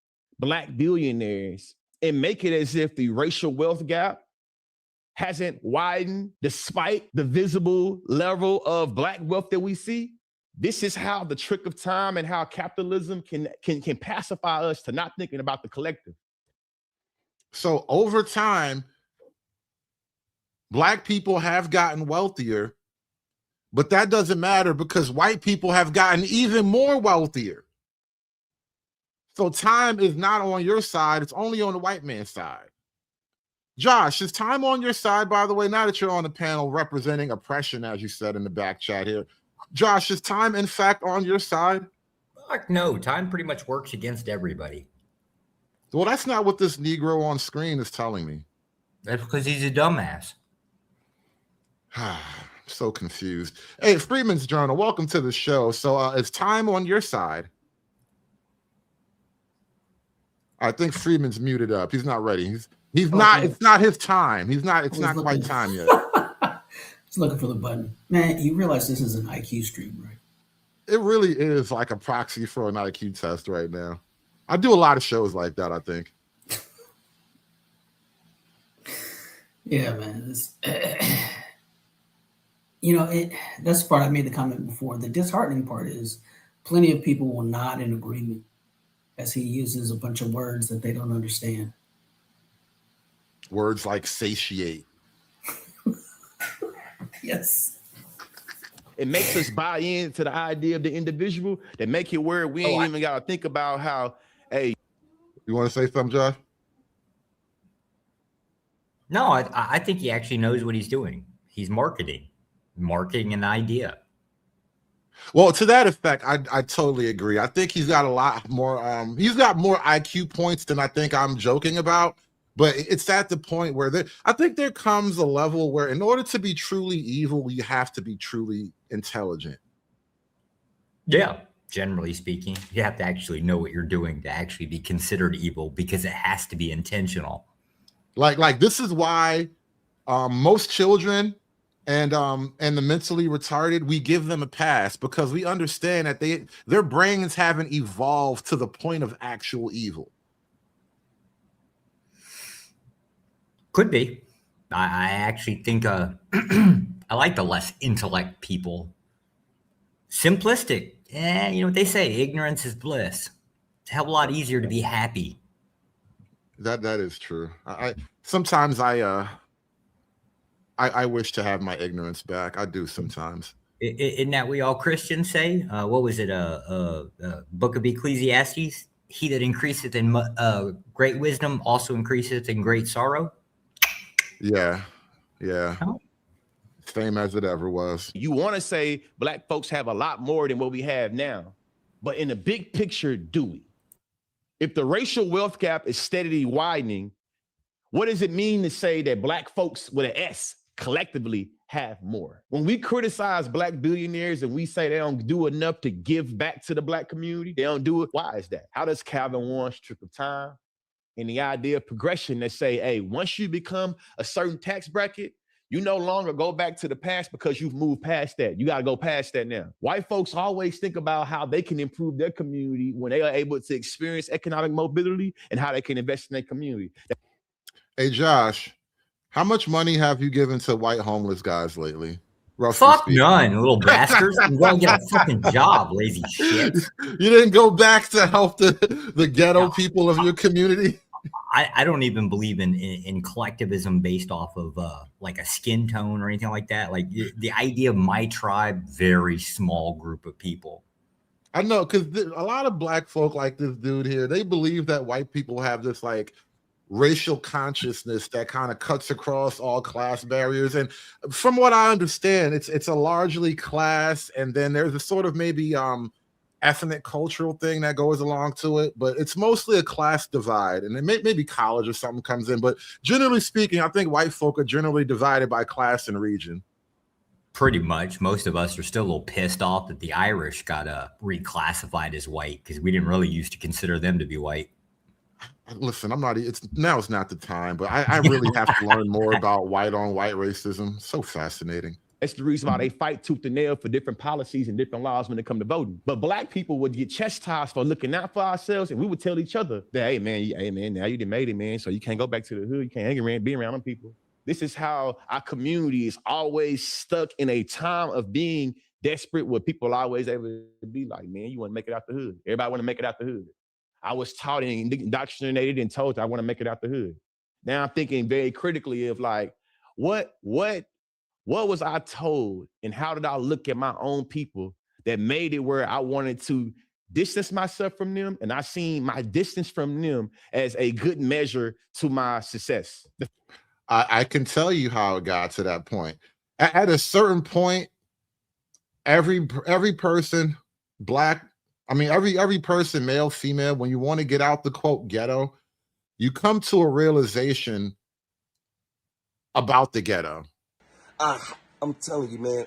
Black billionaires and make it as if the racial wealth gap hasn't widened despite the visible level of Black wealth that we see, this is how the trick of time and how capitalism can pacify us to not thinking about the collective. So over time, Black people have gotten wealthier, but that doesn't matter because white people have gotten even more wealthier. So time is not on your side. It's only on the white man's side. Josh, is time on your side, by the way, now that you're on the panel representing oppression, as you said in the back chat here? Josh, is time, in fact, on your side? Fuck no. Time pretty much works against everybody. Well, that's not what this Negro on screen is telling me. That's because he's a dumbass. I'm so confused. Hey, Freeman's Journal, welcome to the show. So is time on your side? I think Freeman's muted up. He's not ready. He's not. It's not his time. It's not quite time yet. He's looking for the button. Man, you realize this is an IQ stream, right? It really is like a proxy for an IQ test right now. I do a lot of shows like that, I think. Yeah, man. That's the part I made the comment before. The disheartening part is plenty of people will nod in agreement as he uses a bunch of words that they don't understand. Words like satiate. Yes. It makes us buy into the idea of the individual that make it where we ain't even got to think about how, hey. You want to say something, Josh? No, I think he actually knows what he's doing. He's marketing an idea. Well, to that effect, I totally agree. I think he's got a lot more. He's got more IQ points than I think I'm joking about. But it's at the point where I think there comes a level where in order to be truly evil, you have to be truly intelligent. Yeah, generally speaking, you have to actually know what you're doing to actually be considered evil because it has to be intentional. Like this is why most children and the mentally retarded, we give them a pass because we understand that their brains haven't evolved to the point of actual evil. Could be. I actually think I like the less intellect people. Simplistic. You know what they say, ignorance is bliss. It's a hell of a lot easier to be happy. That is true. Sometimes I wish to have my ignorance back. I do sometimes. Isn't that we all Christians say? What was it? Book of Ecclesiastes. He that increaseth in great wisdom also increaseth in great sorrow. Yeah. Same as it ever was. You want to say black folks have a lot more than what we have now, but in the big picture, do we? If the racial wealth gap is steadily widening, what does it mean to say that black folks with an S collectively have more? When we criticize black billionaires and we say they don't do enough to give back to the black community, they don't do it. Why is that? How does Calvin Warren's Trick of Time and the idea of progression that say, hey, once you become a certain tax bracket, you no longer go back to the past because you've moved past that. You got to go past that now. White folks always think about how they can improve their community when they are able to experience economic mobility and how they can invest in their community. Hey, Josh, how much money have you given to white homeless guys lately? Fuck none, little bastards. You gotta get a fucking job, lazy shit. You didn't go back to help the ghetto people of your community? I don't even believe in collectivism based off of like a skin tone or anything like that. Like the idea of my tribe, very small group of people. I know, because a lot of black folk like this dude here, they believe that white people have this like racial consciousness that kind of cuts across all class barriers. And from what I understand, it's a largely class, and then there's a sort of maybe ethnic cultural thing that goes along to it, but it's mostly a class divide, and maybe college or something comes in. But generally speaking, I think white folk are generally divided by class and region. Pretty much. Most of us are still a little pissed off that the Irish got reclassified as white because we didn't really used to consider them to be white. Listen, it's not the time, but I really have to learn more about white on white racism. So fascinating. That's the reason why they fight tooth and nail for different policies and different laws when it come to voting. But black people would get chastised for looking out for ourselves, and we would tell each other that, hey man, now you done made it, man, so you can't go back to the hood, you can't hang around, be around them people. This is how our community is always stuck in a time of being desperate, where people are always able to be like, man, you want to make it out the hood. Everybody want to make it out the hood. I was taught and indoctrinated and told I want to make it out the hood. Now I'm thinking very critically of like, what was I told, and how did I look at my own people that made it where I wanted to distance myself from them, and I seen my distance from them as a good measure to my success. I can tell you how it got to that point. At a certain point, every person, black, I mean, every person, male, female, when you want to get out the quote ghetto, you come to a realization about the ghetto. I'm telling you, man,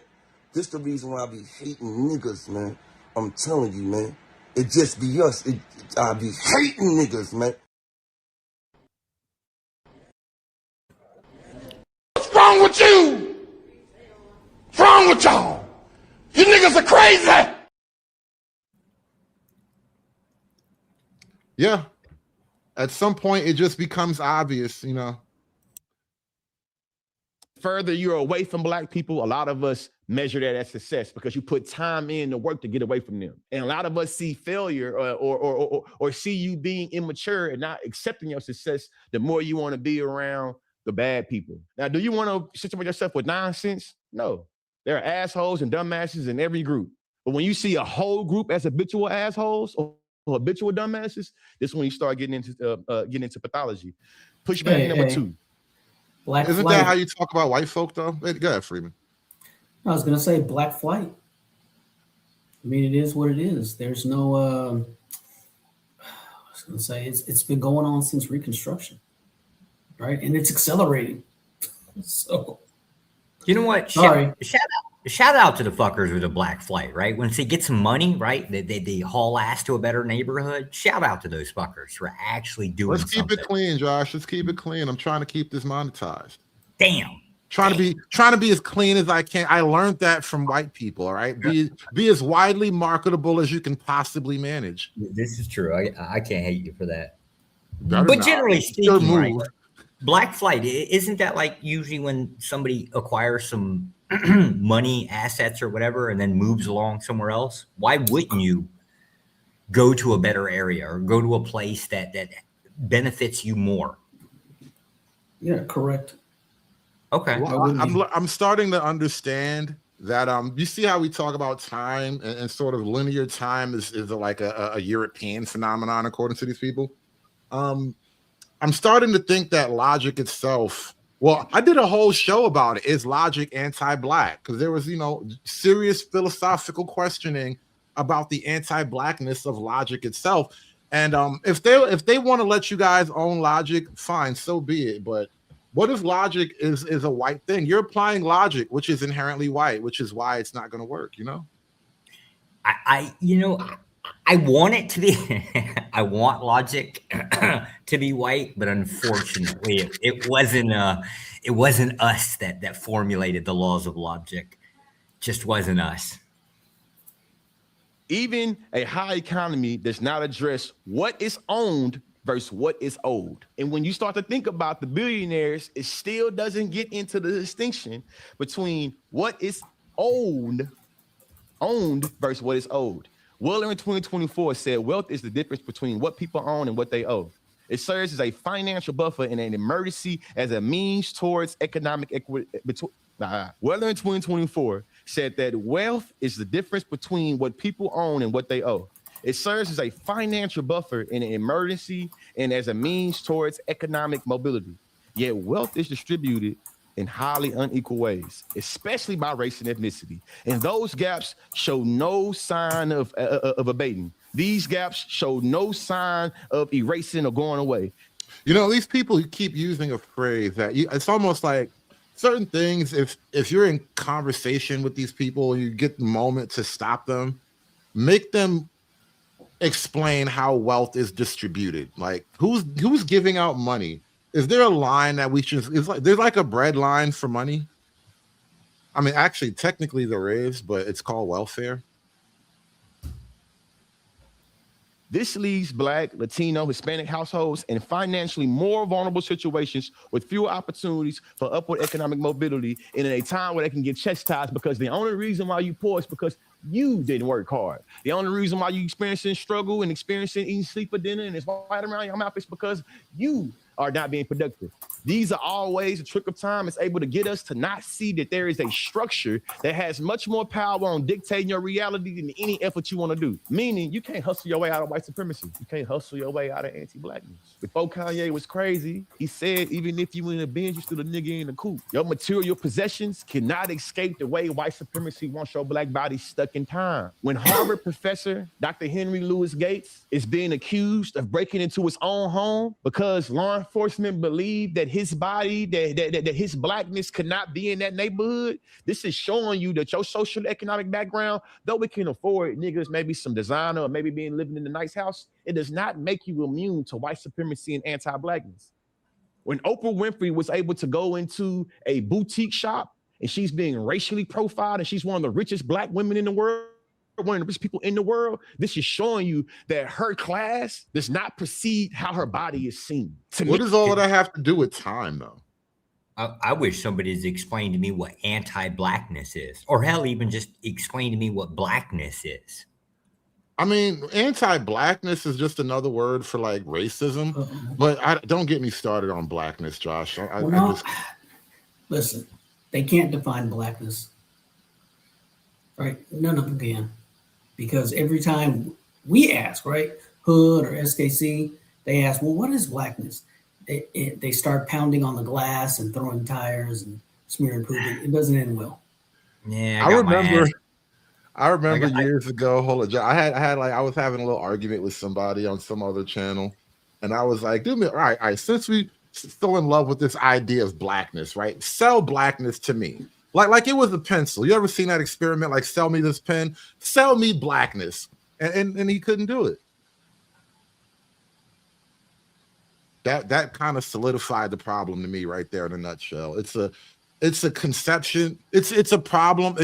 this the reason why I be hating niggas, man. I'm telling you, man. It just be us. I be hating niggas, man. What's wrong with you? What's wrong with y'all? You niggas are crazy. Yeah. At some point, it just becomes obvious, you know. Further you're away from black people, a lot of us measure that as success because you put time in to work to get away from them. And a lot of us see failure or see you being immature and not accepting your success the more you want to be around the bad people. Now, do you want to situate yourself with nonsense? No. There are assholes and dumbasses in every group. But when you see a whole group as habitual assholes or habitual dumbasses, this is when you start getting into pathology. Pushback number 2. Black Isn't flight. that how you talk about white folk, though? Go ahead, Freeman. I was going to say black flight. I mean, it is what it is. There's no, I was going to say, it's been going on since Reconstruction, right? And it's accelerating. So, you know what? Sorry. Shout out to the fuckers with the black flight, right? Once they get some money, right? They haul ass to a better neighborhood. Shout out to those fuckers for actually doing something. Let's keep it clean, Josh. Let's keep it clean. I'm trying to keep this monetized. Damn. Trying to be as clean as I can. I learned that from white people. All right, be as widely marketable as you can possibly manage. This is true. I can't hate you for that. Better but not. Generally speaking, right, black flight, isn't that like usually when somebody acquires some money, assets, or whatever, and then moves along somewhere else? Why wouldn't you go to a better area or go to a place that benefits you more? Yeah, correct. Okay. Well, I'm starting to understand that you see how we talk about time and sort of linear time is like a European phenomenon according to these people. I'm starting to think that logic itself, well, I did a whole show about it. Is logic anti-black? Because there was, serious philosophical questioning about the anti-blackness of logic itself. And if they want to let you guys own logic, fine, so be it. But what if logic is a white thing? You're applying logic, which is inherently white, which is why it's not going to work, I want it to be, I want logic to be white, but unfortunately it wasn't us that formulated the laws of logic. Just wasn't us. Even a high economy does not address what is owned versus what is owed. And when you start to think about the billionaires, it still doesn't get into the distinction between what is owned versus what is owed. Weller in 2024 said wealth is the difference between what people own and what they owe. It serves as a financial buffer in an emergency as a means towards economic equity. Weller in 2024 said that wealth is the difference between what people own and what they owe. It serves as a financial buffer in an emergency and as a means towards economic mobility. Yet wealth is distributed in highly unequal ways, especially by race and ethnicity. And those gaps show no sign of abating. These gaps show no sign of erasing or going away. These people keep using a phrase that it's almost like certain things, if you're in conversation with these people, you get the moment to stop them, make them explain how wealth is distributed. Like who's giving out money? Is there a line that we should, there's like a bread line for money? I mean, actually, technically there is, but it's called welfare. This leaves Black, Latino, Hispanic households in financially more vulnerable situations with fewer opportunities for upward economic mobility and in a time where they can get chastised because the only reason why you poor is because you didn't work hard. The only reason why you experiencing struggle and experiencing eating sleep for dinner and it's right around your mouth is because you are not being productive. These are all ways, the trick of time is able to get us to not see that there is a structure that has much more power on dictating your reality than any effort you want to do. Meaning, you can't hustle your way out of white supremacy. You can't hustle your way out of anti-blackness. Before Kanye was crazy, he said, even if you in a binge, you still a nigga in the coop. Your material possessions cannot escape the way white supremacy wants your black body stuck in time. When Harvard professor Dr. Henry Louis Gates is being accused of breaking into his own home because law enforcement believed that his body, that his blackness could not be in that neighborhood, this is showing you that your social economic background, though we can afford niggas maybe some designer or maybe being living in a nice house, it does not make you immune to white supremacy and anti-blackness. When Oprah Winfrey was able to go into a boutique shop and she's being racially profiled and she's one of the richest black women in the world, one of the richest people in the world, this is showing you that her class does not precede how her body is seen. What does all of that have to do with time, though? I wish somebody's explained to me what anti-blackness is, or hell, even just explain to me what blackness is. I mean, anti-blackness is just another word for like racism, but don't get me started on blackness, Josh. Listen, they can't define blackness, right? None of them can, because every time we ask, right, Hood or SKC, they ask, well, what is blackness? They start pounding on the glass and throwing tires and smearing poop. It doesn't end well. Yeah, I remember years ago. I was having a little argument with somebody on some other channel, and I was like, "All right, since we still in love with this idea of blackness, right? Sell blackness to me, like it was a pencil. You ever seen that experiment? Like, sell me this pen, sell me blackness, and he couldn't do it. That kind of solidified the problem to me right there in a nutshell. It's a conception. It's a problem.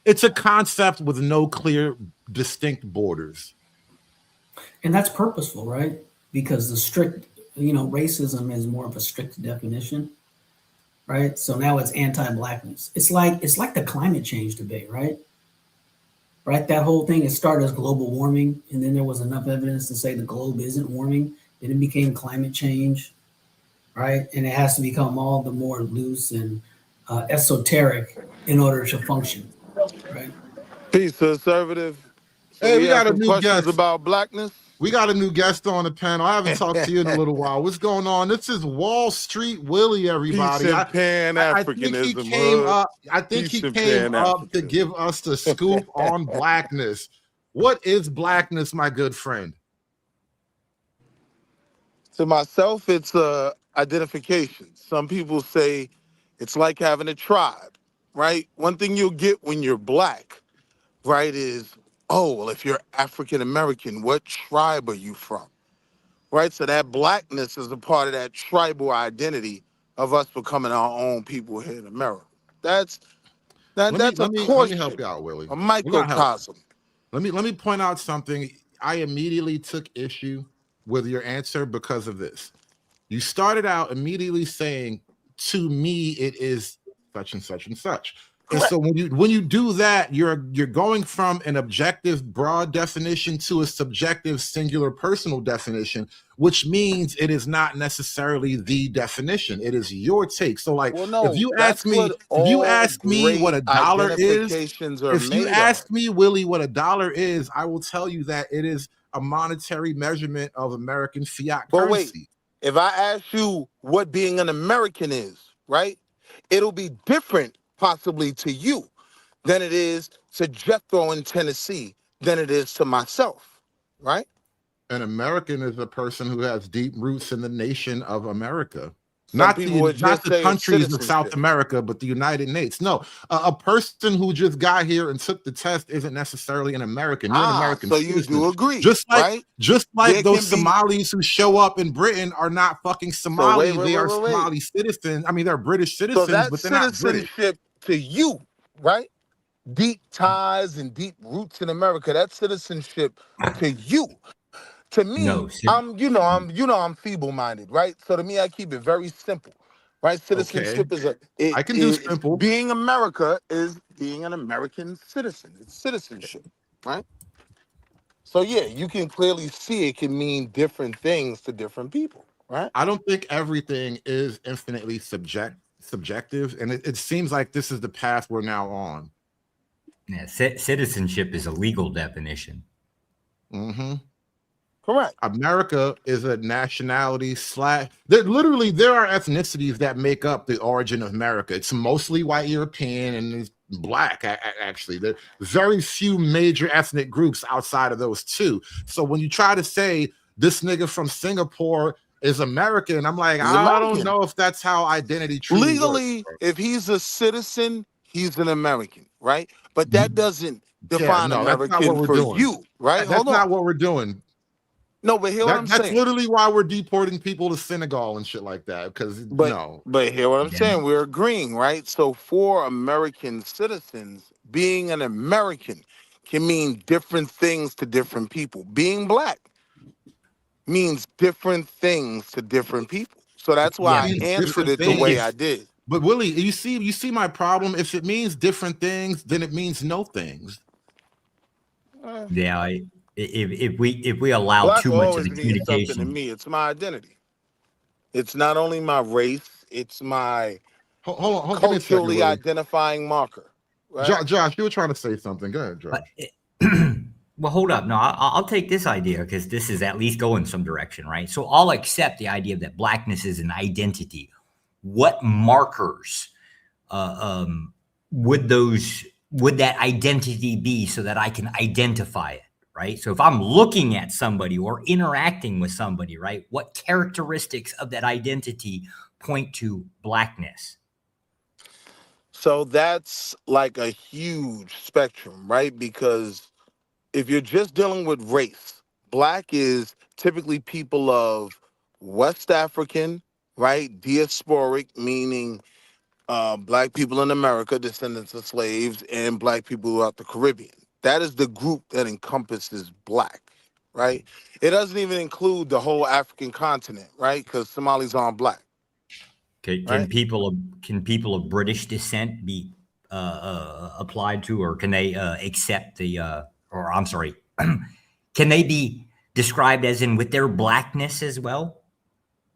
It's a concept with no clear, distinct borders. And that's purposeful, right? Because the strict, racism is more of a strict definition, right? So now it's anti-blackness. It's like the climate change debate, right? Right? That whole thing, it started as global warming, and then there was enough evidence to say the globe isn't warming. Then it became climate change, right? And it has to become all the more loose and esoteric in order to function. Right. Peace, conservative. So hey, we got a some new questions guest about blackness. We got a new guest on the panel. I haven't talked to you in a little while. What's going on? This is Wall Street Willie, everybody. Peace and Pan-Africanism. I think he came up to give us the scoop on blackness. What is blackness, my good friend? To myself, it's identification. Some people say it's like having a tribe, right? One thing you'll get when you're black, right, is, oh, well, if you're African American, what tribe are you from? Right? So that blackness is a part of that tribal identity of us becoming our own people here in America. Let me help you out, Willie. A microcosm. Let me point out something. I immediately took issue with your answer because of this. You started out immediately saying, to me, it is such and such and such. And so when you do that, you're going from an objective broad definition to a subjective singular personal definition, which means it is not necessarily the definition. It is your take. So like, if you ask me what a dollar is, if you ask me, Willie, what a dollar is, I will tell you that it is a monetary measurement of American fiat currency. Wait, if I ask you what being an American is, right, it'll be different possibly to you than it is to Jethro in Tennessee than it is to myself, right? An American is a person who has deep roots in the nation of America. Not the countries of South America, but the United States. No, a person who just got here and took the test isn't necessarily an American. You're an American citizen. You do agree, just like right? Those Somalis who show up in Britain are not fucking Somali. They are Somali citizens. I mean, they're British citizens, but they're not British. To you, right? Deep ties and deep roots in America. That citizenship to you. To me, I'm feeble-minded, right? So to me, I keep it very simple, right? Citizenship is simple. Being America is being an American citizen. It's citizenship, right? So yeah, you can clearly see it can mean different things to different people. right? I don't think everything is infinitely subjective, and it seems like this is the path we're now on. Yeah, citizenship is a legal definition. Mm-hmm. Correct. America is a nationality there are ethnicities that make up the origin of America. It's mostly white European and it's black, actually. There are very few major ethnic groups outside of those two. So when you try to say this nigga from Singapore is American, I'm like, He's I don't American. know if that's how identity truly Legally, works. if he's a citizen, he's an American, right? But that doesn't define No, that's not what American we're for doing. you, right? That's Hold on. not what we're doing. No, but hear what I'm That's saying. literally why we're deporting people to Senegal and shit like that. Because But hear what I'm saying. We're agreeing, right? So for American citizens, being an American can mean different things to different people. Being black means different things to different people. So that's why I answered it the way I did. But Willie, you see my problem. If it means different things, then it means no things. Yeah, if we allow Black too much of always the means something to communication, me. It's my identity. It's not only my race, it's my hold on, give me a second, culturally Willie. identifying marker. Right? Josh, you were trying to say something. Go ahead, Josh. well, hold up. No, I'll take this idea because this is at least going some direction, right? So I'll accept the idea that blackness is an identity. What markers would that identity be so that I can identify it, right? So if I'm looking at somebody or interacting with somebody, right, what characteristics of that identity point to blackness? So that's like a huge spectrum, right? Because if you're just dealing with race, black is typically people of West African, right? Diasporic, meaning black people in America, descendants of slaves, and black people throughout the Caribbean. That is the group that encompasses black, right? It doesn't even include the whole African continent, right? Because Somalis aren't black. Can people of British descent be applied to, or can they accept the? Or I'm sorry, can they be described as in with their blackness as well?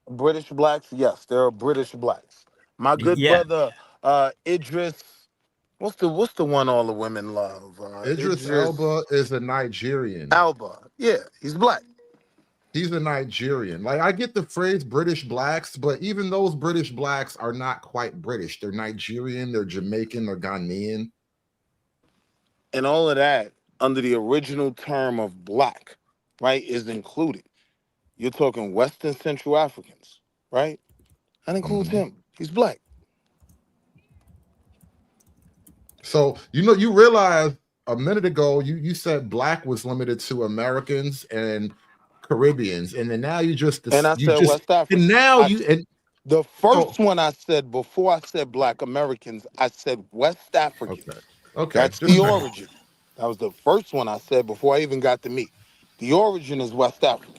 British blacks, yes, there are British blacks. My good brother Idris, what's the one all the women love? Idris Elba is a Nigerian. Elba, yeah, he's black. He's a Nigerian. Like, I get the phrase British blacks, but even those British blacks are not quite British. They're Nigerian, they're Jamaican, or Ghanaian. And all of that under the original term of black, right, is included. You're talking Western Central Africans, right? That includes him. He's black. So, you realize a minute ago, you said black was limited to Americans and Caribbeans, and then now you just And I said West African. And now the first one I said before I said black Americans, I said West Africans. Okay. That's the origin. That was the first one I said before I even got to me. The origin is West African.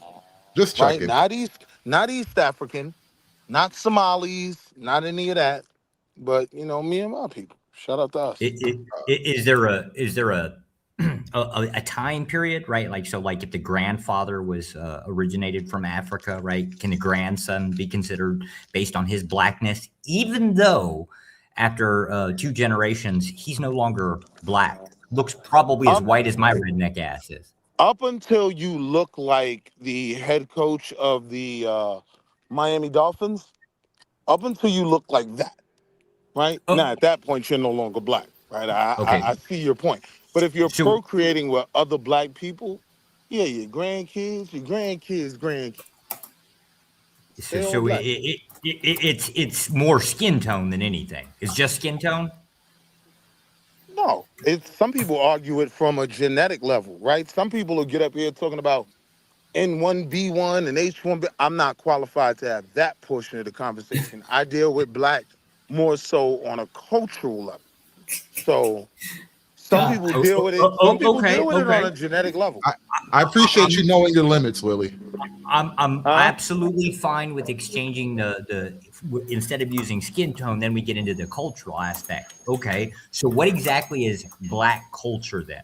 Just checking. Right? Not East African, not Somalis, not any of that. But me and my people. Shout out to us. Is there a time period, right? Like if the grandfather was originated from Africa, right? Can the grandson be considered based on his blackness, even though after 2 generations he's no longer black? Looks probably as white as my redneck ass is. Up until you look like the head coach of the Miami Dolphins, up until you look like that, right? Now, at that point, you're no longer black, right? I see your point. But if you're procreating with other black people, your grandkids. So it's more skin tone than anything. It's just skin tone? No, some people argue it from a genetic level, right? Some people will get up here talking about N1B1 and H1B. I'm not qualified to have that portion of the conversation. I deal with black more so on a cultural level. So some people deal with it. Some people deal with it on a genetic level. I appreciate you knowing your limits, Willie. I'm absolutely fine with exchanging the instead of using skin tone, then we get into the cultural aspect. Okay, so what exactly is black culture then?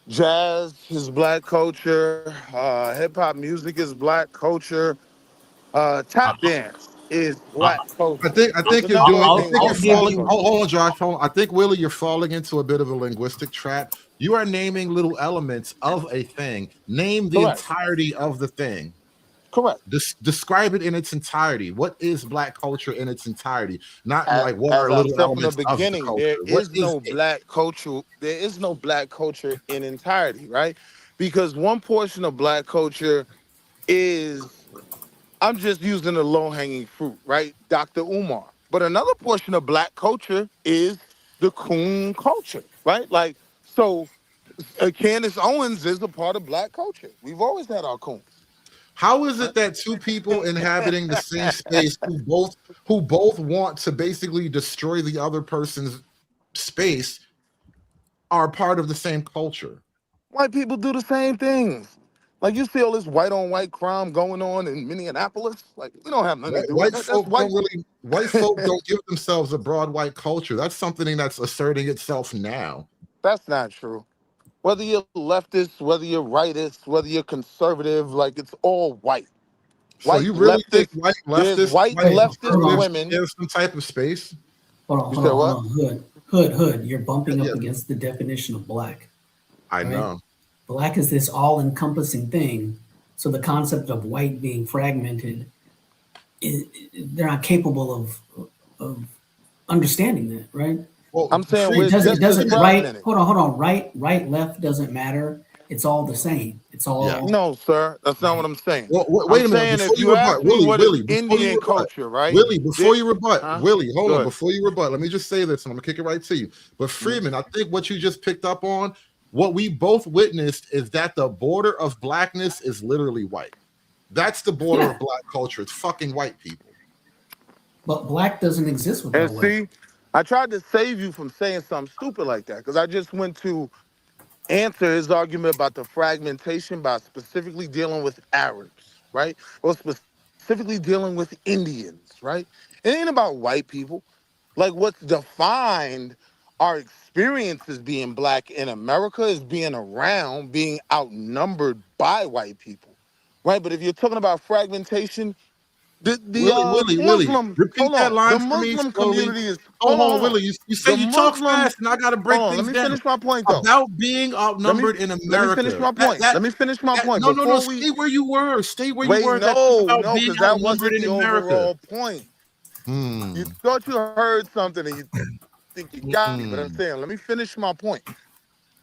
Jazz is black culture. Hip hop music is black culture. Tap dance is black I culture. There's think a you're number doing. of I things think you're that's black falling. culture. Hold on, Josh. Hold on. I think Willie, you're falling into a bit of a linguistic trap. You are naming little elements of a thing. Name the Correct. entirety of the thing. Correct. Describe it in its entirety. What is black culture in its entirety? Not like what As are I little said from the elements of the beginning, culture. What is it? there is no black culture in entirety, right? Because one portion of black culture is, I'm just using the low-hanging fruit, right? Dr. Umar. But another portion of black culture is the coon culture, right? Like, so Candace Owens is a part of black culture. We've always had our coons. How is it that two people inhabiting the same space who both want to basically destroy the other person's space are part of the same culture? White people do the same things. Like you see all this white on white crime going on in Minneapolis. Like we don't have nothing to do with that. That's white. White folk don't give themselves a broad white culture. That's something that's asserting itself now. That's not true. Whether you're leftist, whether you're rightist, whether you're conservative, like it's all white. So White you really think leftist. white There's leftists, white white leftist conservatives women. share some type of space? Hold on, You hold said on, what? hold on. Hood. You're bumping up Yes, against the definition of black. I Right? know. Black is this all-encompassing thing. So the concept of white being fragmented, they're not capable of understanding that, right? Well, I'm saying It we're doesn't. It just as doesn't. Right. fragmented. Hold on. Right, left doesn't matter. It's all the same. It's yeah. all No, sir. That's not right. what I'm saying. Well, I'm wait a minute. saying Before if you you rebut, ask me what is Before you Indian rebut, culture, right? Before you rebut, Huh? Hold on. Good. Before you rebut, let me just say this, and I'm gonna kick it right to you. But Freeman, I think what you just picked up on, what we both witnessed, is that the border of blackness is literally white. That's the border of black culture. It's fucking white people. But black doesn't exist And without white. see, I tried to save you from saying something stupid like that because I just went to answer his argument about the fragmentation by specifically dealing with Arabs, right? Or specifically dealing with Indians, right? It ain't about white people. Like what's defined our experience as being black in America is being around, being outnumbered by white people, right? But if you're talking about fragmentation, Willie, Muslim, repeat hold that on, line the for me Muslim slowly. community is, Hold on, Willie. You say the you talk Muslim, fast, and I got to break hold on, let things me down. finish my point though. About being outnumbered in Let me finish America. my point. Let me finish my point No. before we Stay where you were. Stay where you wait. were. That thing about No, being because that outnumbered wasn't in the America. overall point. You thought you heard something and you think you got me, but I'm saying, let me finish my point.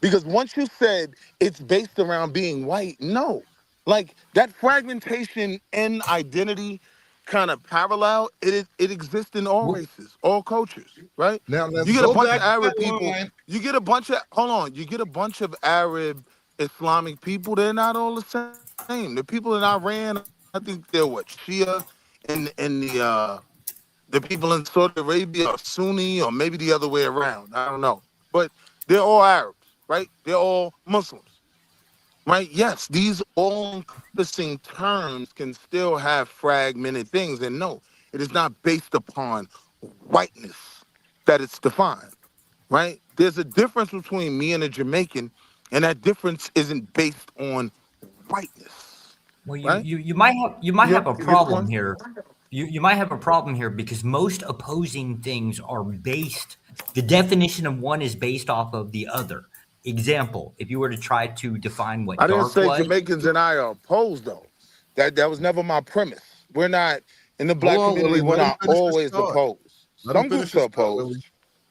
Because once you said it's based around being white, no. Like that fragmentation in identity kind of parallel, it exists in all races, all cultures, right? Now let's You get a go bunch of back to that Arab people, line. you get a bunch of hold on, you get a bunch of Arab Islamic people, they're not all the same. The people in Iran, I think they're what, Shia and the people in Saudi Arabia are Sunni or maybe the other way around. I don't know. But they're all Arabs, right? They're all Muslims, right? Yes, these all-encompassing terms can still have fragmented things. And no, it is not based upon whiteness that it's defined, right? There's a difference between me and a Jamaican, and that difference isn't based on whiteness, Well, right? you might have a You get the problem point? here. You might have a problem here because most opposing things are based. The definition of one is based off of the other. Example: if you were to try to define I what didn't dark say was, Jamaicans and I are opposed though. That was never my premise. We're not in the Hold black on, community. Willie. We're Let him not finish his always thought. opposed. Let him Some finish groups are his thought, opposed.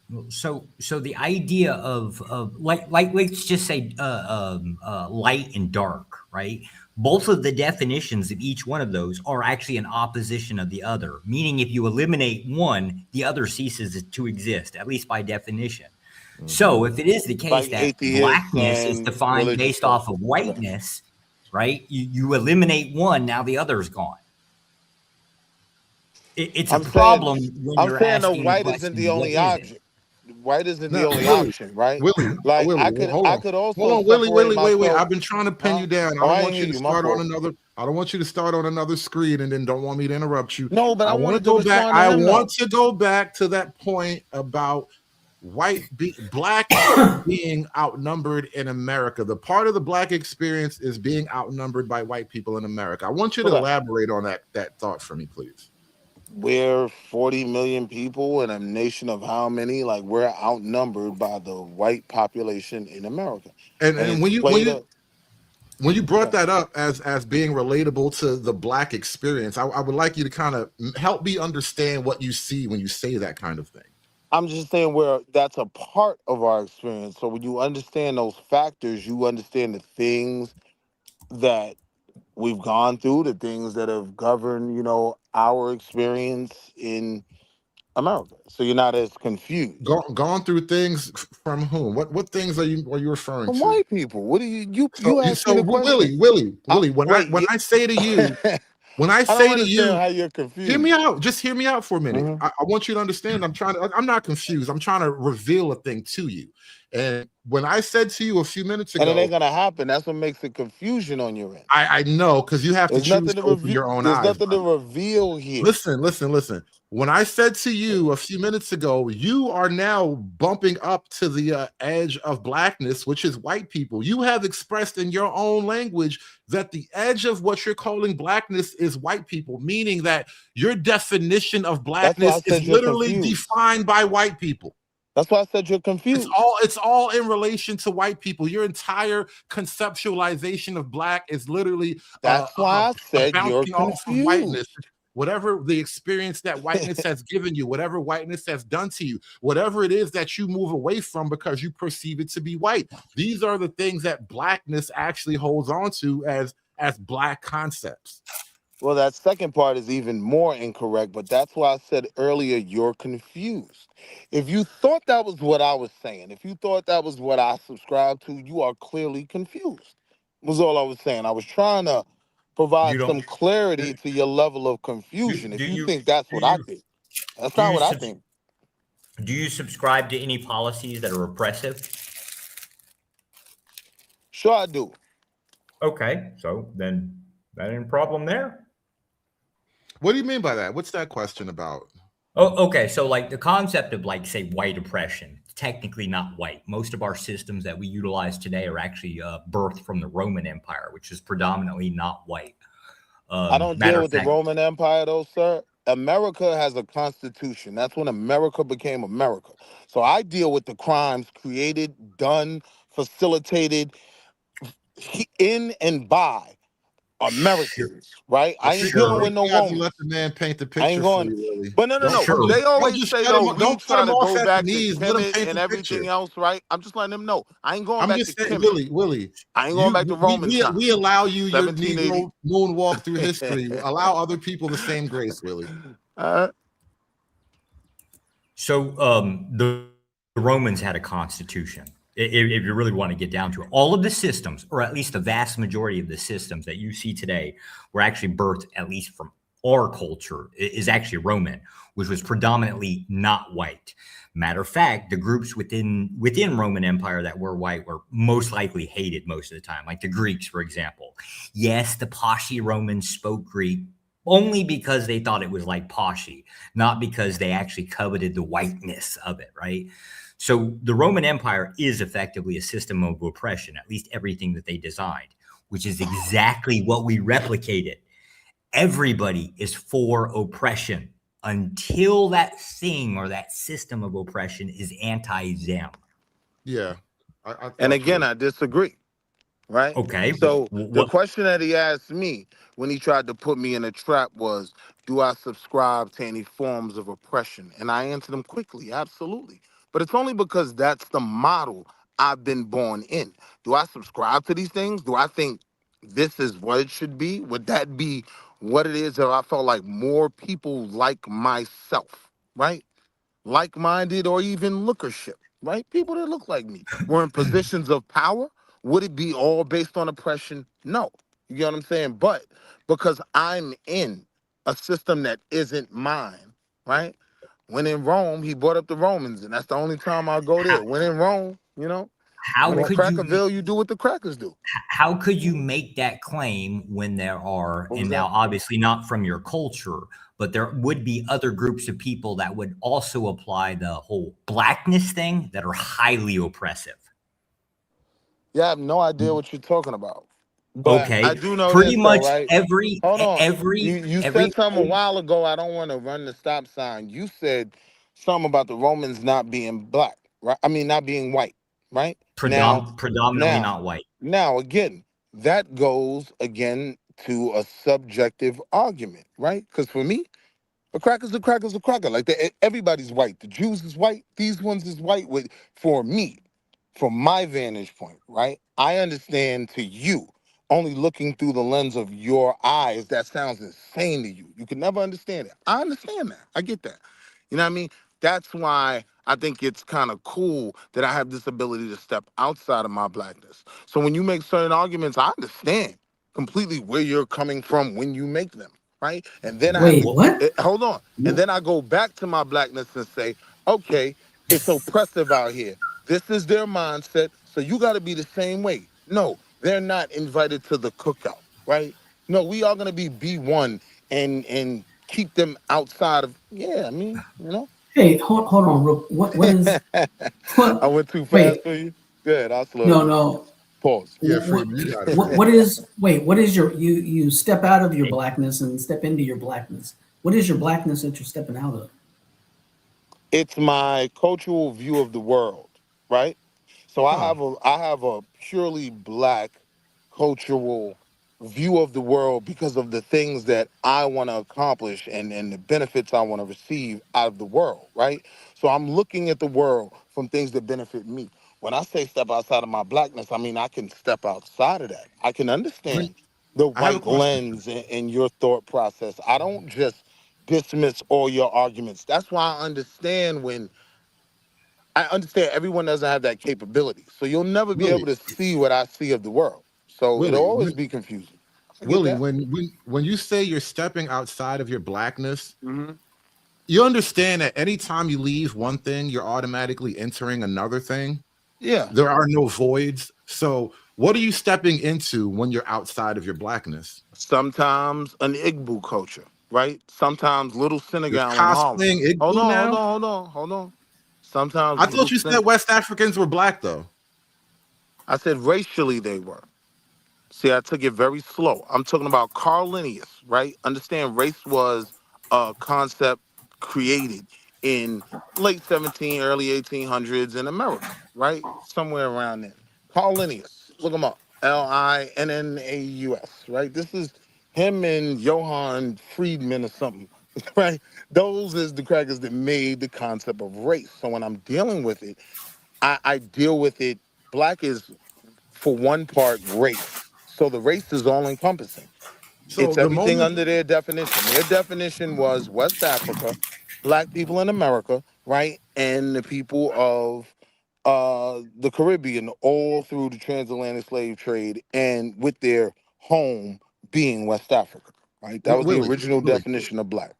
Willie. so the idea of like let's just say light and dark, right? Both of the definitions of each one of those are actually an opposition of the other, meaning if you eliminate one, the other ceases to exist, at least by definition. So if it is the case Like that atheists blackness is and defined religious based folk. off of Okay. whiteness, right? You eliminate one, now the other's gone. It's a I'm saying problem when I'm you're saying the asking the white isn't the question, what only is it? object. White isn't the Now, only option, right? Like Willie, hold I on. could Hold also on, Willie, separate wait. myself. I've been trying to pin Huh? you down. Oh, I didn't hear you, my fault. I don't want you to start on another screen and then don't want me to interrupt you. No, but I I want to wanted to go back. respond to I him want though. to go back to that point about black being outnumbered in America. The part of the black experience is being outnumbered by white people in America. I want you to elaborate on that thought for me, please. We're 40 million people in a nation of how many? Like, we're outnumbered by the white population in America. And when you brought that up as being relatable to the black experience, I would like you to kind of help me understand what you see when you say that kind of thing. I'm just saying that's a part of our experience. So when you understand those factors, you understand the things that we've gone through, the things that have governed, our experience in America. So you're not as confused. Gone through things from whom? What things are you referring From to? white people. What do you asked me the question? Willie, when I say to you, I don't understand how you're confused. Hear me out. Just hear me out for a minute. I want you to understand. I'm not confused. I'm trying to reveal a thing to you. And when I said to you a few minutes ago, and it ain't gonna happen. That's what makes it confusion on your end. I know, because you have to choose to open your own eyes. There's nothing to reveal here. Listen. When I said to you a few minutes ago, you are now bumping up to the edge of blackness, which is white people. You have expressed in your own language that the edge of what you're calling blackness is white people, meaning that your definition of blackness is literally defined by white people. That's why I said you're confused. It's all in relation to white people. Your entire conceptualization of black is literally that's why I said you're confused. Whiteness. Whatever the experience that whiteness has given you, whatever whiteness has done to you, whatever it is that you move away from because you perceive it to be white. These are the things that blackness actually holds on to as black concepts. Well, that second part is even more incorrect, but that's why I said earlier you're confused. If you thought that was what I was saying, if you thought that was what I subscribed to, you are clearly confused. Was all I was saying. I was trying to provide some clarity to your level of confusion. If you think that's what I think, that's not what I think. Do you subscribe to any policies that are oppressive? Sure, I do. Okay, so then that ain't a problem there. What do you mean by that? What's that question about? Oh, okay. So like the concept of like, say, white oppression, technically not white. Most of our systems that we utilize today are actually birthed from the Roman Empire, which is predominantly not white. I don't deal with the Roman Empire though, sir. America has a constitution. That's when America became America. So I deal with the crimes created, done, facilitated in and by Americans, right? I ain't dealing with no Romans. Let the man paint the picture. I ain't going. Really. But no. They always say though we try to go back to Kemet and everything else, right? I'm just letting them know. I ain't going back to Kemet. Willie. I ain't going back to Romans. We allow you your Negro moonwalk through history. Allow other people the same grace, Willie. So the Romans had a constitution. If you really want to get down to it, all of the systems, or at least the vast majority of the systems that you see today, were actually birthed, at least from our culture, is actually Roman, which was predominantly not white. Matter of fact, the groups within Roman Empire that were white were most likely hated most of the time, like the Greeks, for example. Yes, the poshy Romans spoke Greek only because they thought it was like poshy, not because they actually coveted the whiteness of it, right? So the Roman Empire is effectively a system of oppression, at least everything that they designed, which is exactly what we replicated. Everybody is for oppression until that thing or that system of oppression is anti-them. Yeah. And again, I disagree. Right? Okay. So the question that he asked me when he tried to put me in a trap was, do I subscribe to any forms of oppression? And I answered him quickly, absolutely. But it's only because that's the model I've been born in. Do I subscribe to these things? Do I think this is what it should be? Would that be what it is if I felt like more people like myself, right? Like-minded or even lookership, right? People that look like me were in positions of power. Would it be all based on oppression? No. You get what I'm saying? But because I'm in a system that isn't mine, right? When in Rome, he brought up the Romans, and that's the only time I'll go there. When in Rome, when in Crackerville, you do what the crackers do. How could you make that claim when there are, and now obviously not from your culture, but there would be other groups of people that would also apply the whole blackness thing that are highly oppressive. Yeah, I have no idea what you're talking about. But I Okay, do know pretty this though, much right? every Hold on. every You every said something a while ago. I don't want to run the stop sign. You said something about the Romans not being black, right? I mean, not being white, right? predominantly Now, not white. now again, that goes again to a subjective argument, right? Because for me, a cracker's a cracker's a cracker. Like everybody's white. The Jews is white. These ones is white. With for me, from my vantage point, right? I understand to you, only looking through the lens of your eyes, that sounds insane to you. You can never understand it. I understand that. I get that. You know what I mean? That's why I think it's kind of cool that I have this ability to step outside of my blackness. So when you make certain arguments, I understand completely where you're coming from when you make them, right? And then I have Wait, to what? hold on. And then I go back to my blackness and say, okay, it's oppressive out here. This is their mindset, so you got to be the same way. No, they're not invited to the cookout, right? No, we are gonna be B1 and keep them outside of. Yeah, I mean, you know. Hey, hold on, Rook. What is I what? went too fast Wait, for you. Good, I'll slow no, you down. no. Pause. Yeah, What Freeman, you got it, what man. what is? Wait, what is your you step out of your blackness and step into your blackness? What is your blackness that you're stepping out of? It's my cultural view of the world, right? So Huh. I have a purely black cultural view of the world because of the things that I want to accomplish and the benefits I want to receive out of the world, right? So I'm looking at the world from things that benefit me. When I say step outside of my blackness, I mean I can step outside of that. I can When, understand the I have a white question. lens and your thought process. I don't just dismiss all your arguments. That's why I understand everyone doesn't have that capability. So you'll never be able Willie, to see what I see of the world. So it'll Willie, always when, be confusing. I get Willie, that. when you say you're stepping outside of your blackness, Hmm. you understand that anytime you leave one thing, you're automatically entering another thing. Yeah. There are no voids. So, what are you stepping into when you're outside of your blackness? Sometimes an Igbo culture, right? Sometimes little You're Senegal in Harlem. cosplaying Hold Igbo on, hold now? on, hold on, hold on. Sometimes I little thought you said West Africans were black, though. I said racially they were. See, I took it very slow. I'm talking about Carl Linnaeus, right? Understand race was a concept created in late 17, early 1800s in America, right? Somewhere around there. Carl Linnaeus, look him up. Linnaeus, right? This is him and Johann Friedman or something, right? Those is the crackers that made the concept of race. So when I'm dealing with it, I deal with it. Black is for one part race. So the race is all encompassing. So, It's the everything moment, under their definition. Their definition was West Africa, black people in America, right? And the people of the Caribbean all through the transatlantic slave trade and with their home being West Africa, right? That was the Willie, original Willie, definition of black.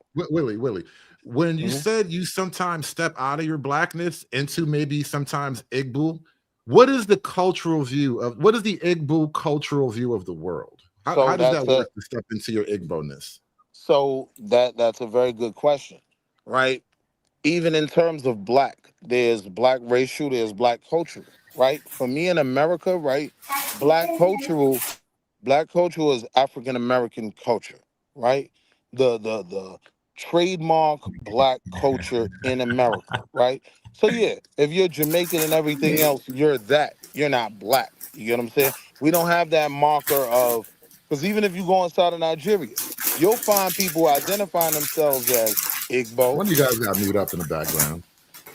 Willie, when you Hmm. said you sometimes step out of your blackness into maybe sometimes Igbo, what is the cultural view of what is the Igbo cultural view of the world? So How does that that's work a to step into your Igbo-ness? so that's a very good question, right? Even in terms of black, there's black racial, there's black cultural, right? For me in America, right, black cultural, black culture is African American culture, right? The trademark black culture in America, right? So yeah, if you're Jamaican and everything else, you're that. You're not black. You get what I'm saying? We don't have that marker of because even if you go inside of Nigeria, you'll find people identifying themselves as Igbo. One of you guys got mute up in the background.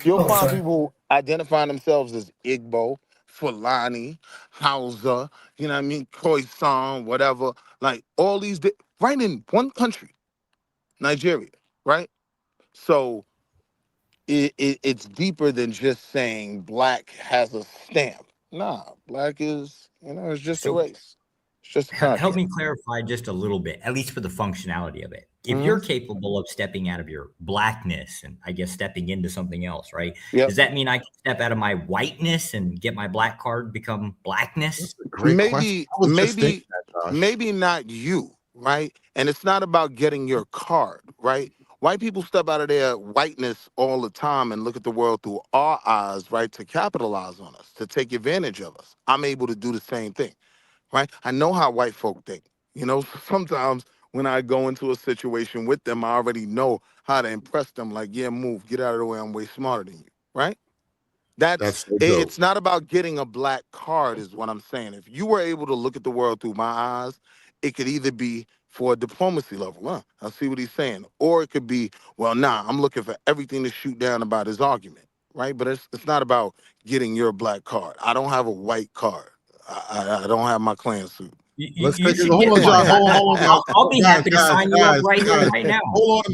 You'll Oh, find sorry. people identifying themselves as Igbo, Fulani, Hausa, you know what I mean, Khoisan, whatever. Like all these, right in one country, Nigeria, right? So it's deeper than just saying black has a stamp. Nah, black is, it's just a So race. It's just a help construct. me clarify just a little bit, at least for the functionality of it. If Hmm. you're capable of stepping out of your blackness and I guess stepping into something else, right? Yep. Does that mean I can step out of my whiteness and get my black card become blackness? That's a great question. Maybe, I was just thinking maybe, that, Josh. maybe not you, right? And it's not about getting your card, right? White people step out of their whiteness all the time and look at the world through our eyes, right, to capitalize on us, to take advantage of us. I'm able to do the same thing, right? I know how white folk think. You know, sometimes when I go into a situation with them, I already know how to impress them. Like, yeah, move, get out of the way. I'm way smarter than you, right? That's so dope. It's not about getting a black card, is what I'm saying. If you were able to look at the world through my eyes, it could either be for a diplomacy level, I see what he's saying, or it could be, well, nah, I'm looking for everything to shoot down about his argument, right? But it's not about getting your black card. I don't have a white card. I don't have my clan suit. Let's take it. should Hold get on, John. one. Hold on. I'll be Guys, happy to sign you up right here, right now. Hold on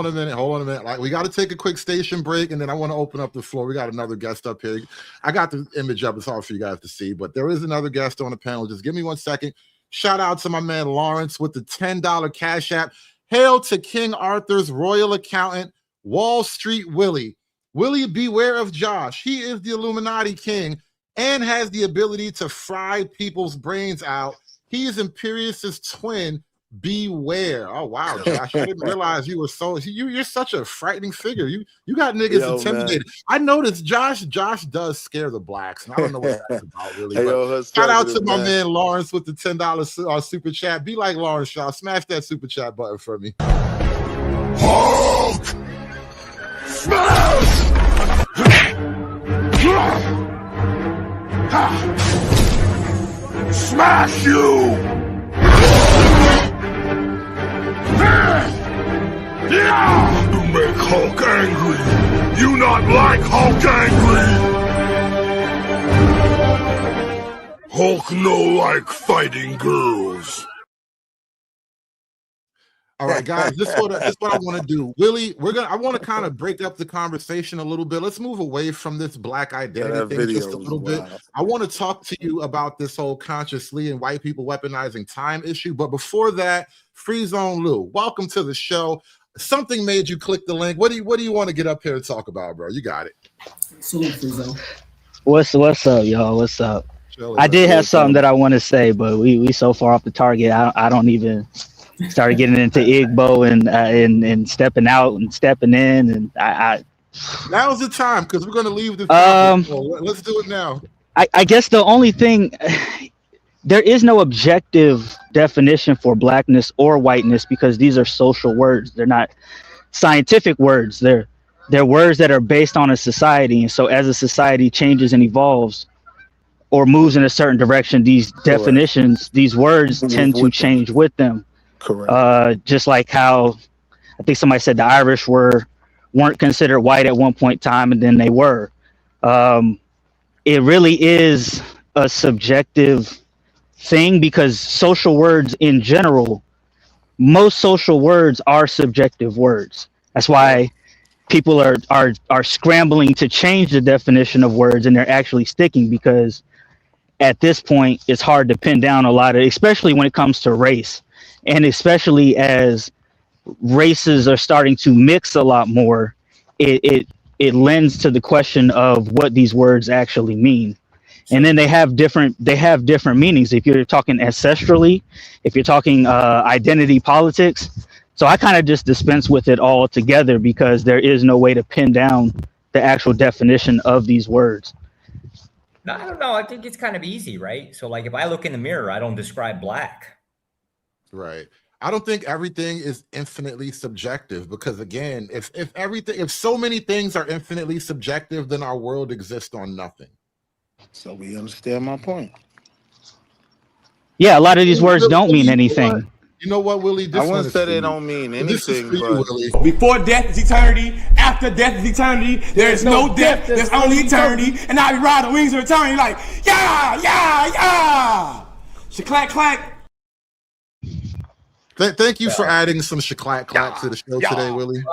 a minute. Like, we got to take a quick station break, and then I want to open up the floor. We got another guest up here. I got the image up. It's hard for you guys to see, but there is another guest on the panel. Just give me 1 second. Shout out to my man Lawrence with the $10 Cash App. Hail to King Arthur's royal accountant, Wall Street Willie. Willie, beware of Josh. He is the Illuminati king and has the ability to fry people's brains out. He is Imperious's twin. Beware. Oh wow, Josh! I didn't realize you were you're such a frightening figure. You got niggas intimidated. Man. I noticed Josh does scare the blacks, and I don't know what that's about really. But shout out to my man Lawrence with the $10 super chat. Be like Lawrence, Shaw. Smash that super chat button for me. Hulk! Smash! Smash you! You make Hulk angry. You not like Hulk angry. Hulk no like fighting girls. All right, guys, this is what I want to do. Willie, I want to kind of break up the conversation a little bit. Let's move away from this black identity thing just a little bit. I want to talk to you about this whole consciously and white people weaponizing time issue. But before that, Free Zone Lou, welcome to the show. Something made you click the link. What do you want to get up here and talk about, bro? You got it. Salute, Free Zone. What's up, y'all? What's up? I did have something that I want to say, but we so far off the target. I don't even started getting into Igbo and stepping out and stepping in, and I now's the time because we're gonna leave the let's do it now. I guess the only thing, there is no objective definition for blackness or whiteness because these are social words. They're not scientific words. They're words that are based on a society, and so as a society changes and evolves or moves in a certain direction, these definitions, these words tend to change with them. Correct. Just like how I think somebody said the Irish weren't considered white at one point in time, and then they were. It really is a subjective thing because social words in general, most social words are subjective words. That's why people are scrambling to change the definition of words, and they're actually sticking because at this point it's hard to pin down a lot of, especially when it comes to race. And especially as races are starting to mix a lot more, it lends to the question of what these words actually mean. And then they have different meanings. If you're talking ancestrally, if you're talking identity politics. So I kind of just dispense with it all together because there is no way to pin down the actual definition of these words. No, I don't know. I think it's kind of easy, right? So like if I look in the mirror, I don't describe black. Right. I don't think everything is infinitely subjective because again, if so many things are infinitely subjective, then our world exists on nothing. So we understand my point. Yeah, a lot of these words don't mean anything. You know what, Willie? I wouldn't say they don't mean anything, but before death is eternity, after death is eternity, there is no death, there's only eternity, and I be riding wings of eternity like, yeah, yeah, yeah. Clack, clack. Thank you for adding some shaklack clack to the show today, Willie.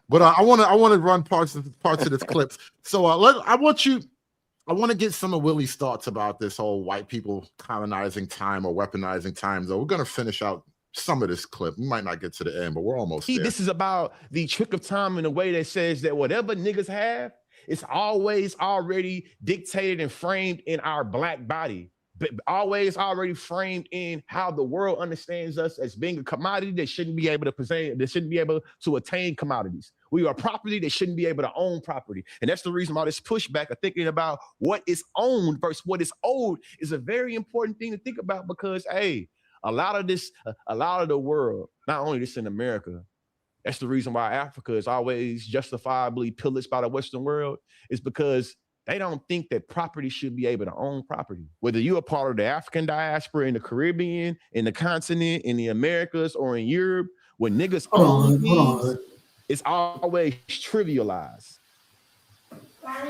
But I want to run parts of this clip. So I want to get some of Willie's thoughts about this whole white people colonizing time or weaponizing time. Though we're gonna finish out some of this clip. We might not get to the end, but we're almost there. This is about the trick of time in a way that says that whatever niggas have, it's always already dictated and framed in our black body. always already framed in how the world understands us as being a commodity that shouldn't be able to present, that shouldn't be able to attain commodities. We are property that shouldn't be able to own property. And that's the reason why this pushback of thinking about what is owned versus what is owed is a very important thing to think about, because, hey, a lot of the world, not only this in America, that's the reason why Africa is always justifiably pillaged by the Western world, is because they don't think that property should be able to own property. Whether you're a part of the African diaspora in the Caribbean, in the continent, in the Americas, or in Europe, when niggas own things, it's always trivialized.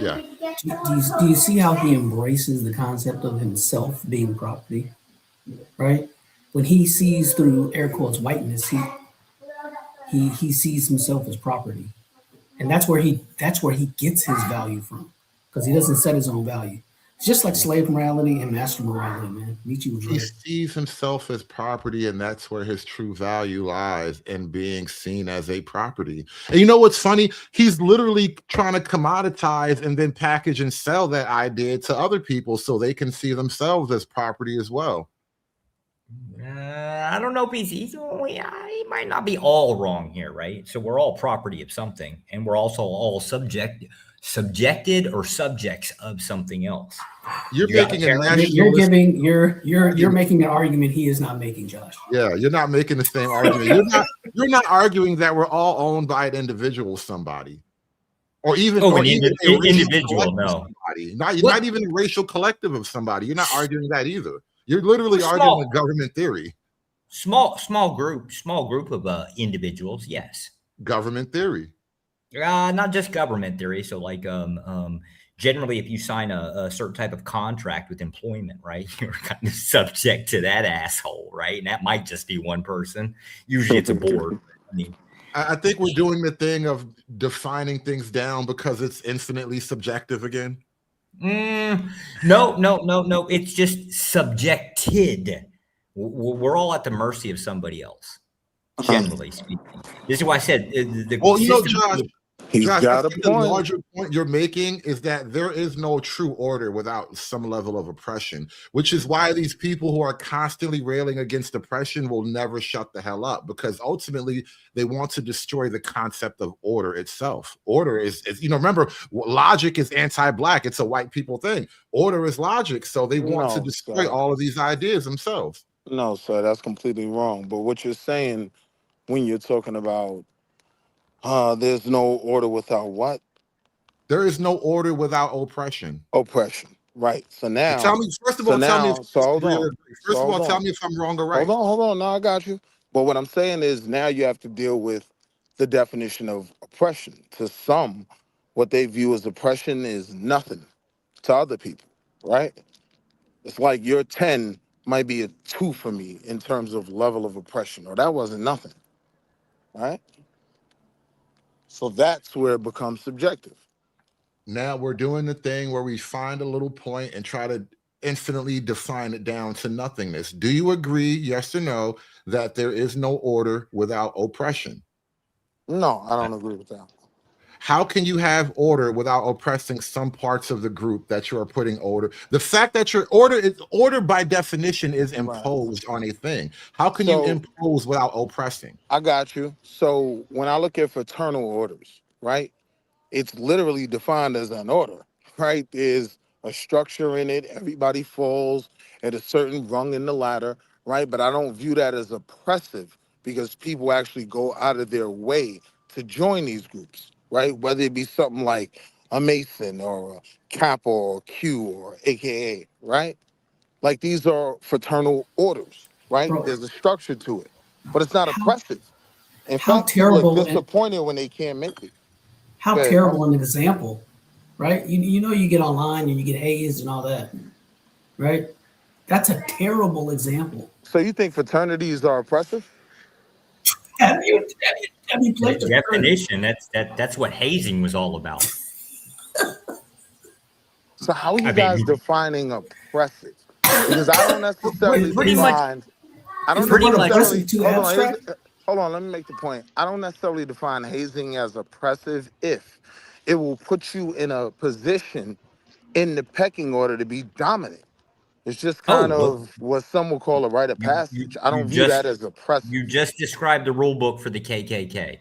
Yeah. Do you see how he embraces the concept of himself being property? Right? When he sees through air quotes whiteness, he sees himself as property. And that's where he gets his value from. Because he doesn't set his own value. It's just like slave morality and master morality, man. Nietzsche was He right. sees himself as property, and that's where his true value lies, in being seen as a property. And you know what's funny? He's literally trying to commoditize and then package and sell that idea to other people so they can see themselves as property as well. I don't know if he might not be all wrong here, right? So we're all property of something, and we're also all subjected or subjects of something else. You're making an argument he is not making, Josh. Yeah, you're not making the same argument. You're not arguing that we're all owned by an individual, somebody, or even an individual. No, somebody. Not even a racial collective of somebody. You're not arguing that either. You're literally arguing a government theory. Small group of individuals. Yes. Government theory. Not just government theory. So like generally, if you sign a certain type of contract with employment, right, you're kind of subject to that asshole, right? And that might just be one person. Usually it's a board. I think we're doing the thing of defining things down because it's infinitely subjective again. No. It's just subjected. We're all at the mercy of somebody else, generally speaking. This is why I said Josh, he's got a point. The larger point you're making is that there is no true order without some level of oppression, which is why these people who are constantly railing against oppression will never shut the hell up, because ultimately they want to destroy the concept of order itself. Order is remember, logic is anti-black. It's a white people thing. Order is logic. So they want to destroy all of these ideas themselves. No, sir, that's completely wrong. But what you're saying when you're talking about there's no order without what? There is no order without oppression. Oppression, right. So now, tell me, first of all, tell me if I'm wrong or right. Hold on. No, I got you. But what I'm saying is now you have to deal with the definition of oppression. To some, what they view as oppression is nothing to other people, right? It's like your 10 might be a 2 for me in terms of level of oppression, or that wasn't nothing, right? So that's where it becomes subjective. Now we're doing the thing where we find a little point and try to infinitely define it down to nothingness. Do you agree, yes or no, that there is no order without oppression? No, I don't agree with that. How can you have order without oppressing some parts of the group that you are putting order? The fact that your order by definition is imposed on a thing. How can you impose without oppressing? I got you. So when I look at fraternal orders, right, it's literally defined as an order, right? There's a structure in it. Everybody falls at a certain rung in the ladder, right? But I don't view that as oppressive because people actually go out of their way to join these groups, right? Whether it be something like a Mason or a Kappa or Q or AKA, right? Like these are fraternal orders, right? Bro. There's a structure to it, but it's not oppressive. In how fact, people terrible are disappointed when they can't make it. How terrible an example, right? You get online and you get hazed and all that, right? That's a terrible example. So you think fraternities are oppressive? Have you played the definition? That's what hazing was all about. So how are you guys defining oppressive? Because I don't necessarily define. I don't necessarily. Hold on, let me make the point. I don't necessarily define hazing as oppressive if it will put you in a position in the pecking order to be dominant. It's just kind look, of what some would call a rite of passage. I don't view just that as oppressive. you just described the rule book for the KKK.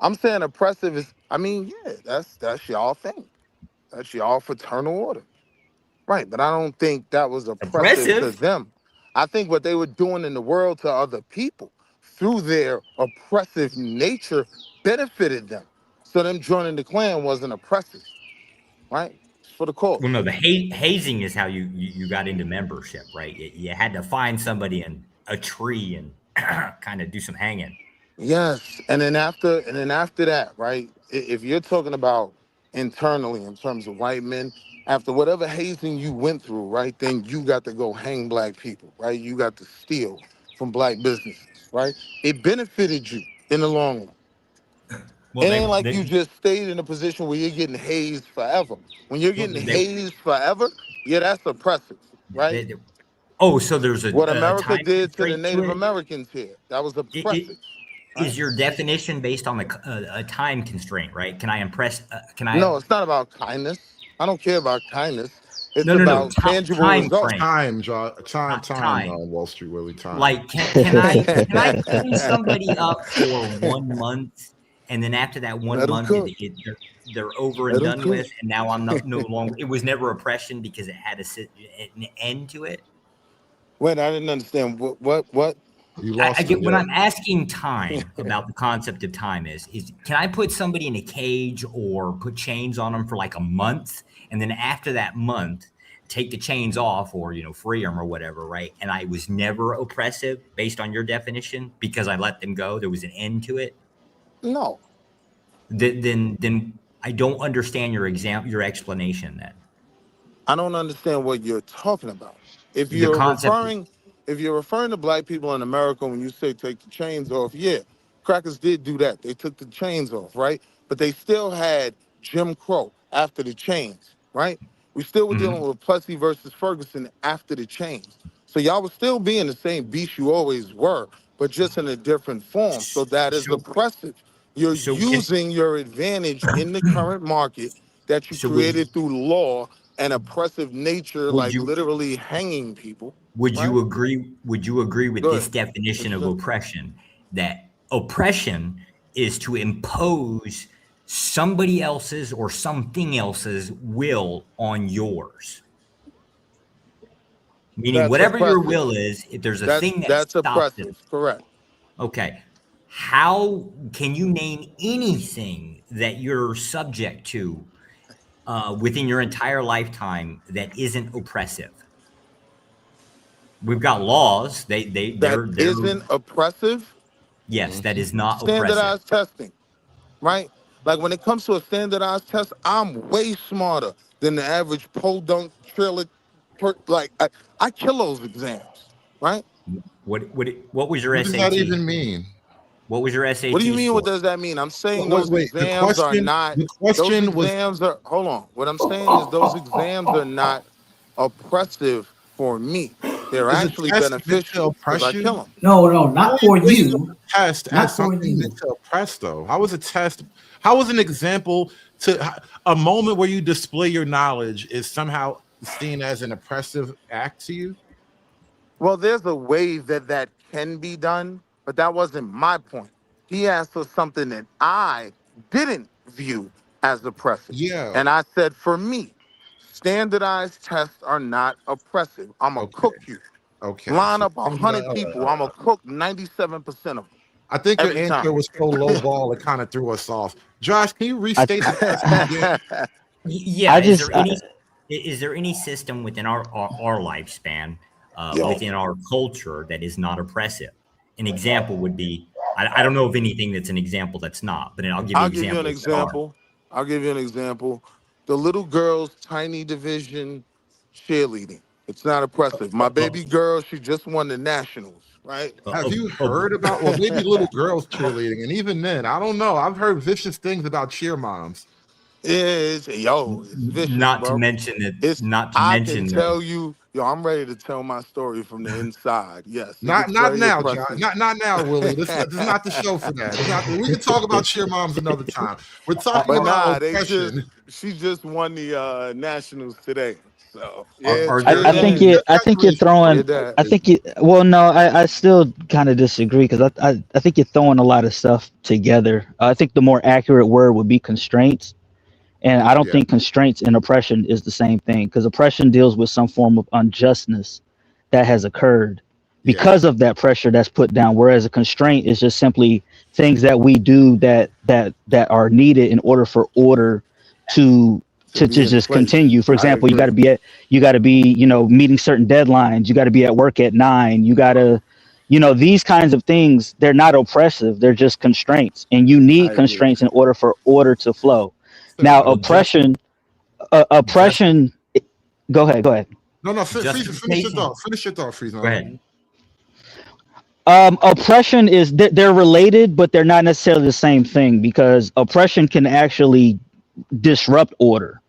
I'm saying oppressive is, I mean, yeah, that's y'all thing. That's y'all fraternal order. Right, but I don't think that was oppressive to Oppressive? them. I think what they were doing in the world to other people through their oppressive nature benefited them. So them joining the Klan wasn't oppressive, right? It's for the cause. Well, no, the hazing is how you got into membership, right? You had to find somebody in a tree and kind of do some hanging. Yes, and then after that, right? If you're talking about internally in terms of white men, after whatever hazing you went through, right? Then you got to go hang black people, right? You got to steal from black businesses, right? It benefited you in the long run. Well, It ain't like you just stayed in a position where you're getting hazed forever. When you're getting hazed forever, yeah, that's oppressive, right? So there's What a America time did to the constraint to Native it. Americans here, that was oppressive. Is your definition based on a time constraint, right? Can I impress? Can I? No, it's not about kindness. I don't care about kindness. It's No. about tangible Time results. frame. Time on Wall Street, Willie. Time. Like, can I clean somebody up for 1 month, and then after that 1 Let 'em month, cook. they're over and Let 'em done cook. with, and now I'm no longer. It was never oppression because it had an end to it. Wait, I didn't understand. What? You I lost get it. when I'm asking time about the concept of time is can I put somebody in a cage or put chains on them for like a month, and then after that month take the chains off or free them or whatever, right? And I was never oppressive based on your definition because I let them go. There was an end to it. No. Then I don't understand your explanation then. I don't understand what you're talking about. If The you're concept. referring to black people in America when you say take the chains off, yeah, crackers did do that. They took the chains off, right? But they still had Jim Crow after the chains, right? We still were dealing with Plessy versus Ferguson after the chains. So y'all were still being the same beast you always were, but just in a different form. So that is oppressive. You're using your advantage in the current market that you created through law and oppressive nature, like literally hanging people. Would right? you agree? Would you agree with Go this ahead. definition of Listen. oppression? That oppression is to impose somebody else's or something else's will on yours. Meaning, That's whatever your oppressive. will is, if there's a thing that That's stops it. oppressive. Correct. Okay. How can you name anything that you're subject to within your entire lifetime that isn't oppressive? We've got laws. They're isn't oppressive. Yes, that is not oppressive. Standardized testing, right? Like when it comes to a standardized test, I'm way smarter than the average pole dunk trailer. Like I kill those exams, right? What was your What does SAT? that even mean? What was your SAT? What do you mean? Score? What does that mean? I'm saying Wait, those wait. exams are not. The question Those was. exams are. Hold on. What I'm saying is those exams are not oppressive for me. They're Is a actually test meant to beneficial because oppress I you? kill them. No, not for you. Test Not as for something you. meant to oppress, though. How was a test? How was an example to a moment where you display your knowledge is somehow seen as an oppressive act to you? Well, there's a way that can be done, but that wasn't my point. He asked for something that I didn't view as oppressive. Yeah. And I said, for me, standardized tests are not oppressive. I'm going to cook you. Okay. Line So, up 100 people. I'm going to cook 97% of them. I think your Every answer time. was so low ball it kind of threw us off. Josh, can you restate the question again? Yeah. I just Is there any system within our lifespan, within our culture that is not oppressive? An example would be, I don't know of anything that's an example that's not, but I'll give you an example. I'll give you an example. The little girl's tiny division cheerleading. It's not oppressive. My baby girl, she just won the nationals, right? Have you heard about, well, maybe little girls cheerleading? And even then, I don't know. I've heard vicious things about cheer moms. It's vicious, Not bro. to mention that. It's Not to I mention can that. tell you, I'm ready to tell my story from the inside. Yes, Not very now, oppressive. John. Not now, Willie. This is not the show for that. It's not. We can talk about cheer moms another time. We're talking But about nah, oppression. she just won the nationals today. So I think you're throwing. I think you. Well, no, I still kind of disagree because I think you're throwing a lot of stuff together. I think the more accurate word would be constraints, and I don't think constraints and oppression is the same thing because oppression deals with some form of unjustness that has occurred because of that pressure that's put down, whereas a constraint is just simply things that we do that are needed in order for order to be in just place. continue. For I example, you agree. got to be meeting certain deadlines. You got to be at work at 9. You got to these kinds of things, they're not oppressive, they're just constraints, and you need I agree. constraints in order for order to flow. Now oppression go ahead. No, finish your thought. Finish your thought, Frieza. Go ahead. Oppression is they're related, but they're not necessarily the same thing because oppression can actually disrupt order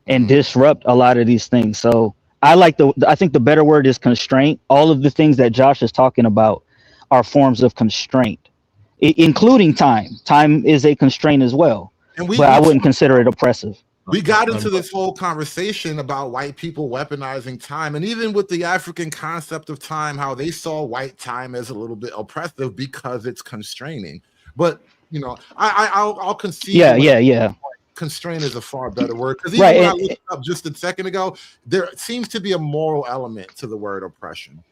and disrupt a lot of these things. So I think the better word is constraint. All of the things that Josh is talking about are forms of constraint, including time. Time is a constraint as well, And but I wouldn't consider it oppressive. We got into this whole conversation about white people weaponizing time, and even with the African concept of time, how they saw white time as a little bit oppressive because it's constraining. But I'll concede. Yeah. Constraint is a far better word because even when I looked up just a second ago, there seems to be a moral element to the word oppression.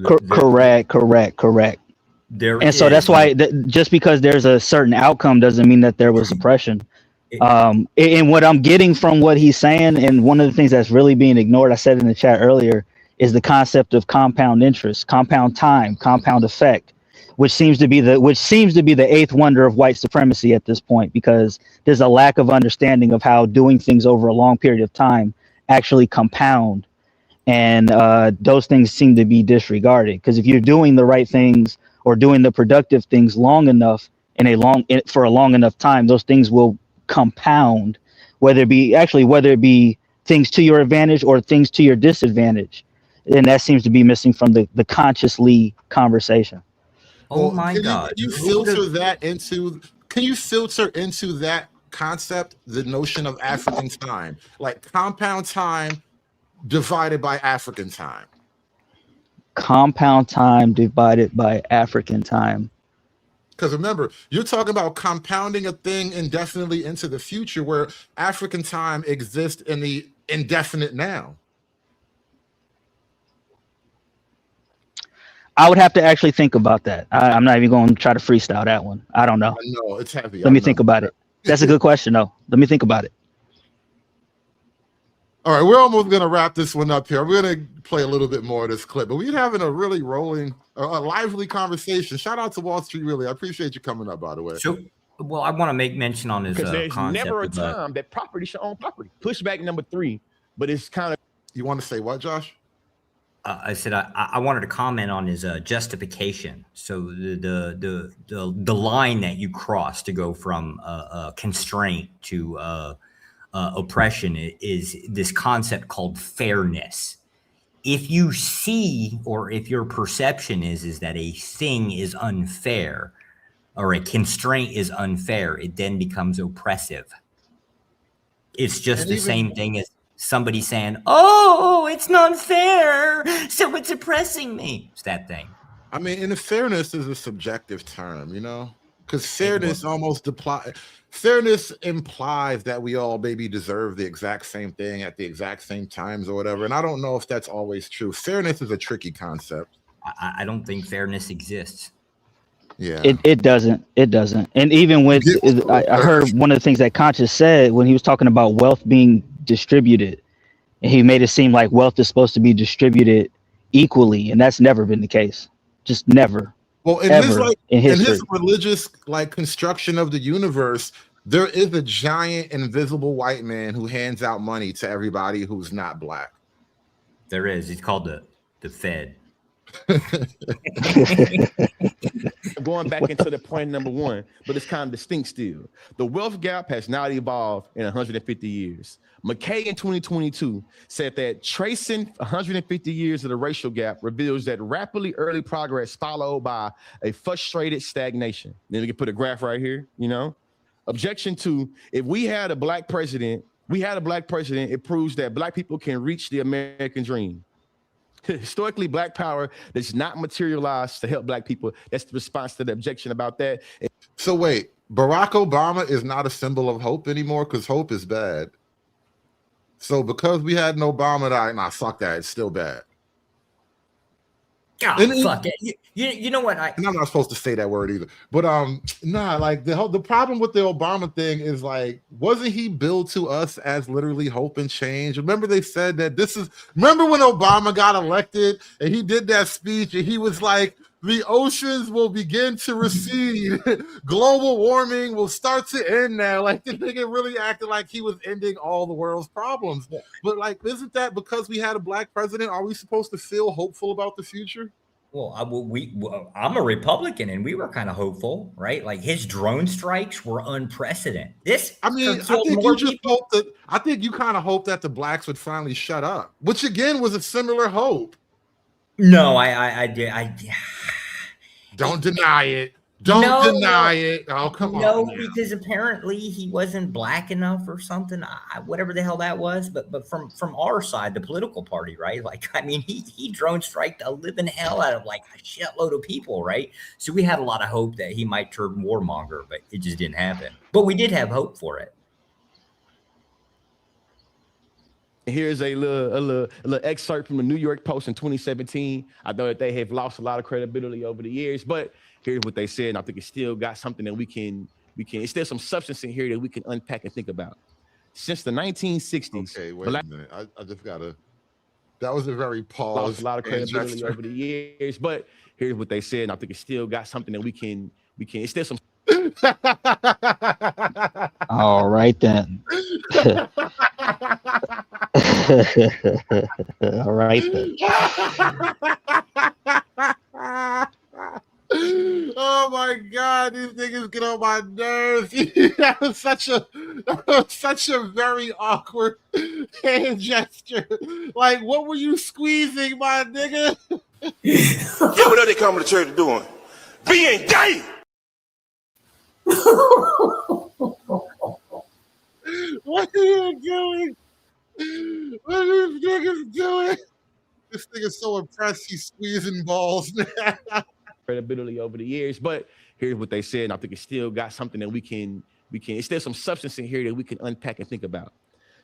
Correct. So that's why just because there's a certain outcome doesn't mean that there was oppression. And what I'm getting from what he's saying, and one of the things that's really being ignored, I said in the chat earlier, is the concept of compound interest, compound time, compound effect, which seems to be the eighth wonder of white supremacy at this point, because there's a lack of understanding of how doing things over a long period of time actually compound, and those things seem to be disregarded. Because if you're doing the right things or doing the productive things long enough for a long enough time, those things will compound, whether it be things to your advantage or things to your disadvantage, and that seems to be missing from the consciously conversation. Oh my God! Can you filter into that concept the notion of African time, like compound time divided by African time? Compound time divided by African time. Because remember, you're talking about compounding a thing indefinitely into the future, where African time exists in the indefinite now. I would have to actually think about that. I'm not even going to try to freestyle that one. I don't know. I know it's heavy. Let me think about it. That's a good question, though. Let me think about it. All right, we're almost going to wrap this one up here. We're going to play a little bit more of this clip, but we're having a really a lively conversation. Shout out to Wall Street, really. I appreciate you coming up, by the way. So, well, I want to make mention on this because there's concept never a time that property should own property. Pushback number 3, but it's kind of. You want to say what, Josh? I said I wanted to comment on his justification. So the line that you cross to go from constraint to oppression is this concept called fairness. If you see, or if your perception is that a thing is unfair or a constraint is unfair, it then becomes oppressive. It's just the same thing as somebody saying, "Oh, it's not fair, so it's oppressing me." It's that thing. I mean, and fairness is a subjective term, because fairness fairness implies that we all maybe deserve the exact same thing at the exact same times or whatever. And I don't know if that's always true. Fairness is a tricky concept. I don't think fairness exists. Yeah, it doesn't. And even with, I heard one of the things that Conscious said when he was talking about wealth being distributed, and he made it seem like wealth is supposed to be distributed equally, and that's never been the case. Just never. Well, in history. his religious construction of the universe, there is a giant invisible white man who hands out money to everybody who's not black. There is. He's called the Fed. Going back into the point number 1, but it's kind of distinct still. The wealth gap has not evolved in 150 years. McKay in 2022 said that tracing 150 years of the racial gap reveals that rapidly early progress followed by a frustrated stagnation. Then we can put a graph right here, Objection 2, if we had a black president we had a black president, it proves that black people can reach the American dream. Historically, black power does not materialize to help black people. That's the response to the objection about that. So wait, Barack Obama is not a symbol of hope anymore because hope is bad. So because we had an Obama, nah, fuck that. It's still bad. God, fuck it. You know what? And I'm not supposed to say that word either. But nah, like the problem with the Obama thing is like, wasn't he billed to us as literally hope and change? Remember they said that remember when Obama got elected and he did that speech and he was like, the oceans will begin to recede. Global warming will start to end now. Like the nigga really acted like he was ending all the world's problems. Yeah. But like, isn't that because we had a black president? Are we supposed to feel hopeful about the future? Well, I'm a Republican, and we were kind of hopeful, right? Like his drone strikes were unprecedented. I think you just hope that. I think you kind of hope that the blacks would finally shut up, which again was a similar hope. No, I did. Don't deny it. Don't deny it. Oh, come on. No, because apparently he wasn't black enough or something. Whatever the hell that was. But from our side, the political party, right? Like, I mean, he drone striked the living hell out of like a shitload of people, right? So we had a lot of hope that he might turn warmonger, but it just didn't happen. But we did have hope for it. Here's a little excerpt from the New York Post in 2017. I know that they have lost a lot of credibility over the years, but here's what they said. And I think it's still got something that we can. It's still some substance in here that we can unpack and think about. Since the 1960s, okay, wait a minute. I just gotta. That was a very pause. Lost a lot of credibility over the years, but here's what they said. And I think it's still got something that we can. It's still some. All right then. All right then. Oh my God, these niggas get on my nerves. That was such a very awkward hand gesture. Like, what were you squeezing, my nigga? Yeah, what are they coming to church doing? Being gay. What are you doing? What are these niggas doing? This nigga's so impressed he's squeezing balls, man. Credibility over the years, but here's what they said. And I think it's still got something that we can. It's still some substance in here that we can unpack and think about.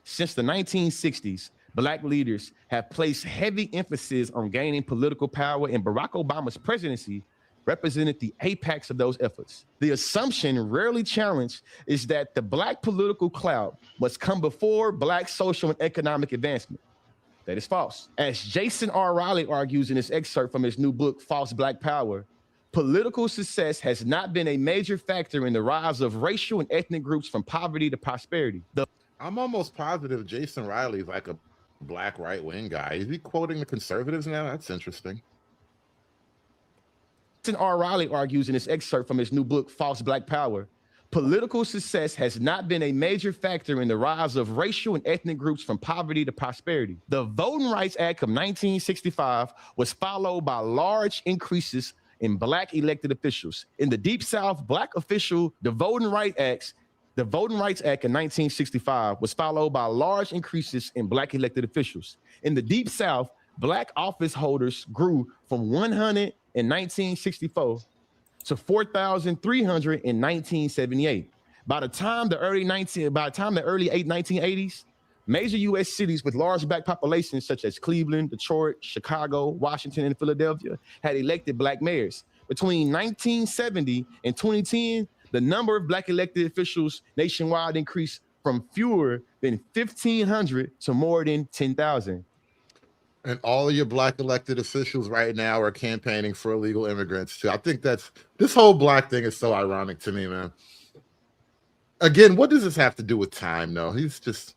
Since the 1960s, black leaders have placed heavy emphasis on gaining political power, and Barack Obama's presidency represented the apex of those efforts. The assumption, rarely challenged, is that the black political clout must come before black social and economic advancement. That is false. As Jason R. Riley argues in this excerpt from his new book, False Black Power, political success has not been a major factor in the rise of racial and ethnic groups from poverty to prosperity. I'm almost positive Jason Riley is like a black right-wing guy. Is he quoting the conservatives now? That's interesting. Jason R. Riley argues in this excerpt from his new book, False Black Power, political success has not been a major factor in the rise of racial and ethnic groups from poverty to prosperity. The Voting Rights Act of 1965 was followed by large increases in black elected officials. In the Deep South, the Voting Rights Act of 1965 was followed by large increases in black elected officials. In the Deep South, black office holders grew from 100 in 1964 to 4,300 in 1978. By the time the early 1980s, major U.S. cities with large black populations such as Cleveland, Detroit, Chicago, Washington, and Philadelphia had elected black mayors. Between 1970 and 2010, the number of black elected officials nationwide increased from fewer than 1,500 to more than 10,000. And all of your black elected officials right now are campaigning for illegal immigrants too. I think this whole black thing is so ironic to me, man. Again, what does this have to do with time? No, he's just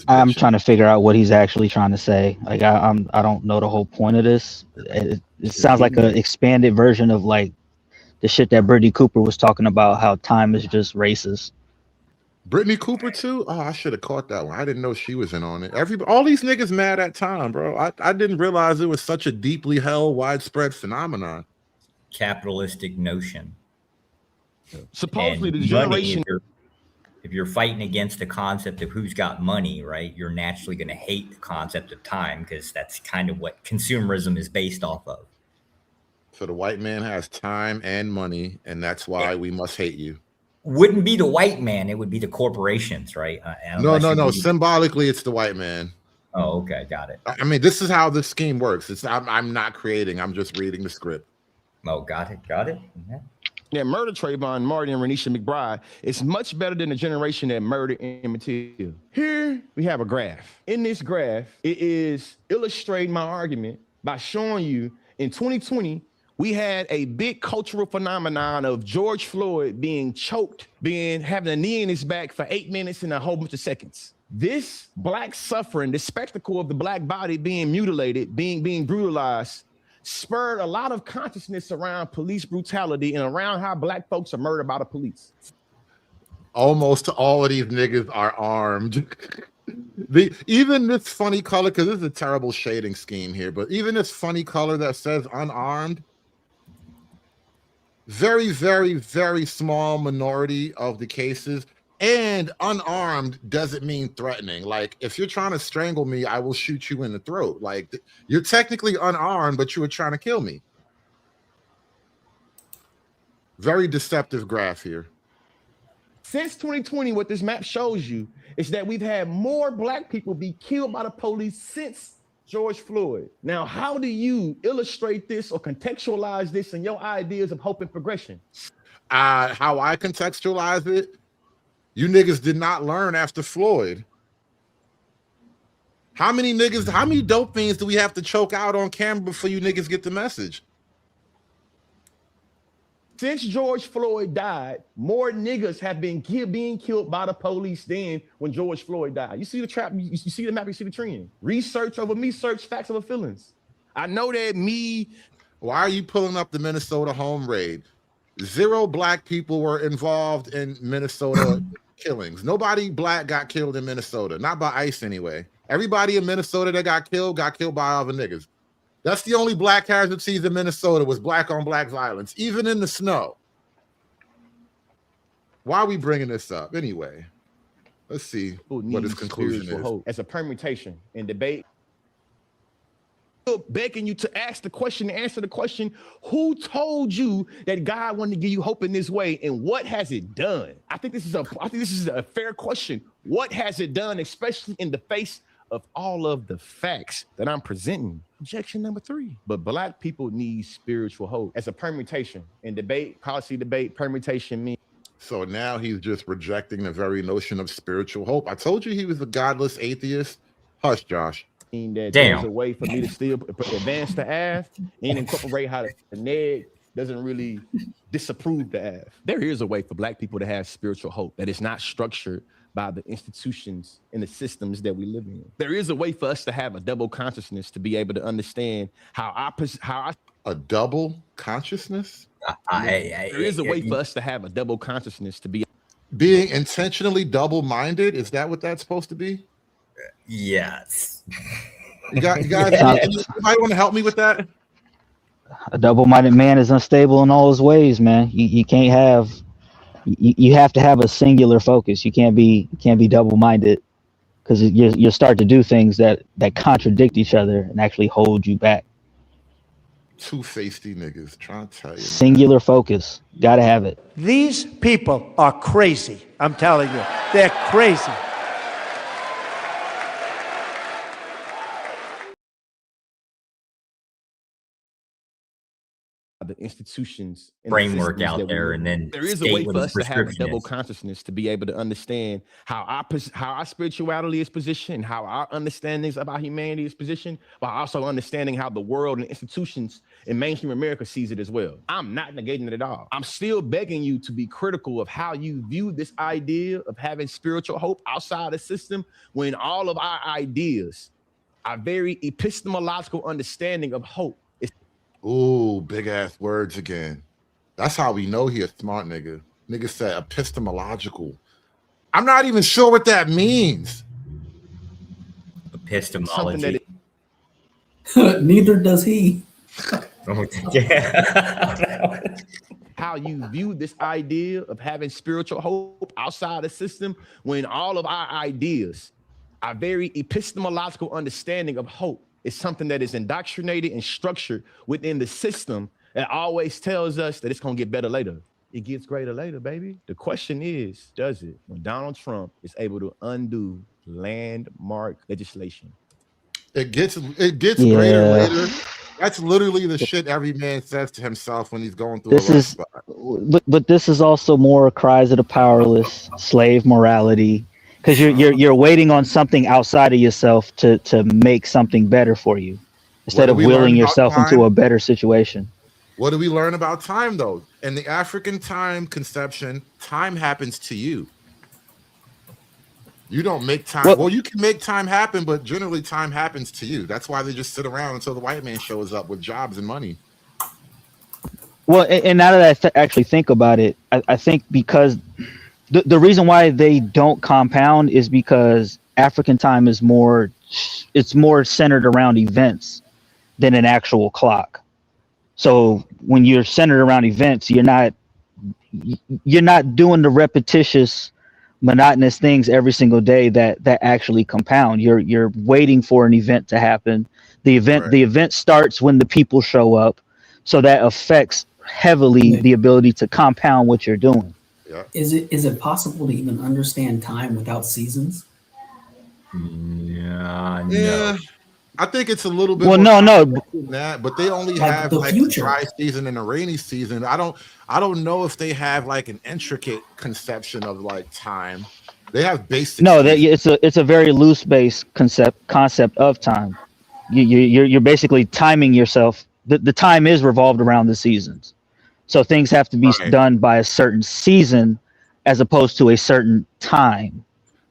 I'm trying to figure out what he's actually trying to say. Like I don't know the whole point of this. It sounds like an expanded version of like the shit that Brittany Cooper was talking about, how time is just racist. Brittany Cooper too? Oh, I should have caught that one. I didn't know she was in on it. All these niggas mad at time, bro. I didn't realize it was such a deeply held, widespread phenomenon. Capitalistic notion. Supposedly And the generation. money, if you're fighting against the concept of who's got money, right, you're naturally going to hate the concept of time, because that's kind of what consumerism is based off of. So the white man has time and money, and that's why we must hate you. Wouldn't be the white man, it would be the corporations, right? No. Symbolically, it's the white man. Oh, okay, got it. I mean, this is how this scheme works. I'm not creating. I'm just reading the script. Oh, got it. Yeah. That murder Trayvon Martin and Renisha McBride is much better than the generation that murdered Emmett Till. Here we have a graph. In this graph, it is illustrating my argument by showing you in 2020, we had a big cultural phenomenon of George Floyd being choked, having a knee in his back for 8 minutes and a whole bunch of seconds. This black suffering, the spectacle of the black body being mutilated, being brutalized, spurred a lot of consciousness around police brutality and around how black folks are murdered by the police. Almost all of these niggas are armed. Even this funny color, because this is a terrible shading scheme here, but even this funny color that says unarmed, very, very, very small minority of the cases. And unarmed doesn't mean threatening. Like, if you're trying to strangle me, I will shoot you in the throat. Like, you're technically unarmed, but you were trying to kill me. Very deceptive graph here. Since 2020, what this map shows you is that we've had more black people be killed by the police since George Floyd. Now, how do you illustrate this or contextualize this in your ideas of hope and progression? How I contextualize it, you niggas did not learn after Floyd. How many dope fiends do we have to choke out on camera before you niggas get the message? Since George Floyd died, more niggas have been being killed by the police than when George Floyd died. You see the trap, you see the map, you see the trend. Research over me search, facts over feelings. I know that me. Why are you pulling up the Minnesota home raid? 0 black people were involved in Minnesota killings. Nobody black got killed in Minnesota, not by ICE anyway. Everybody in Minnesota that got killed by other niggas. That's the only black casualties in Minnesota was black on black violence, even in the snow. Why are we bringing this up anyway? Let's see what his conclusion is. Hope. As a permutation in debate, begging you to ask the question, answer the question, who told you that God wanted to give you hope in this way, and what has it done? I think this is a fair question. What has it done, especially in the face of all of the facts that I'm presenting? Objection number 3. But black people need spiritual hope. As a permutation in debate, policy debate, permutation means. So now he's just rejecting the very notion of spiritual hope. I told you he was a godless atheist. Hush, Josh. That there's a way for me to still advance the AF and incorporate how the neg doesn't really disapprove the AF. There is a way for black people to have spiritual hope that is not structured by the institutions and the systems that we live in. There is a way for us to have a double consciousness to be able to understand a double consciousness. There is a way for us to have a double consciousness to be being intentionally double-minded. Is that what that's supposed to be? Yes. You guys, anybody want to help me with that? A double-minded man is unstable in all his ways, man. You can't have. You have to have a singular focus. You can't be double-minded, because you start to do things that contradict each other and actually hold you back. Two-faced niggas trying to tell you. Singular focus, gotta have it. These people are crazy. I'm telling you, they're crazy. The institutions and framework out there, and then there is a way for us to have a double consciousness to be able to understand how our spirituality is positioned, how our understandings about humanity is positioned, but also understanding how the world and institutions in mainstream America sees it as well. I'm not negating it at all. I'm still begging you to be critical of how you view this idea of having spiritual hope outside the system, when all of our ideas, our very epistemological understanding of hope. Ooh, big ass words again. That's how we know he a smart nigga. Nigga said epistemological. I'm not even sure what that means. Epistemology. Neither does he. Yeah. how you view this idea of having spiritual hope outside the system, when all of our ideas, our very epistemological understanding of hope is something that is indoctrinated and structured within the system that always tells us that it's going to get better later. It gets greater later, baby. The question is, does it? When Donald Trump is able to undo landmark legislation. It gets greater later. That's literally the shit every man says to himself when he's going through This a rough is, spot. but this is also more cries of the powerless, slave morality, because you're waiting on something outside of yourself to make something better for you, instead of willing yourself into a better situation. What do we learn about time, though? In the African time conception, time happens to you. You don't make time. Well, you can make time happen, but generally time happens to you. That's why they just sit around until the white man shows up with jobs and money. Well, and now that I actually think about it, I think because the reason why they don't compound is because African time is more centered around events than an actual clock. So when you're centered around events, you're not doing the repetitious, monotonous things every single day that actually compound. You're waiting for an event to happen. The event starts when the people show up, so that affects heavily the ability to compound what you're doing. Yeah. Is it possible to even understand time without seasons? Yeah. I think it's a little bit Well, more no, than that, but they only Like have the like future. a dry season and a rainy season. I don't know if they have like an intricate conception of like time. They have basic. No, it's a very loose base concept of time. You're basically timing yourself. The time is revolved around the seasons, so things have to be done by a certain season as opposed to a certain time.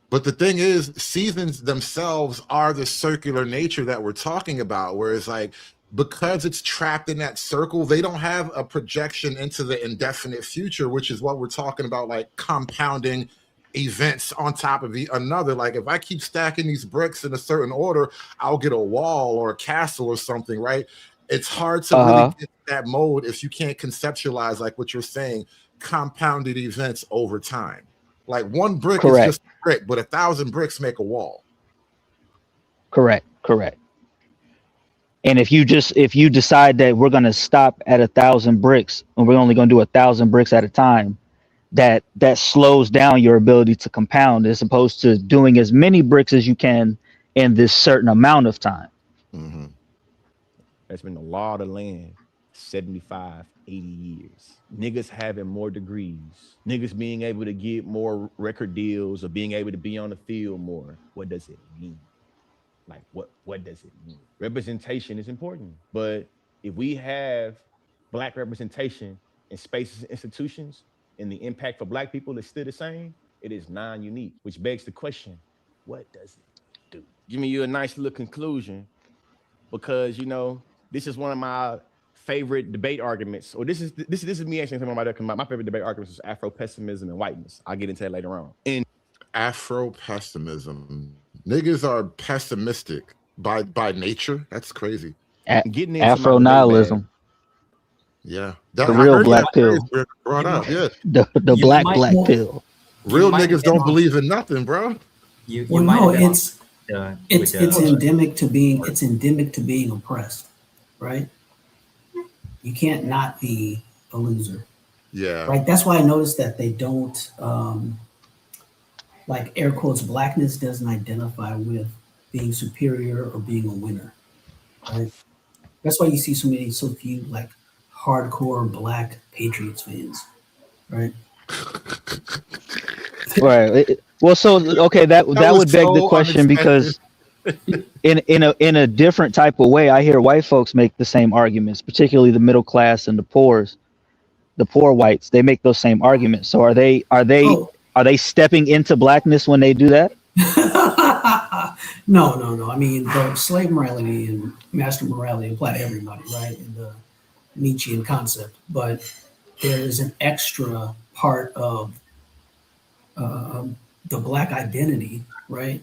But the thing is, seasons themselves are the circular nature that we're talking about, whereas like because it's trapped in that circle, they don't have a projection into the indefinite future, which is what we're talking about, like compounding events on top of another. Like if I keep stacking these bricks in a certain order, I'll get a wall or a castle or something, right? It's hard to really get that mode if you can't conceptualize, like what you're saying, compounded events over time. Like one brick is just a brick, but 1,000 bricks make a wall. Correct. And if you decide that we're going to stop at 1,000 bricks and we're only going to do 1,000 bricks at a time, that slows down your ability to compound as opposed to doing as many bricks as you can in this certain amount of time. Mm-hmm. That's been the law of the land 75, 80 years. Niggas having more degrees, niggas being able to get more record deals or being able to be on the field more. What does it mean? Like, what does it mean? Representation is important, but if we have Black representation in spaces and institutions and the impact for Black people is still the same, it is non-unique, which begs the question, what does it do? Giving you a nice little conclusion, because, this is one of my favorite debate arguments, or this is me actually talking about my favorite debate arguments is Afro-pessimism and whiteness. I'll get into that later on. And Afro-pessimism. Niggas are pessimistic by nature. That's crazy. Getting into Afro-nihilism. Yeah. The real black pill. Brought up, yeah. The black pill. Real niggas don't believe in nothing, bro. It's endemic to being oppressed, right? You can't not be a loser. Yeah. Right. That's why I noticed that they don't like air quotes, blackness doesn't identify with being superior or being a winner. Right. That's why you see so few like hardcore Black Patriots fans. Right. Right. Well, so okay, that would beg the question, because in a different type of way, I hear white folks make the same arguments, particularly the middle class and the poor whites. They make those same arguments. So are they stepping into blackness when they do that? No. I mean, the slave morality and master morality apply to everybody, right? In the Nietzschean concept, but there is an extra part of the Black identity, right?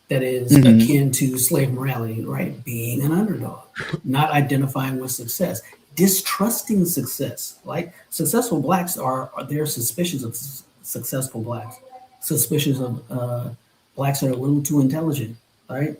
That is akin to slave morality, right? Being an underdog, not identifying with success. distrusting success. Like successful blacks are they're suspicious of successful blacks, suspicious of blacks that are a little too intelligent, right?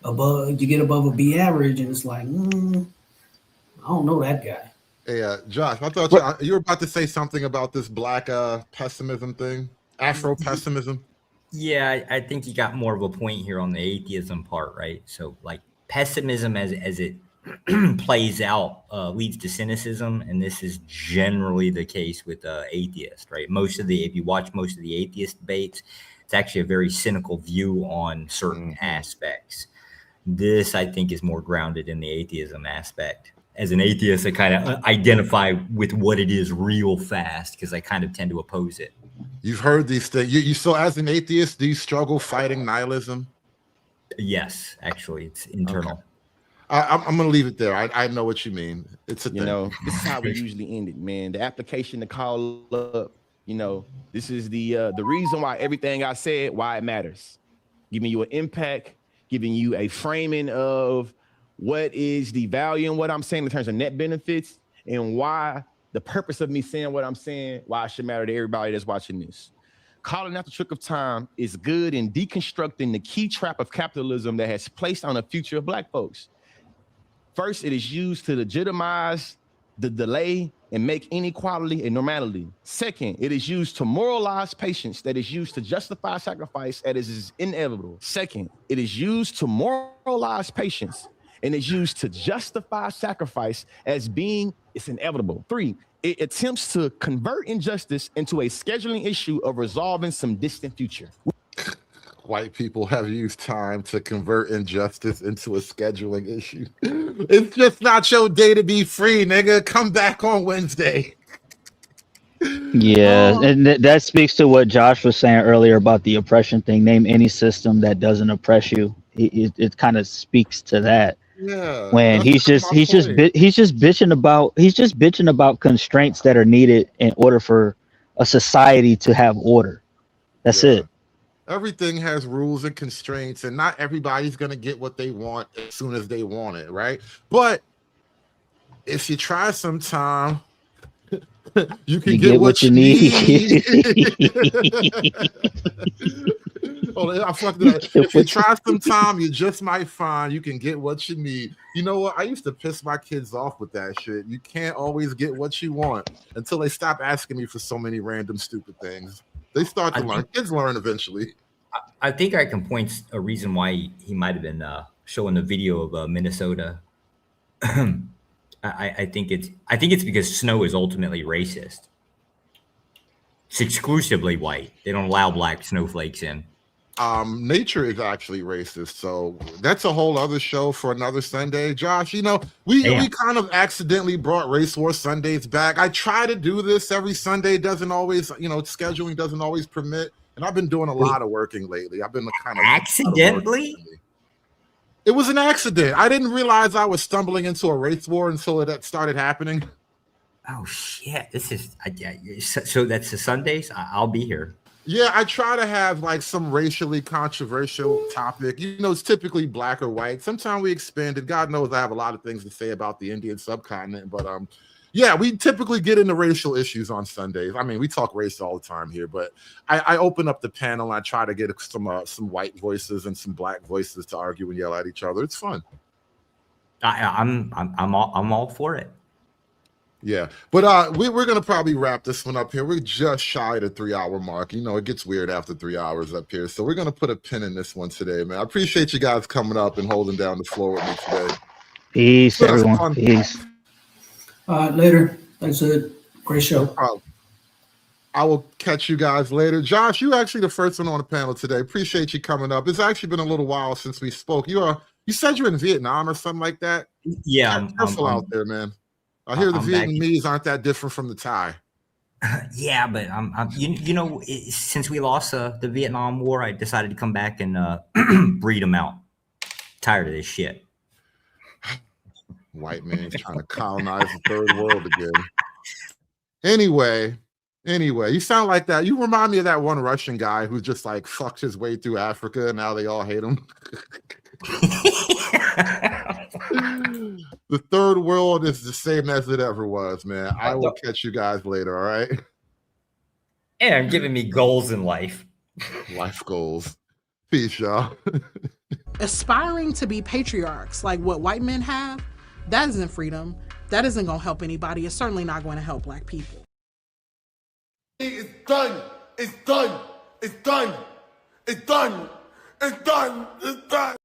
Above, you get above a B average, and it's like, I don't know that guy. Hey, Josh, I thought you were about to say something about this black pessimism thing, Afro pessimism. Yeah, I think you got more of a point here on the atheism part, right? So, like, pessimism as it plays out leads to cynicism, and this is generally the case with atheists, right? If you watch most of the atheist debates, it's actually a very cynical view on certain aspects. This, I think, is more grounded in the atheism aspect. As an atheist, I kind of identify with what it is real fast because I kind of tend to oppose it. You've heard these things. You so as an atheist, do you struggle fighting nihilism? Yes, actually, it's internal. Okay. I'm going to leave it there. I know what you mean. It's a thing. This is how we usually end it, man. The application to call up, this is the reason why everything I said, why it matters. Giving you an impact, giving you a framing of what is the value in what I'm saying in terms of net benefits and why the purpose of me saying what I'm saying, why it should matter to everybody that's watching this. Calling out the trick of time is good in deconstructing the key trap of capitalism that has placed on the future of Black folks. First, it is used to legitimize the delay and make inequality a normality. Second, it is used to moralize patience that is used to justify sacrifice that is inevitable. Second, it is used to moralize patience and is used to justify sacrifice as being it's inevitable. Three, it attempts to convert injustice into a scheduling issue of resolving some distant future. White people have used time to convert injustice into a scheduling issue. It's just not your day to be free, nigga. Come back on Wednesday. Yeah, and that speaks to what Josh was saying earlier about the oppression thing. Name any system that doesn't oppress you. It kind of speaks to that. Yeah. When he's just bitching about constraints that are needed in order for a society to have order. That's it. Everything has rules and constraints, and not everybody's going to get what they want as soon as they want it, right? But if you try sometime, you can get what you need. I fucked it up. If you try sometime, you just might find you can get what you need. You know what? I used to piss my kids off with that shit. You can't always get what you want until they stop asking me for so many random stupid things. They start to learn. Kids learn eventually. I think I can point a reason why he might have been showing the video of Minnesota. I think it's because snow is ultimately racist. It's exclusively white. They don't allow black snowflakes in. Nature is actually racist, so that's a whole other show for another Sunday. Josh, we kind of accidentally brought Race War Sundays back. I try to do this every Sunday, doesn't always, scheduling doesn't always permit, and I've been doing a lot of working lately. I've been kind of accidentally. It was an accident. I didn't realize I was stumbling into a race war until it started happening. Oh shit! This is so. That's the Sundays. I'll be here. Yeah, I try to have like some racially controversial topic. It's typically black or white. Sometimes we expand it. God knows I have a lot of things to say about the Indian subcontinent, but yeah, we typically get into racial issues on Sundays. I mean, we talk race all the time here, but I open up the panel and I try to get some white voices and some black voices to argue and yell at each other. It's fun. I'm all for it. Yeah, but we're gonna probably wrap this one up here. We're just shy of the 3-hour mark. It gets weird after 3 hours up here, so we're gonna put a pin in this one today, man. I appreciate you guys coming up and holding down the floor with me today. Peace, everyone. Peace. Later. Thanks, Ed. Great show. I will catch you guys later. Josh, you're actually the first one on the panel today. Appreciate you coming up. It's actually been a little while since we spoke. You said you're in Vietnam or something like that? Yeah. I'm careful out there, man. I hear the Vietnamese aren't that different from the Thai. Yeah, but since we lost the Vietnam War, I decided to come back and breed them out. Tired of this shit. White man's trying to colonize the third world again. Anyway, you sound like that. You remind me of that one Russian guy who just like fucked his way through Africa and now they all hate him. The third world is the same as it ever was, man. I will catch you guys later, all right? And giving me goals in life. Life goals. Peace, y'all. Aspiring to be patriarchs like what white men have, that isn't freedom. That isn't going to help anybody. It's certainly not going to help Black people. It's done. It's done. It's done. It's done. It's done. It's done.